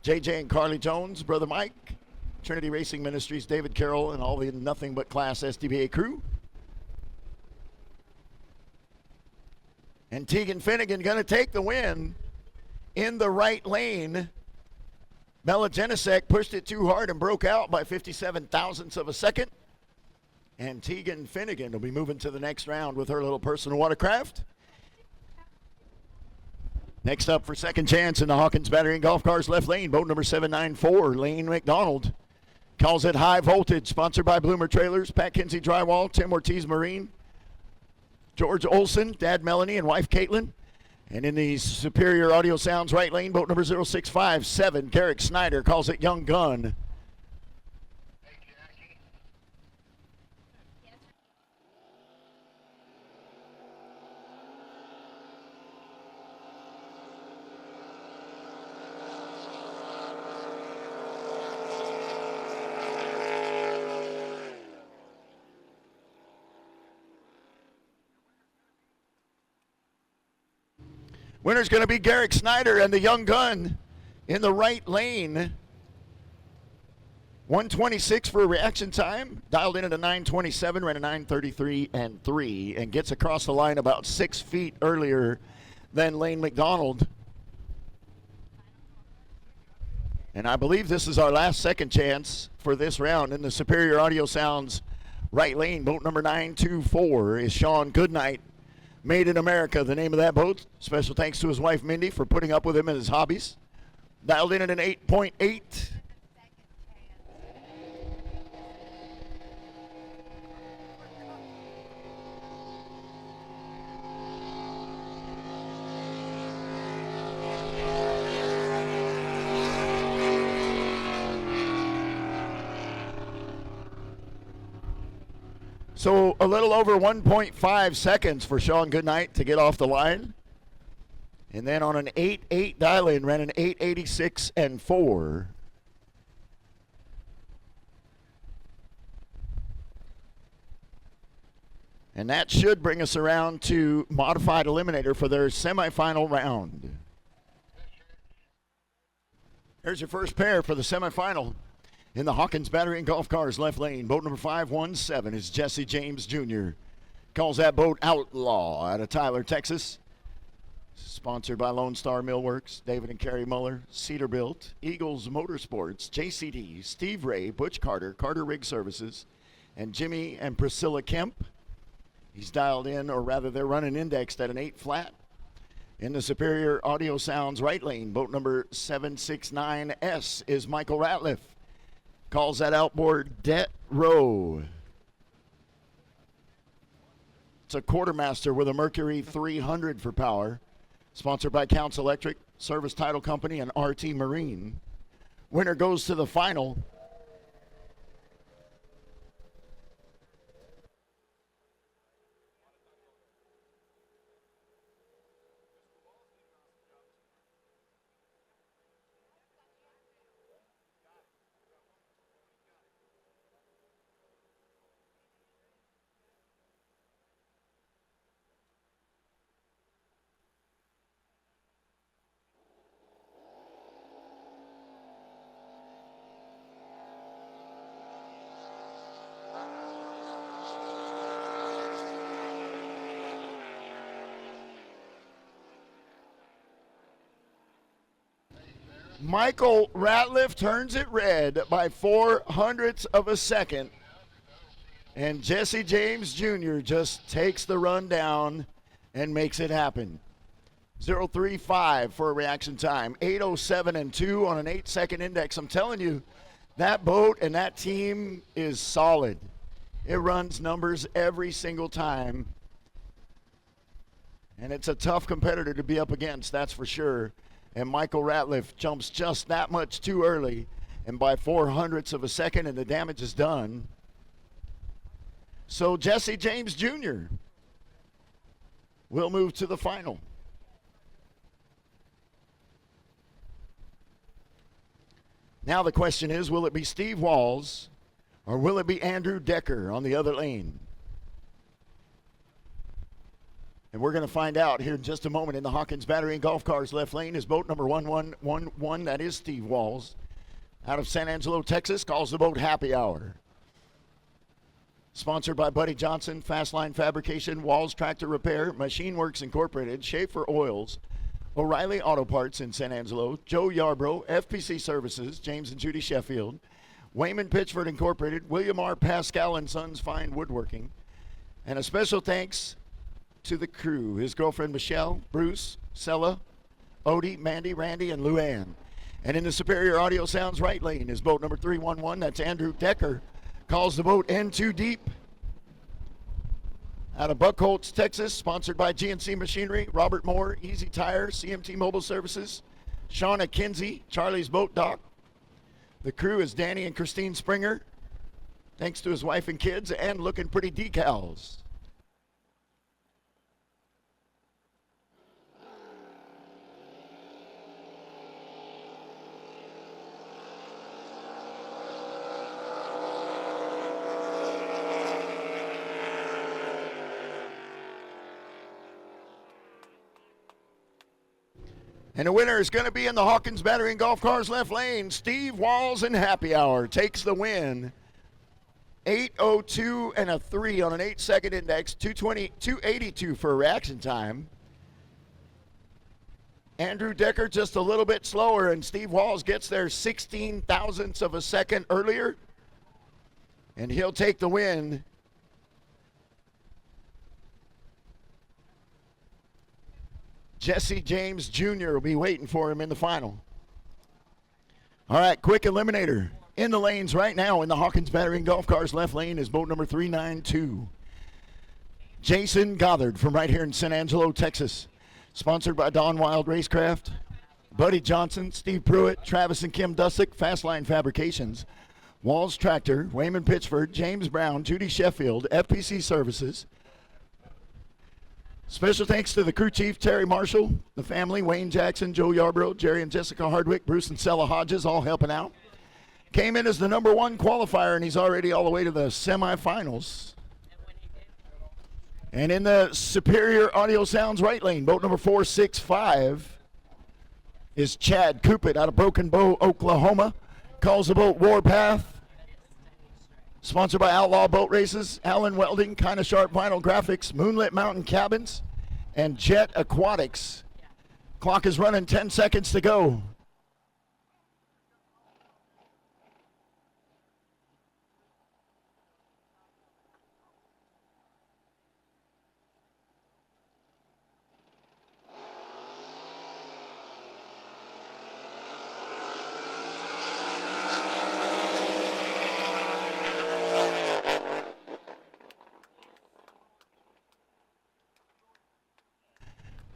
B: JJ and Carly Jones, Brother Mike, Trinity Racing Ministries, David Carroll, and all the Nothing But Class SDBA crew. And Tegan Finnegan going to take the win in the right lane. Bella Genesek pushed it too hard and broke out by 57 thousandths of a second. And Tegan Finnegan will be moving to the next round with her little personal watercraft. Next up for second chance in the Hawkins Battery and Golf Cars left lane, boat number 794, Lane McDonald. Calls it High Voltage, sponsored by Bloomer Trailers, Pat Kinsey Drywall, Tim Ortiz Marine, George Olson, Dad Melanie, and wife Caitlin. And in the Superior Audio Sounds right lane, boat number 0657, Garrick Snyder calls it Young Gun.
D: Hey, Jackie.
B: Winner's going to be Garrick Snyder and the Young Gun in the right lane. 126 for reaction time. Dialed in at a 927, ran a 933 and 3, and gets across the line about 6 feet earlier than Lane McDonald. And I believe this is our last second chance for this round in the Superior Audio Sounds right lane. Boat number 924 is Sean Goodnight. Made in America, the name of that boat. Special thanks to his wife, Mindy, for putting up with him and his hobbies. Dialed in at an 8.8. So a little over 1.5 seconds for Sean Goodnight to get off the line. And then on an 8.8 dial-in, ran an 8.86 and 4. And that should bring us around to Modified Eliminator for their semifinal round. Here's your first pair for the semifinal. In the Hawkins Battery and Golf Cars left lane, boat number 517 is Jesse James Jr. Calls that boat Outlaw out of Tyler, Texas. Sponsored by Lone Star Millworks, David and Carrie Muller, Cedarbuilt, Eagles Motorsports, JCD, Steve Ray, Butch Carter, Carter Rig Services, and Jimmy and Priscilla Kemp. He's dialed in, or rather they're running indexed at an 8 flat. In the Superior Audio Sounds right lane, boat number 769S is Michael Ratliff. Calls that outboard Det Row. It's a quartermaster with a Mercury 300 for power. Sponsored by Counts Electric, Service Title Company, and RT Marine. Winner goes to the final. Michael Ratliff turns it red by 0.04 of a second. And Jesse James Jr. just takes the run down and makes it happen. 0.35 for a reaction time. 8:07 and 2 on an 8-second index. I'm telling you, that boat and that team is solid. It runs numbers every single time. And it's a tough competitor to be up against, that's for sure. And Michael Ratliff jumps just that much too early, and by 0.04 of a second, and the damage is done. So Jesse James Jr. will move to the final. Now the question is, will it be Steve Walls or will it be Andrew Decker on the other lane? And we're going to find out here in just a moment. In the Hawkins Battery and Golf Cars left lane is boat number 1111. That is Steve Walls. Out of San Angelo, Texas, calls the boat Happy Hour. Sponsored by Buddy Johnson, Fastline Fabrication, Walls Tractor Repair, Machine Works Incorporated, Schaefer Oils, O'Reilly Auto Parts in San Angelo, Joe Yarbrough, FPC Services, James and Judy Sheffield, Wayman Pitchford Incorporated, William R. Pascal and Sons Fine Woodworking, and a special thanks to the crew, his girlfriend Michelle, Bruce, Sella, Odie, Mandy, Randy, and Luann. And in the Superior Audio Sounds right lane is boat number 311. That's Andrew Decker. Calls the boat N Too Deep. Out of Buckholz, Texas, sponsored by GNC Machinery, Robert Moore, Easy Tire, CMT Mobile Services, Shauna Kinsey, Charlie's Boat Dock. The crew is Danny and Christine Springer, thanks to his wife and kids, and Looking Pretty Decals. And the winner is going to be in the Hawkins Battery and Golf Cars left lane. Steve Walls and Happy Hour takes the win. 8:02 and a 3 on an 8-second index. 282 for a reaction time. Andrew Decker just a little bit slower, and Steve Walls gets there 16 thousandths of a second earlier. And he'll take the win. Jesse James Jr. will be waiting for him in the final. All right, quick eliminator. In the lanes right now in the Hawkins Battery and Golf Cars left lane is boat number 392. Jason Gothard from right here in San Angelo, Texas. Sponsored by Don Wild Racecraft, Buddy Johnson, Steve Pruitt, Travis and Kim Dusick, Fastline Fabrications, Walls Tractor, Wayman Pitchford, James Brown, Judy Sheffield, FPC Services. Special thanks to the crew chief, Terry Marshall, the family, Wayne Jackson, Joe Yarbrough, Jerry and Jessica Hardwick, Bruce and Sella Hodges, all helping out. Came in as the number 1 qualifier, and he's already all the way to the semifinals. And in the Superior Audio Sounds right lane, boat number 465 is Chad Coopit out of Broken Bow, Oklahoma. Calls the boat Warpath. Sponsored by Outlaw Boat Races, Allen Welding, Kinda Sharp Vinyl Graphics, Moonlit Mountain Cabins, and Jet Aquatics. Clock is running, 10 seconds to go.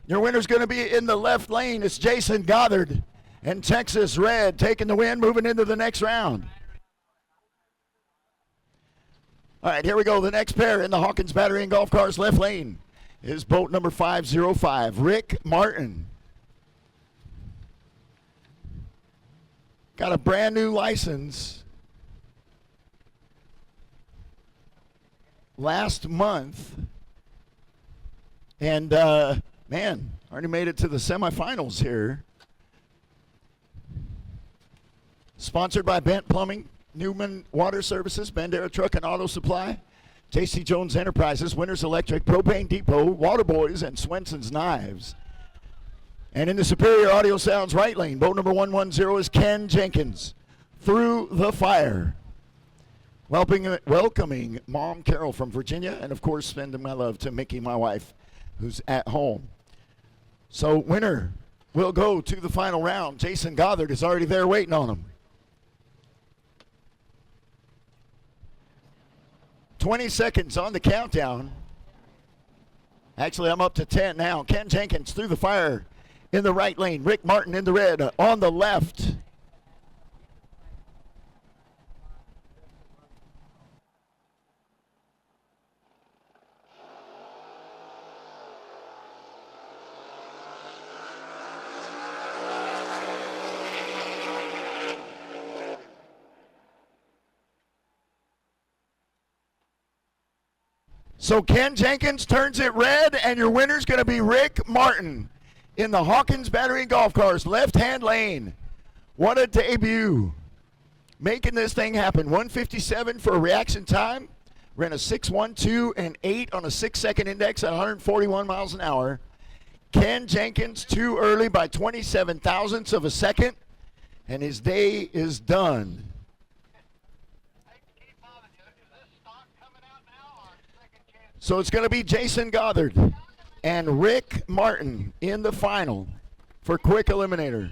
B: Your winner's going to be in the left lane. It's Jason Gothard and Texas Red taking the win, moving into the next round. All right, here we go. The next pair in the Hawkins Battery and Golf Cars left lane is boat number 505, Rick Martin. Got a brand new license last month. And, man, already made it to the semifinals here. Sponsored by Bent Plumbing, Newman Water Services, Bandera Truck and Auto Supply, Tasty Jones Enterprises, Winters Electric, Propane Depot, Waterboys, and Swenson's Knives. And in the Superior Audio Sounds right lane, boat number 110 is Ken Jenkins. Through the Fire. Welcoming Mom Carol from Virginia, and of course sending my love to Mickey, my wife, who's at home. So winner will go to the final round. Jason Goddard is already there waiting on him. 20 seconds on the countdown. Actually, I'm up to 10 now. Ken Jenkins through the fire in the right lane. Rick Martin in the red on the left. So Ken Jenkins turns it red, and your winner's going to be Rick Martin in the Hawkins Battery Golf Cars left-hand lane. What a debut. Making this thing happen. 157 for a reaction time. Ran a 6.12 and 8 on a 6-second index at 141 miles an hour. Ken Jenkins too early by 27 thousandths of a second, and his day is done. So it's going to be Jason Goddard and Rick Martin in the final for Quick Eliminator.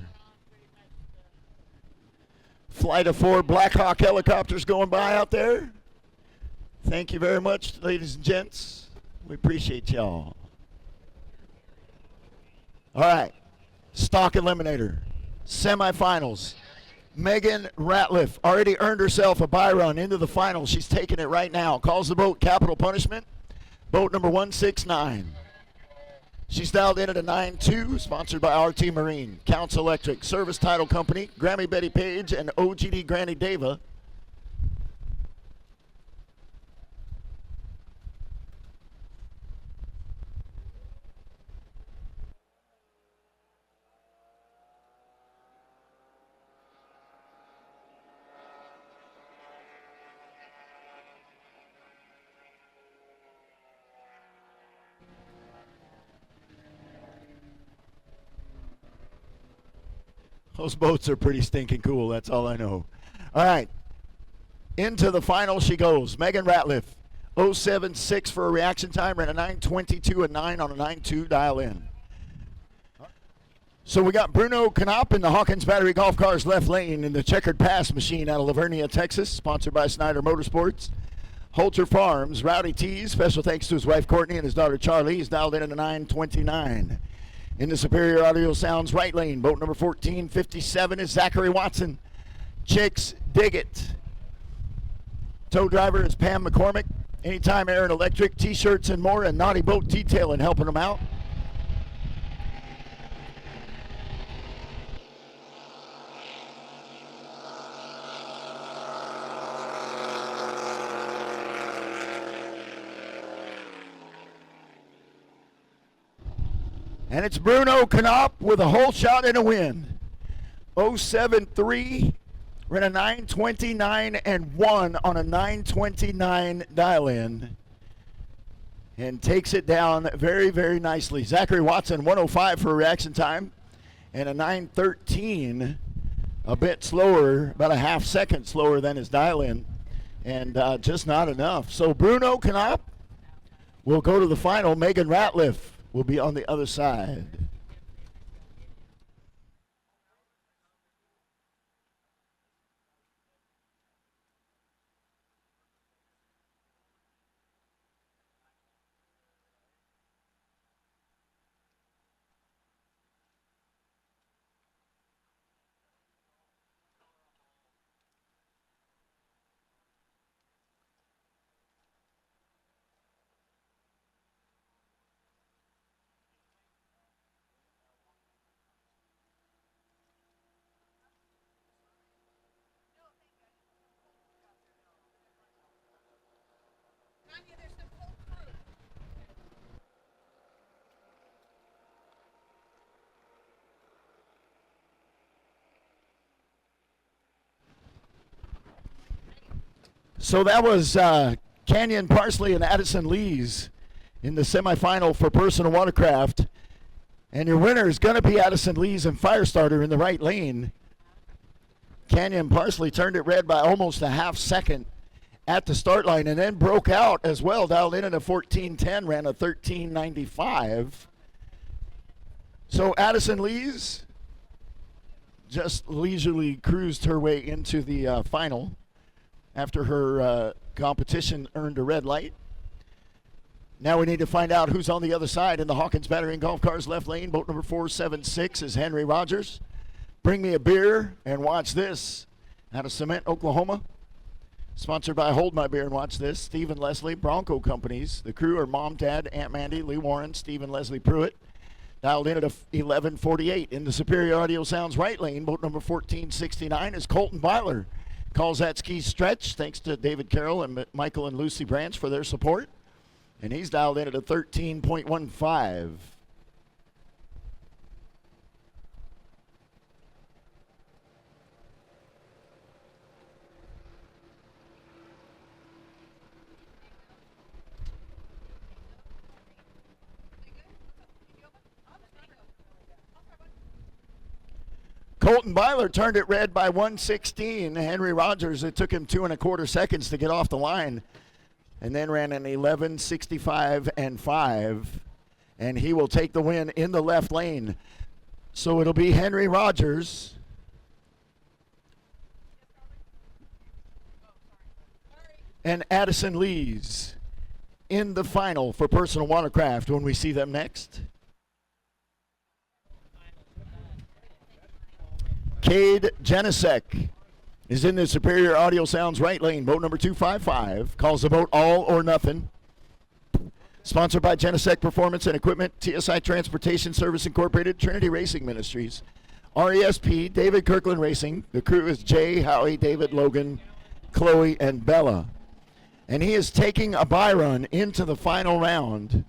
B: Flight of 4 Black Hawk helicopters going by out there. Thank you very much, ladies and gents. We appreciate y'all. All right, Stock Eliminator, semifinals. Megan Ratliff already earned herself a bye run into the finals. She's taking it right now. Calls the boat Capital Punishment. Boat number 169. She's dialed in at a 9-2, sponsored by RT Marine, Counts Electric, Service Title Company, Grammy Betty Page, and OGD Granny Deva. Those boats are pretty stinking cool, that's all I know. All right, into the final she goes. Megan Ratliff, 0.76 for a reaction time, ran a 9.22 and 9 on a 9.2 dial in. So we got Bruno Knopp in the Hawkins Battery Golf Cars left lane in the Checkered Pass machine out of Lavernia, Texas, sponsored by Snyder Motorsports. Holter Farms, Rowdy Tees, special thanks to his wife Courtney and his daughter Charlie. He's dialed in at a 9.29. In the Superior Audio Sounds right lane, boat number 1457 is Zachary Watson. Chicks dig it. Tow driver is Pam McCormick. Anytime Air and Electric, T-shirts and more, and Naughty Boat Detailing helping them out. And it's Bruno Knopp with a hole shot and a win. 0.73, ran a 9.29 and 1 on a 9.29 dial-in. And takes it down very, very nicely. Zachary Watson, 105 for a reaction time. And a 9.13, a bit slower, about a half second slower than his dial-in. And just not enough. So Bruno Knopp will go to the final. Megan Ratliff will be on the other side. So that was Canyon Parsley and Addison Lees in the semifinal for personal watercraft. And your winner is going to be Addison Lees and Firestarter in the right lane. Canyon Parsley turned it red by almost a half second at the start line and then broke out as well, dialed in at a 14:10, ran a 13:95. So Addison Lees just leisurely cruised her way into the final after her competition earned a red light. Now we need to find out who's on the other side in the Hawkins Battery and Golf Cars left lane. Boat number 476 is Henry Rogers. Bring me a beer and watch this out of Cement, Oklahoma. Sponsored by Hold My Beer and Watch This. Steve and Leslie, Bronco Companies. The crew are Mom, Dad, Aunt Mandy, Lee Warren, Steve and Leslie Pruitt. Dialed in at 11:48 in the Superior Audio Sounds right lane. Boat number 1469 is Colton Byler. Calls that ski stretch. Thanks to David Carroll and Michael and Lucy Branch for their support. And he's dialed in at a 13.15. Colton Byler turned it red by 1:16. Henry Rogers, it took him 2 1/4 seconds to get off the line. And then ran an 11:65 and 5. And he will take the win in the left lane. So it'll be Henry Rogers and Addison Lees in the final for personal watercraft when we see them next. Cade Janisek is in the Superior Audio Sounds right lane. Boat number 255. Calls the boat All or Nothing. Sponsored by Janisek Performance and Equipment, TSI Transportation Service Incorporated, Trinity Racing Ministries, RESP, David Kirkland Racing. The crew is Jay, Howie, David, Logan, Chloe, and Bella. And he is taking a bye run into the final round.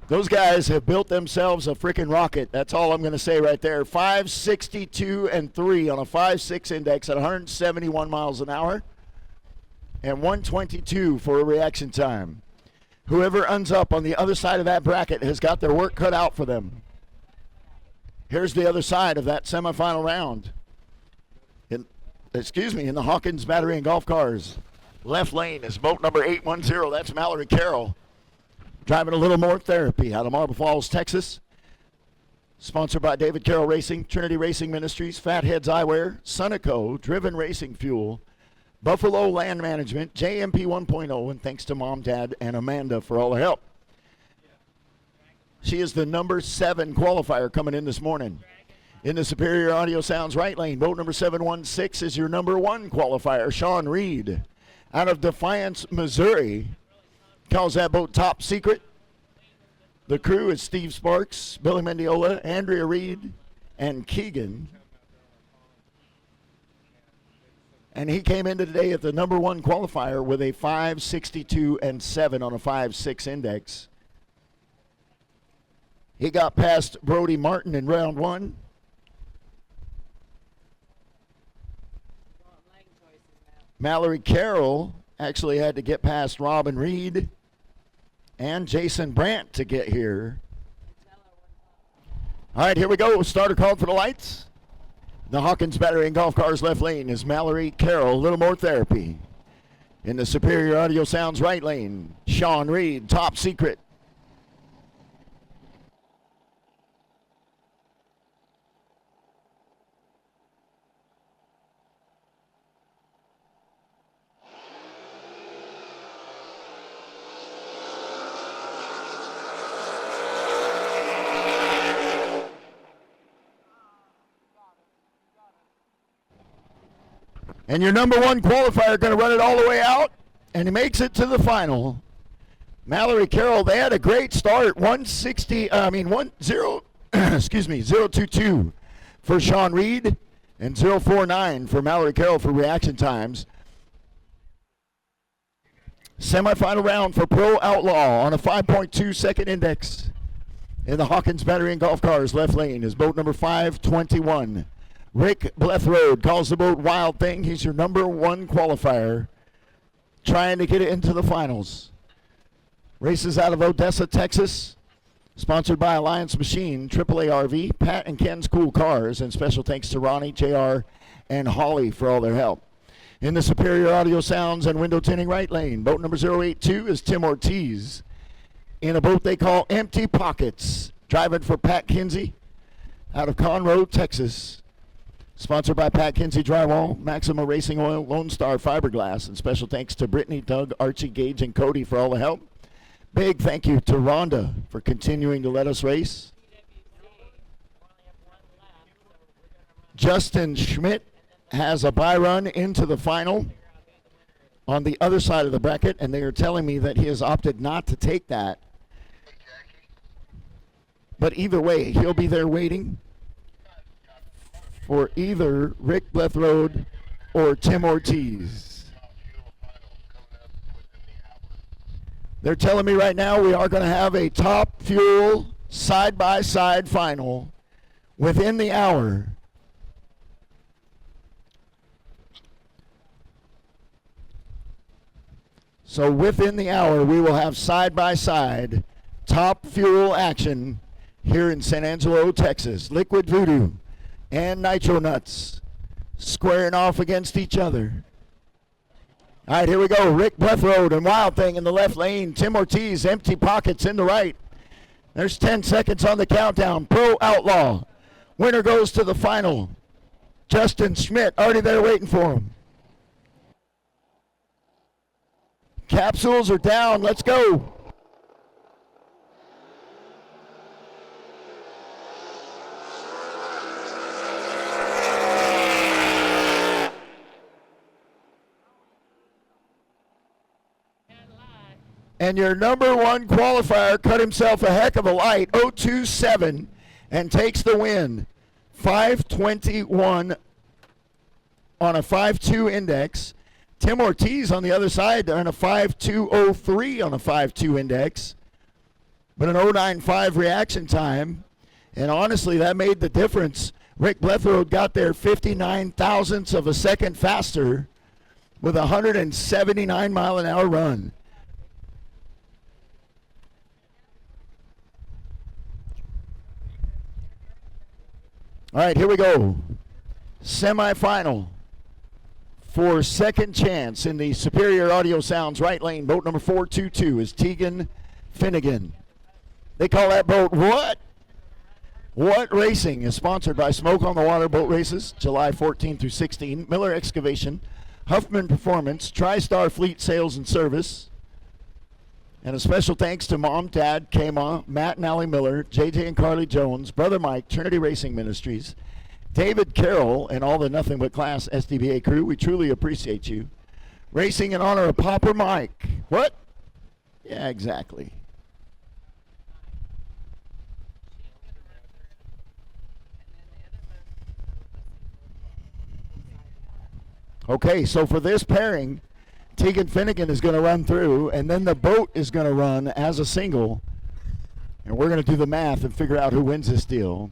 B: Those guys have built themselves a freaking rocket. That's all I'm going to say right there. 562 and 3 on a 5.6 index at 171 miles an hour. And 122 for a reaction time. Whoever ends up on the other side of that bracket has got their work cut out for them. Here's the other side of that semifinal round. In the Hawkins Battery and Golf Cars. Left lane is boat number 810. That's Mallory Carroll. Driving a little more therapy out of Marble Falls, Texas. Sponsored by David Carroll Racing, Trinity Racing Ministries, Fatheads Eyewear, Sunoco, Driven Racing Fuel, Buffalo Land Management, JMP 1.0, and thanks to Mom, Dad, and Amanda for all their help. She is the number 7 qualifier coming in this morning. In the Superior Audio Sounds right lane, boat number 716 is your number 1 qualifier, Sean Reed, out of Defiance, Missouri. Calls that boat Top Secret. The crew is Steve Sparks, Billy Mendiola, Andrea Reed, and Keegan. And he came in today at the number 1 qualifier with a 5.62 and 7 on a 5.6 index. He got past Brody Martin in round 1. Mallory Carroll actually had to get past Robin Reed and Jason Brandt to get here. All right, here we go. Starter called for the lights. The Hawkins Battery and Golf Cars left lane is Mallory Carroll. A little more therapy. In the Superior Audio Sounds right lane, Sean Reed, Top Secret. And your number 1 qualifier going to run it all the way out, and he makes it to the final. Mallory Carroll, they had a great start, 022 for Sean Reed. And 0.49 for Mallory Carroll for reaction times. Semifinal round for Pro Outlaw on a 5.2 second index. In the Hawkins Battery and Golf Cars left lane is boat number 521. Rick Blethroad calls the boat Wild Thing. He's your number 1 qualifier, trying to get it into the finals. Races out of Odessa, Texas. Sponsored by Alliance Machine, AAA RV, Pat and Ken's Cool Cars, and special thanks to Ronnie, JR, and Holly for all their help. In the Superior Audio Sounds and Window Tinting right lane, boat number 082 is Tim Ortiz in a boat they call Empty Pockets, driving for Pat Kinsey out of Conroe, Texas. Sponsored by Pat Kinsey Drywall, Maxima Racing Oil, Lone Star Fiberglass, and special thanks to Brittany, Doug, Archie, Gage, and Cody for all the help. Big thank you to Rhonda for continuing to let us race. Justin Schmidt has a bye run into the final on the other side of the bracket, and they are telling me that he has opted not to take that. But either way, he'll be there waiting for either Rick Blethroad or Tim Ortiz. They're telling me right now we are going to have a top fuel side-by-side final within the hour. So within the hour, we will have side-by-side top fuel action here in San Angelo, Texas. Liquid Voodoo and Nitro Nuts squaring off against each other. All right, here we go. Rick Blethroad and Wild Thing in the left lane. Tim Ortiz, Empty Pockets in the right. There's 10 seconds on the countdown. Pro Outlaw. Winner goes to the final. Justin Schmidt already there waiting for him. Capsules are down. Let's go. And your number 1 qualifier cut himself a heck of a light, 0.27, and takes the win. 521 on a 5.2 index. Tim Ortiz on the other side on a 5.203 on a 5.2 index, but an 0.95 reaction time. And honestly, that made the difference. Rick Blethroad got there 59 thousandths of a second faster with a 179 mile an hour run. All right, here we go. Semifinal for second chance in the Superior Audio Sounds right lane. Boat number 422 is Tegan Finnegan. They call that boat what? What Racing is sponsored by Smoke on the Water Boat Races, July 14 through 16, Miller Excavation, Huffman Performance, TriStar Fleet Sales and Service, and a special thanks to Mom, Dad, Kama, Matt and Allie Miller, JJ and Carly Jones, Brother Mike, Trinity Racing Ministries, David Carroll, and all the Nothing But Class SDBA crew. We truly appreciate you. Racing in honor of Popper Mike. What? Yeah, exactly. Okay, so for this pairing, Tegan Finnegan is going to run through, and then the boat is going to run as a single, and we're going to do the math and figure out who wins this deal.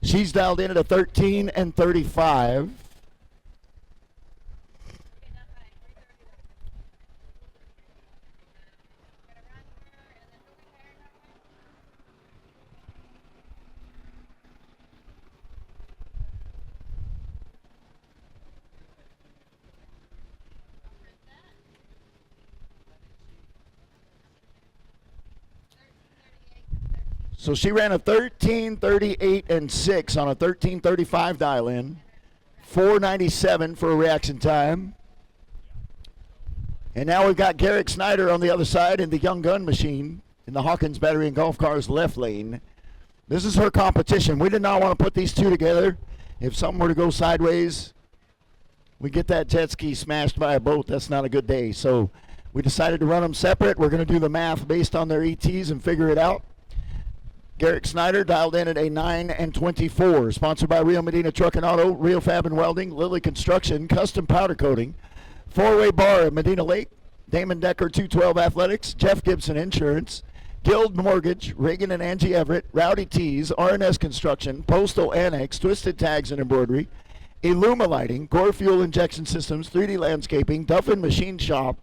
B: She's dialed in at a 13 and 35. So she ran a 13:38 and 6 on a 13:35 dial in, 4:97 for a reaction time. And now we've got Garrick Snyder on the other side in the Young Gun Machine in the Hawkins Battery and Golf Cars left lane. This is her competition. We did not want to put these two together. If something were to go sideways, we get that jet ski smashed by a boat. That's not a good day. So we decided to run them separate. We're going to do the math based on their ETs and figure it out. Garrick Snyder dialed in at a 9:24. Sponsored by Rio Medina Truck and Auto, Rio Fab and Welding, Lilly Construction, Custom Powder Coating, Four-Way Bar at Medina Lake, Damon Decker 212 Athletics, Jeff Gibson Insurance, Guild Mortgage, Reagan and Angie Everett, Rowdy Tees, RNS Construction, Postal Annex, Twisted Tags and Embroidery, Illuma Lighting, Gore Fuel Injection Systems, 3D Landscaping, Duffin Machine Shop,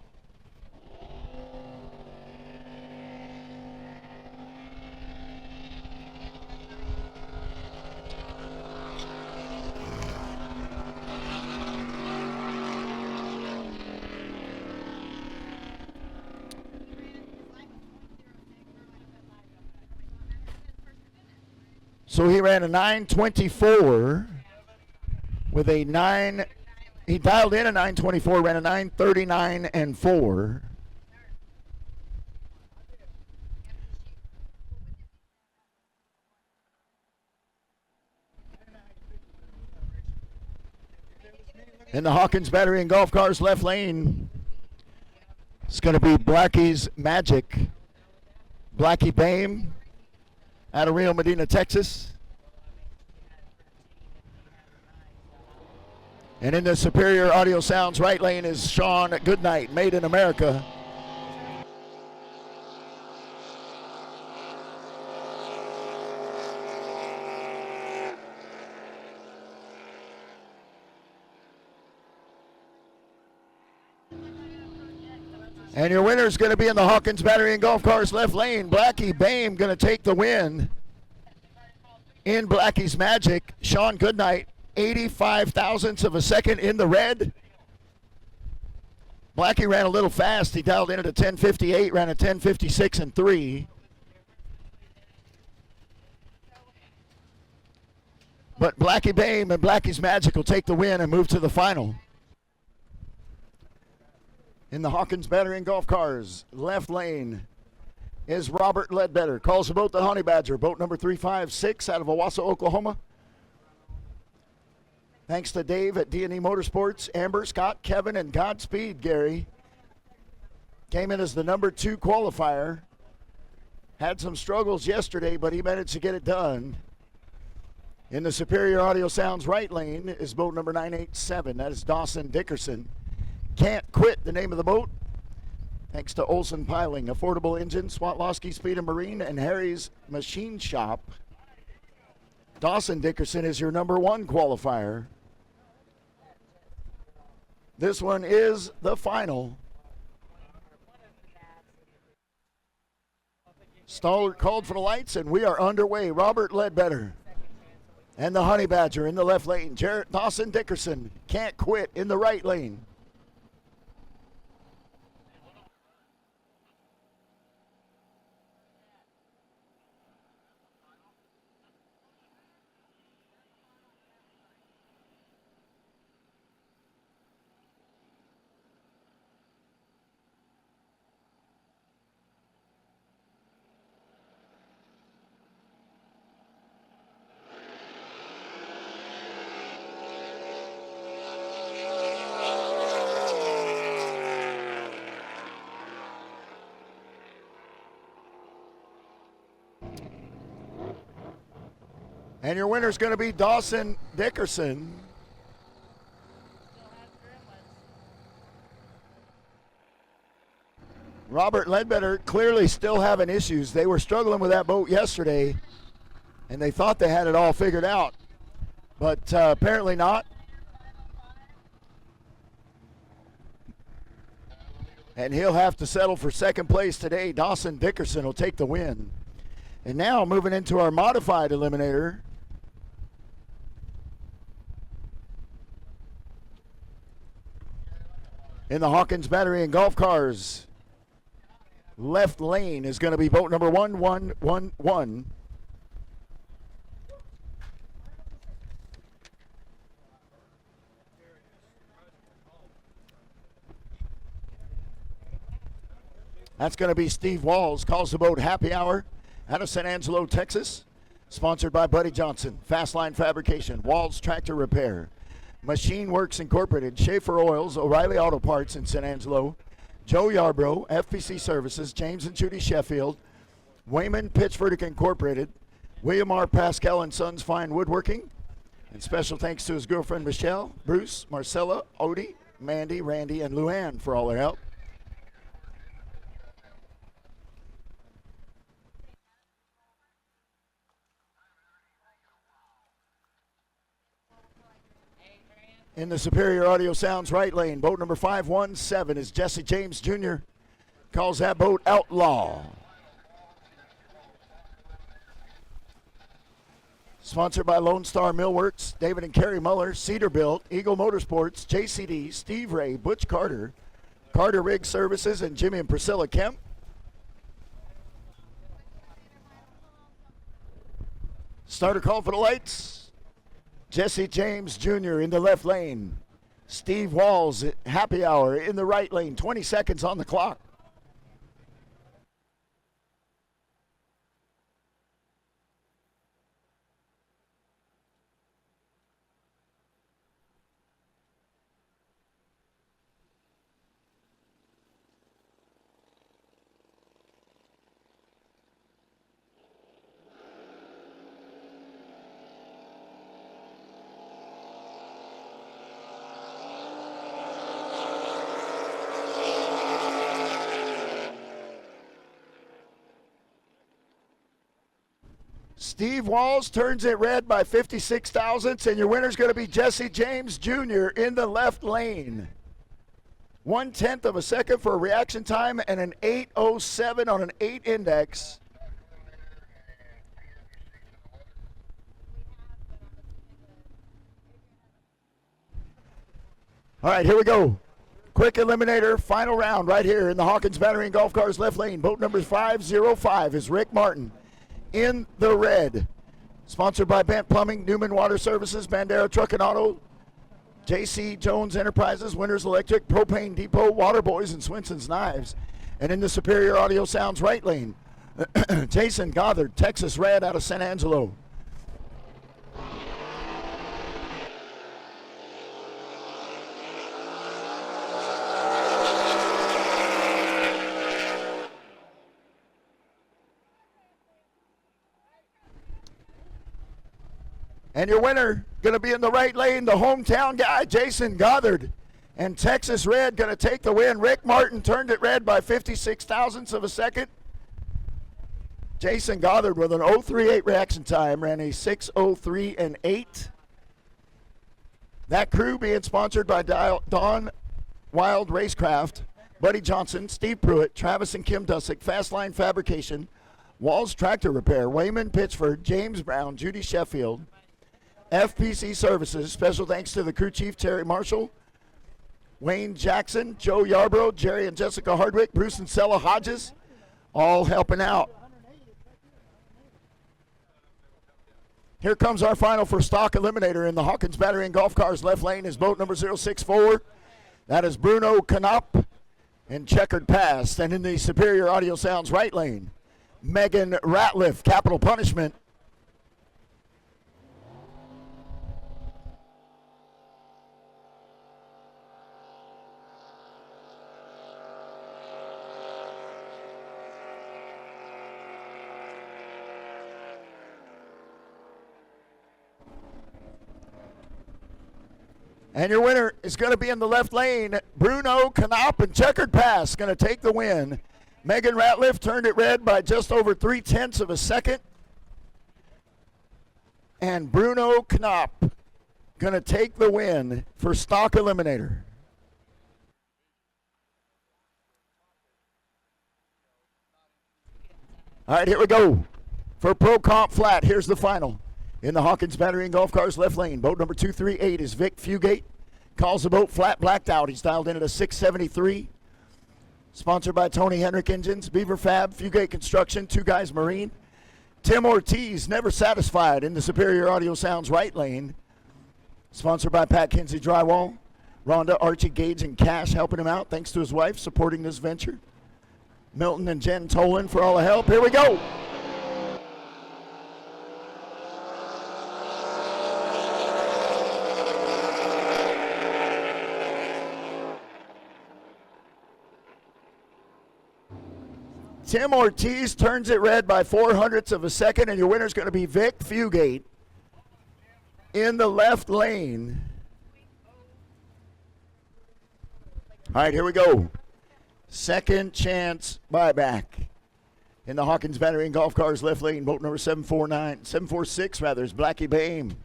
B: so he ran a 9:24 with a 9. He dialed in a 9:24, ran a 9:39 and 4. In the Hawkins Battery and Golf Cars left lane, it's going to be Blackie's Magic. Blackie Bame out of Rio Medina, Texas. And in the Superior Audio Sounds right lane is Sean Goodnight, Made in America. And your winner is going to be in the Hawkins Battery and Golf Cars left lane. Blackie Bame going to take the win in Blackie's Magic. Sean Goodnight, 85 thousandths of a second in the red. Blackie ran a little fast. He dialed in at a 10:58, ran a 10:56 and 3. But Blackie Bame and Blackie's Magic will take the win and move to the final. In the Hawkins Battery and Golf Cars left lane is Robert Ledbetter. Calls the boat the Honey Badger, boat number 356 out of Owasso, Oklahoma. Thanks to Dave at D&E Motorsports, Amber, Scott, Kevin, and Godspeed, Gary. Came in as the number 2 qualifier. Had some struggles yesterday, but he managed to get it done. In the Superior Audio Sounds right lane is boat number 987. That is Dawson Dickerson. Can't Quit, the name of the boat. Thanks to Olson Piling, Affordable Engine, Swatlowski Speed and Marine, and Harry's Machine Shop. Dawson Dickerson is your number 1 qualifier. This one is the final. Stoller called for the lights, and we are underway. Robert Ledbetter and the Honey Badger in the left lane. Dawson Dickerson, Can't Quit in the right lane. And your winner is going to be Dawson Dickerson. Robert Ledbetter clearly still having issues. They were struggling with that boat yesterday, and they thought they had it all figured out, but apparently not. And he'll have to settle for second place today. Dawson Dickerson will take the win. And now moving into our modified eliminator. In the Hawkins Battery and Golf Cars left lane is going to be boat number 1111. That's going to be Steve Walls. Calls the boat Happy Hour out of San Angelo, Texas. Sponsored by Buddy Johnson, Fastline Fabrication, Walls Tractor Repair, Machine Works Incorporated, Schaefer Oils, O'Reilly Auto Parts in San Angelo, Joe Yarbrough, FPC Services, James and Judy Sheffield, Wayman Pitchford Incorporated, William R. Pascal and Sons Fine Woodworking, and special thanks to his girlfriend Michelle, Bruce, Marcella, Odie, Mandy, Randy, and Luann for all their help. In the Superior Audio Sounds right lane, boat number 517 is Jesse James Jr. Calls that boat Outlaw. Sponsored by Lone Star Millworks, David and Kerry Muller, Cedarbilt, Eagle Motorsports, JCD, Steve Ray, Butch Carter, Carter Rig Services, and Jimmy and Priscilla Kemp. Starter call for the lights. Jesse James Jr. in the left lane. Steve Walls at happy hour in the right lane. 20 seconds on the clock. Steve Walls turns it red by 56 thousandths, and your winner's going to be Jesse James Jr. in the left lane. 1/10 of a second for a reaction time and an 8:07 on an 8 index. All right, here we go. Quick eliminator, final round right here in the Hawkins Battery and Golf Cars left lane. Boat number 505 is Rick Martin in the red. Sponsored by Bent Plumbing, Newman Water Services, Bandera Truck and Auto, J.C. Jones Enterprises, Winters Electric, Propane Depot, Water Boys, and Swinson's Knives. And in the Superior Audio Sounds right lane, Jason Goddard, Texas Red out of San Angelo. And your winner going to be in the right lane, the hometown guy, Jason Goddard. And Texas Red going to take the win. Rick Martin turned it red by 56 thousandths of a second. Jason Goddard with an 0.38 reaction time, ran a 6:03 and 8. That crew being sponsored by Dawn Wild Racecraft, Buddy Johnson, Steve Pruitt, Travis and Kim Dusick, Fastline Fabrication, Walls Tractor Repair, Wayman Pitchford, James Brown, Judy Sheffield, FPC Services. Special thanks to the crew chief, Terry Marshall, Wayne Jackson, Joe Yarbrough, Jerry and Jessica Hardwick, Bruce and Sella Hodges, all helping out. Here comes our final for stock eliminator in the Hawkins Battery and Golf Cars left lane is boat number 064. That is Bruno Canop in Checkered Pass. And in the Superior Audio Sounds right lane, Megan Ratliff, Capital Punishment. And your winner is going to be in the left lane, Bruno Canop and Checkered Pass, going to take the win. Megan Ratliff turned it red by just over 0.3 of a second. And Bruno Canop going to take the win for stock eliminator. All right, here we go. For Pro Comp Flat, here's the final. In the Hawkins Battery and Golf Cars left lane, boat number 238 is Vic Fugate. Calls the boat flat blacked out. He's dialed in at a 673. Sponsored by Tony Henrik Engines, Beaver Fab, Fugate Construction, Two Guys Marine. Tim Ortiz, Never Satisfied in the Superior Audio Sounds right lane. Sponsored by Pat Kinsey Drywall. Rhonda, Archie, Gage, and Cash helping him out. Thanks to his wife supporting this venture. Milton and Jen Tolan for all the help. Here we go. Tim Ortiz turns it red by 0.04 of a second, and your winner is going to be Vic Fugate in the left lane. All right, here we go. Second chance buyback in the Hawkins Battery and Golf Cars left lane. Boat number 746 is Blackie Bame.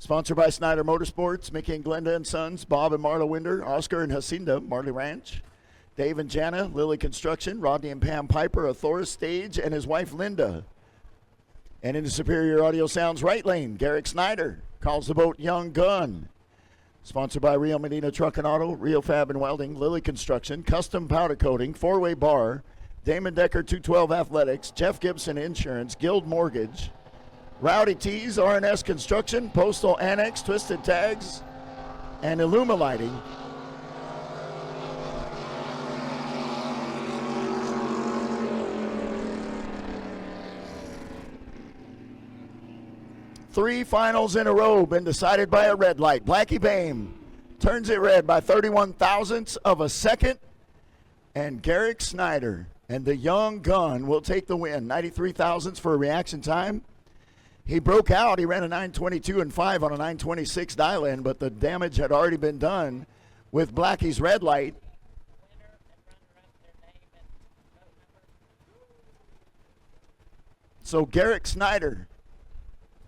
B: Sponsored by Snyder Motorsports, Mickey and Glenda and Sons, Bob and Marla Winder, Oscar and Jacinda, Marley Ranch, Dave and Jana, Lily Construction, Rodney and Pam Piper, Athoris Stage, and his wife Linda. And in the Superior Audio Sounds right lane, Garrick Snyder calls the boat Young Gun. Sponsored by Rio Medina Truck and Auto, Rio Fab and Welding, Lily Construction, Custom Powder Coating, Four-Way Bar, Damon Decker 212 Athletics, Jeff Gibson Insurance, Guild Mortgage, Rowdy Tees, RNS Construction, Postal Annex, Twisted Tags, and Illuma Lighting. Three finals in a row been decided by a red light. Blackie Bame turns it red by 31 thousandths of a second. And Garrick Snyder and the Young Gun will take the win. 93 thousandths for a reaction time. He broke out. He ran a 9:22 and 5 on a 9:26 dial-in, but the damage had already been done with Blackie's red light. So Garrick Snyder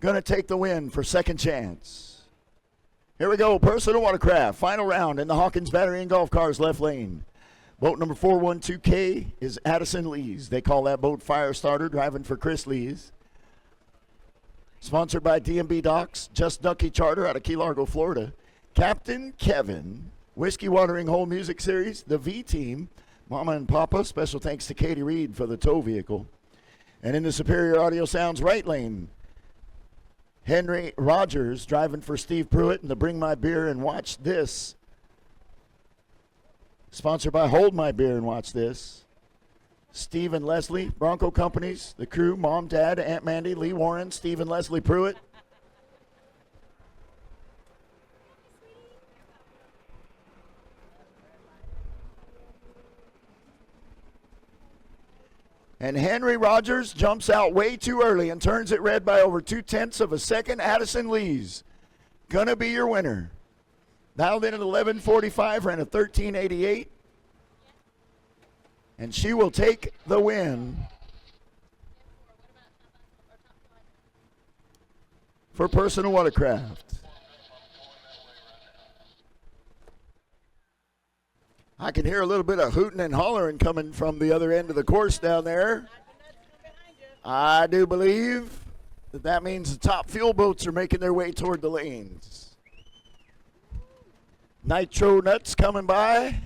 B: going to take the win for second chance. Here we go, personal watercraft, final round in the Hawkins Battery and Golf Cars left lane. Boat number 412K is Addison Lees. They call that boat Firestarter, driving for Chris Lees. Sponsored by DMB Docks, Just Ducky Charter out of Key Largo, Florida. Captain Kevin, Whiskey Watering Hole Music Series, the V-Team, Mama and Papa, special thanks to Katie Reed for the tow vehicle. And in the Superior Audio Sounds right lane, Henry Rogers driving for Steve Pruitt and the Bring My Beer and Watch This. Sponsored by Hold My Beer and Watch This. Steve and Leslie, Bronco Companies, the crew, Mom, Dad, Aunt Mandy, Lee Warren, Steve and Leslie Pruitt. And Henry Rogers jumps out way too early and turns it red by over 0.2 of a second. Addison Lees, gonna be your winner. Dialed in at 11:45, ran a 13:88. And she will take the win for personal watercraft. I can hear a little bit of hooting and hollering coming from the other end of the course down there. I do believe that means the top fuel boats are making their way toward the lanes. Nitro Nuts coming by.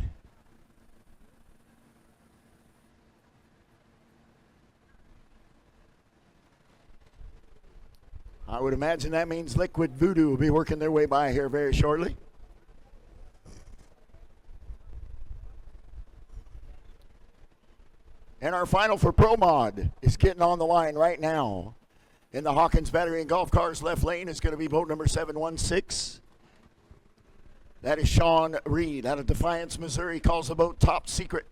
B: I would imagine that means Liquid Voodoo will be working their way by here very shortly. And our final for Pro Mod is getting on the line right now. In the Hawkins Battery and Golf Cars left lane is going to be boat number 716. That is Sean Reed out of Defiance, Missouri. Calls the boat Top Secret.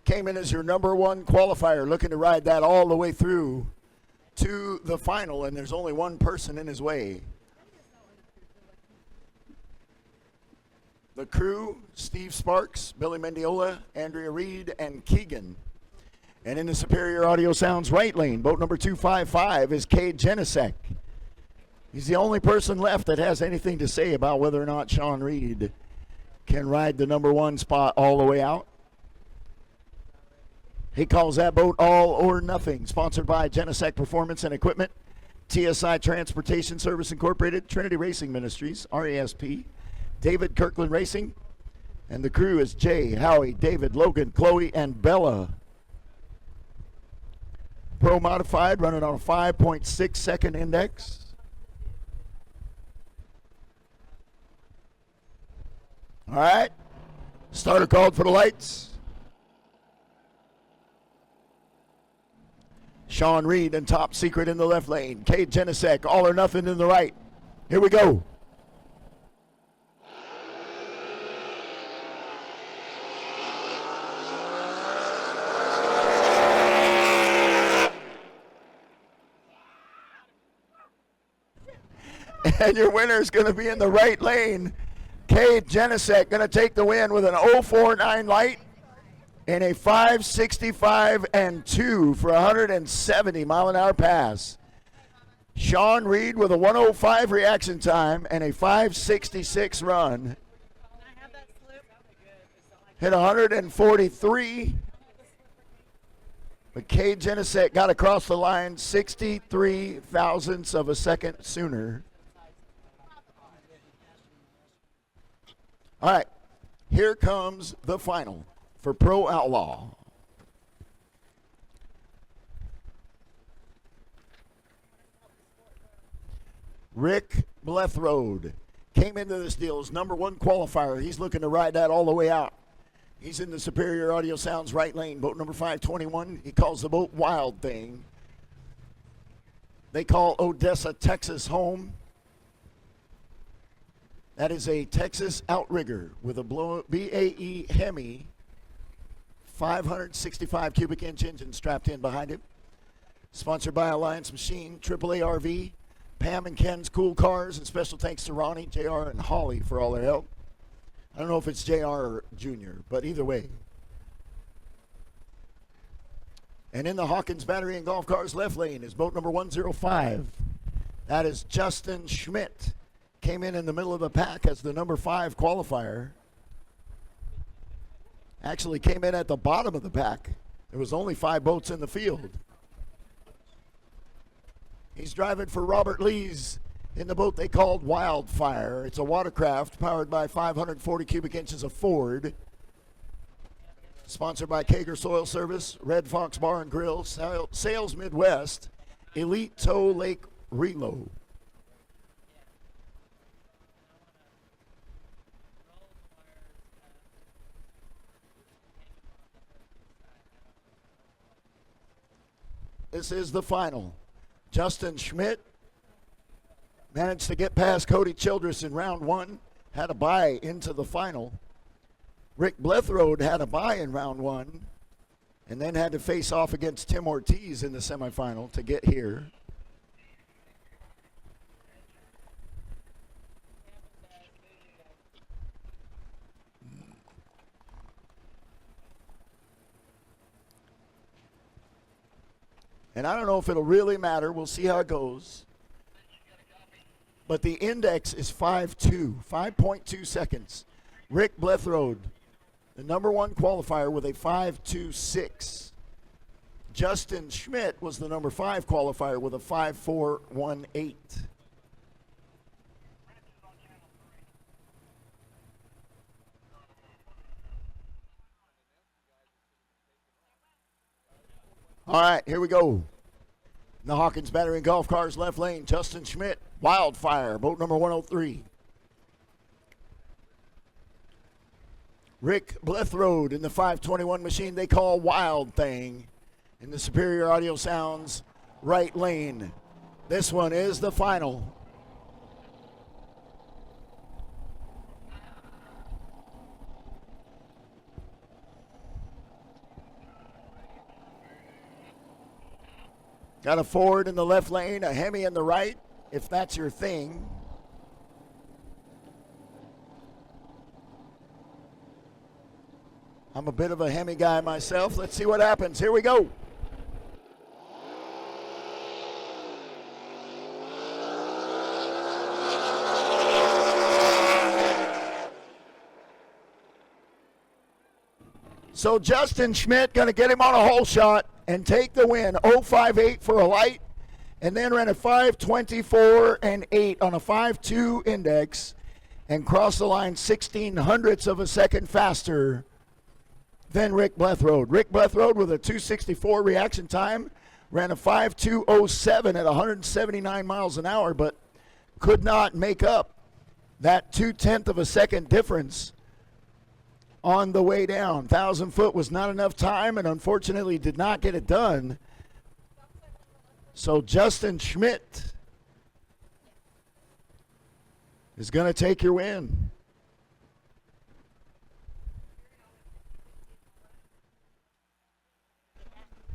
B: Came in as your number one qualifier, looking to ride that all the way through to the final, and there's only one person in his way. The crew, Steve Sparks, Billy Mendiola, Andrea Reed, and Keegan. And in the Superior Audio Sounds right lane, boat number 255 is Cade Genesek. He's the only person left that has anything to say about whether or not Sean Reed can ride the number one spot all the way out. He calls that boat All or Nothing, sponsored by Genesek Performance and Equipment, TSI Transportation Service Incorporated, Trinity Racing Ministries, RASP, David Kirkland Racing, and the crew is Jay, Howie, David, Logan, Chloe, and Bella. Pro Modified, running on a 5.6 second index. All right, starter called for the lights. Sean Reed and Top Secret in the left lane. Cade Genesek, All or Nothing in the right. Here we go. And your winner is going to be in the right lane. Cade Genesek going to take the win with an 049 light and a 565 and 2 for 170 mile an hour pass. Sean Reed with a 105 reaction time and a 566 run. Hit 143. But Cade Genesek got across the line 63 thousandths of a second sooner. All right, here comes the final for Pro Outlaw. Rick Blethroad came into this deal as number one qualifier. He's looking to ride that all the way out. He's in the Superior Audio Sounds right lane, boat number 521. He calls the boat Wild Thing. They call Odessa, Texas home. That is a Texas outrigger with a BAE Hemi 565 cubic inch engine strapped in behind it. Sponsored by Alliance Machine, AAA RV, Pam and Ken's Cool Cars, and special thanks to Ronnie, JR, and Holly for all their help. I don't know if it's JR or Junior, but either way. And in the Hawkins Battery and Golf Cars left lane is boat number 105. That is Justin Schmidt. Came in the middle of the pack as the number 5 qualifier. Actually came in at the bottom of the pack. There was only 5 boats in the field. He's driving for Robert Lees in the boat they called Wildfire. It's a watercraft powered by 540 cubic inches of Ford. Sponsored by Kager Soil Service, Red Fox Bar and Grill, Sales Midwest, Elite Tow Lake Relo. This is the final. Justin Schmidt managed to get past Cody Childress in round 1, had a bye into the final. Rick Blethroad had a bye in round 1, and then had to face off against Tim Ortiz in the semifinal to get here. And I don't know if it'll really matter. We'll see how it goes. But the index is 5.2 seconds. Rick Blethroad, the number 1 qualifier with a 5.26. Justin Schmidt was the number 5 qualifier with a 5.418. All right, here we go. In the Hawkins Battery and Golf Cars left lane, Justin Schmidt, Wildfire, boat number 103. Rick Blethroad in the 521 machine they call Wild Thing in the Superior Audio Sounds right lane. This one is the final. Got a Ford in the left lane, a Hemi in the right, if that's your thing. I'm a bit of a Hemi guy myself. Let's see what happens. Here we go. So Justin Schmidt going to get him on a hole shot and take the win. 0.58 for a light, and then ran a 5.24 and 8 on a 5.2 index and crossed the line 16 hundredths of a second faster than Rick Blethroad. Rick Blethroad with a 264 reaction time ran a 5.207 at 179 miles an hour, but could not make up that 0.2 of a second difference on the way down. 1,000 foot was not enough time and unfortunately did not get it done. So Justin Schmidt is going to take your win.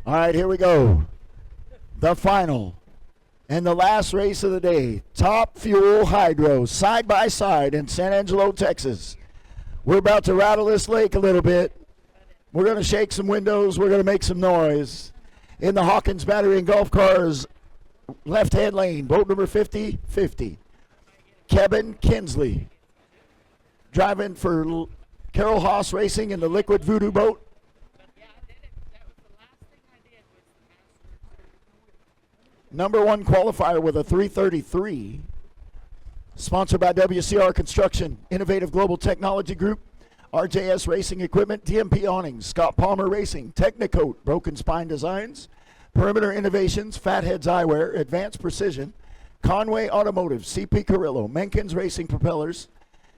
B: All right, here we go. The final. And the last race of the day, Top Fuel Hydro, side by side in San Angelo, Texas. We're about to rattle this lake a little bit. We're going to shake some windows. We're going to make some noise. In the Hawkins Battery and Golf Cars left-hand lane, boat number 5050. Kevin Kinsley driving for Carol Haas Racing in the Liquid Voodoo boat. Number one qualifier with a 333. Sponsored by WCR Construction, Innovative Global Technology Group, RJS Racing Equipment, DMP Awnings, Scott Palmer Racing, Technicoat, Broken Spine Designs, Perimeter Innovations, Fatheads Eyewear, Advanced Precision, Conway Automotive, CP Carrillo, Menkins Racing Propellers,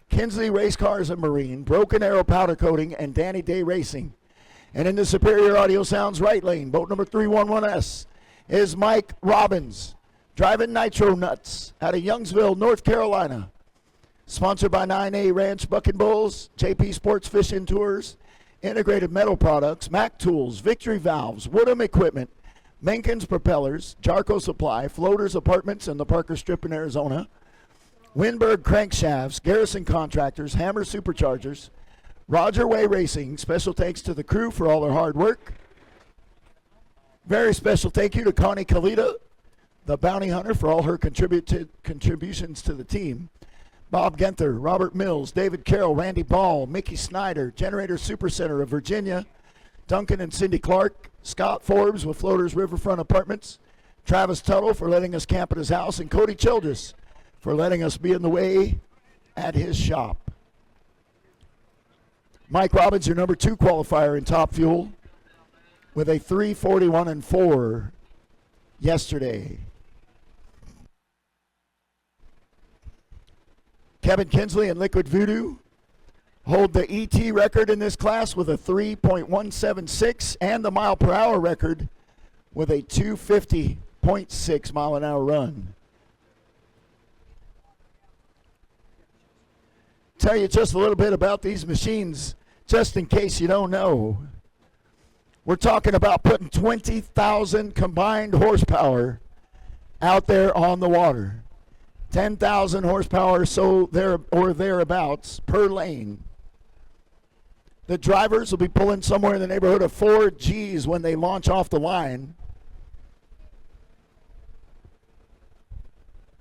B: Kinsley Race Cars and Marine, Broken Arrow Powder Coating, and Danny Day Racing. And in the Superior Audio Sounds right lane, boat number 311S, is Mike Robbins, driving Nitro Nuts out of Youngsville, North Carolina. Sponsored by 9A Ranch Bucking Bulls, JP Sports Fishing Tours, Integrated Metal Products, Mac Tools, Victory Valves, Woodham Equipment, Menkins Propellers, Jarco Supply, Floaters Apartments in the Parker Strip in Arizona, Winberg Crankshafts, Garrison Contractors, Hammer Superchargers, Roger Way Racing. Special thanks to the crew for all their hard work. Very special thank you to Connie Kalita, the bounty hunter, for all her contributions to the team. Bob Genther, Robert Mills, David Carroll, Randy Ball, Mickey Snyder, Generator Supercenter of Virginia, Duncan and Cindy Clark, Scott Forbes with Floaters Riverfront Apartments, Travis Tuttle for letting us camp at his house, and Cody Childress for letting us be in the way at his shop. Mike Robbins, your number 2 qualifier in Top Fuel, with a 3:41.4 yesterday. Kevin Kinsley and Liquid Voodoo hold the ET record in this class with a 3.176 and the mile per hour record with a 250.6 mile an hour run. Tell you just a little bit about these machines, just in case you don't know. We're talking about putting 20,000 combined horsepower out there on the water. 10,000 horsepower so there or thereabouts per lane. The drivers will be pulling somewhere in the neighborhood of 4 G's when they launch off the line.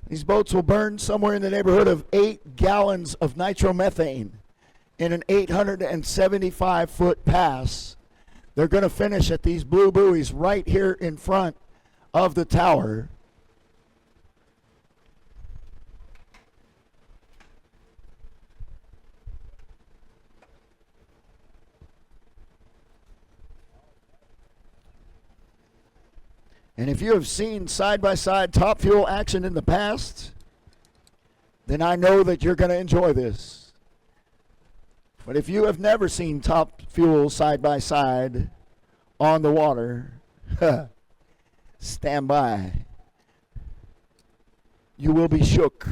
B: These boats will burn somewhere in the neighborhood of 8 gallons of nitromethane in an 875-foot pass. They're going to finish at these blue buoys right here in front of the tower. And if you have seen side-by-side Top Fuel action in the past, then I know that you're going to enjoy this. But if you have never seen Top Fuel side-by-side on the water, stand by. You will be shook.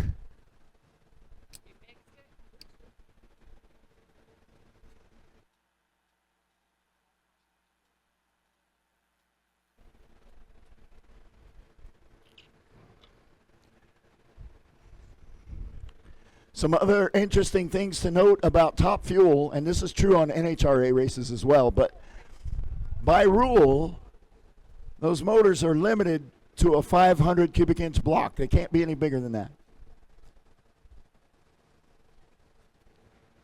B: Some other interesting things to note about Top Fuel, and this is true on NHRA races as well, but by rule, those motors are limited to a 500 cubic inch block. They can't be any bigger than that.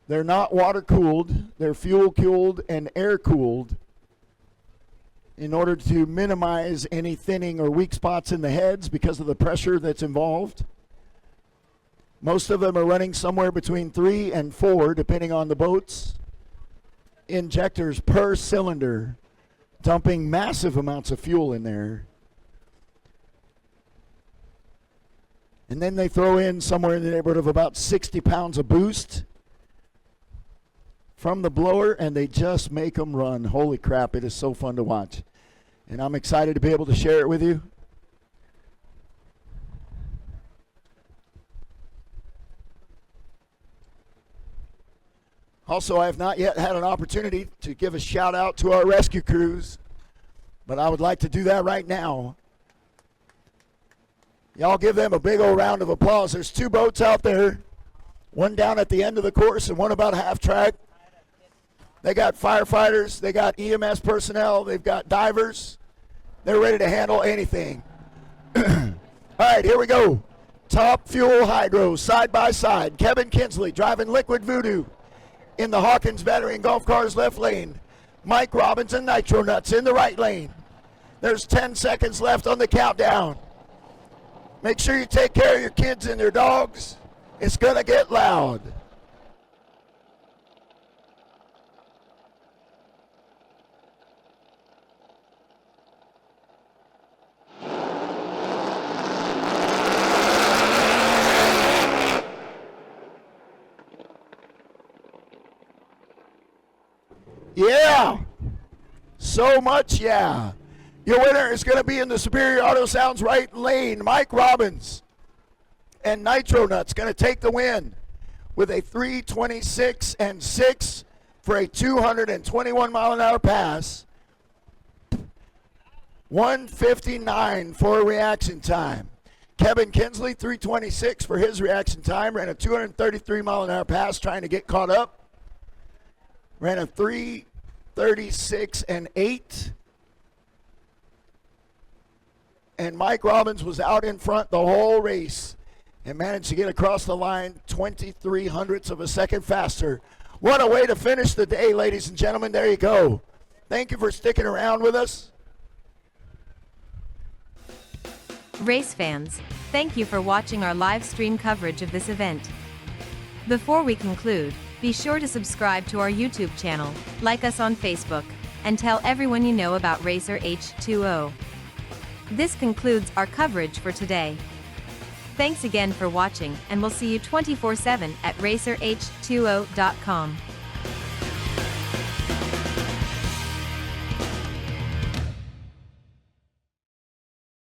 B: They're not water cooled, they're fuel cooled and air cooled in order to minimize any thinning or weak spots in the heads because of the pressure that's involved. Most of them are running somewhere between 3 and 4, depending on the boats, injectors per cylinder, dumping massive amounts of fuel in there. And then they throw in somewhere in the neighborhood of about 60 pounds of boost from the blower, and they just make them run. Holy crap, it is so fun to watch. And I'm excited to be able to share it with you. Also, I have not yet had an opportunity to give a shout out to our rescue crews, but I would like to do that right now. Y'all give them a big old round of applause. There's two boats out there, one down at the end of the course and one about half track. They got firefighters, they got EMS personnel, they've got divers. They're ready to handle anything. All right, here we go. Top Fuel Hydro, side by side. Kevin Kinsley driving Liquid Voodoo in the Hawkins Battery and Golf Cars left lane. Mike Robbins and Nitro Nuts in the right lane. There's 10 seconds left on the countdown. Make sure you take care of your kids and their dogs. It's going to get loud. Yeah. So much, yeah. Your winner is going to be in the Superior Auto Sounds right lane. Mike Robbins and Nitro Nuts going to take the win with a 3:26 and 6 for a 221 mile an hour pass. 1:59 for reaction time. Kevin Kinsley, 3:26 for his reaction time. Ran a 233 mile an hour pass trying to get caught up. Ran a 3:36 and 8. And Mike Robbins was out in front the whole race and managed to get across the line 23 hundredths of a second faster. What a way to finish the day, ladies and gentlemen. There you go. Thank you for sticking around with us.
F: Race fans, thank you for watching our live stream coverage of this event. Before we conclude, be sure to subscribe to our YouTube channel, like us on Facebook, and tell everyone you know about Racer H2O. This concludes our coverage for today. Thanks again for watching, and we'll see you 24/7 at racerh2o.com.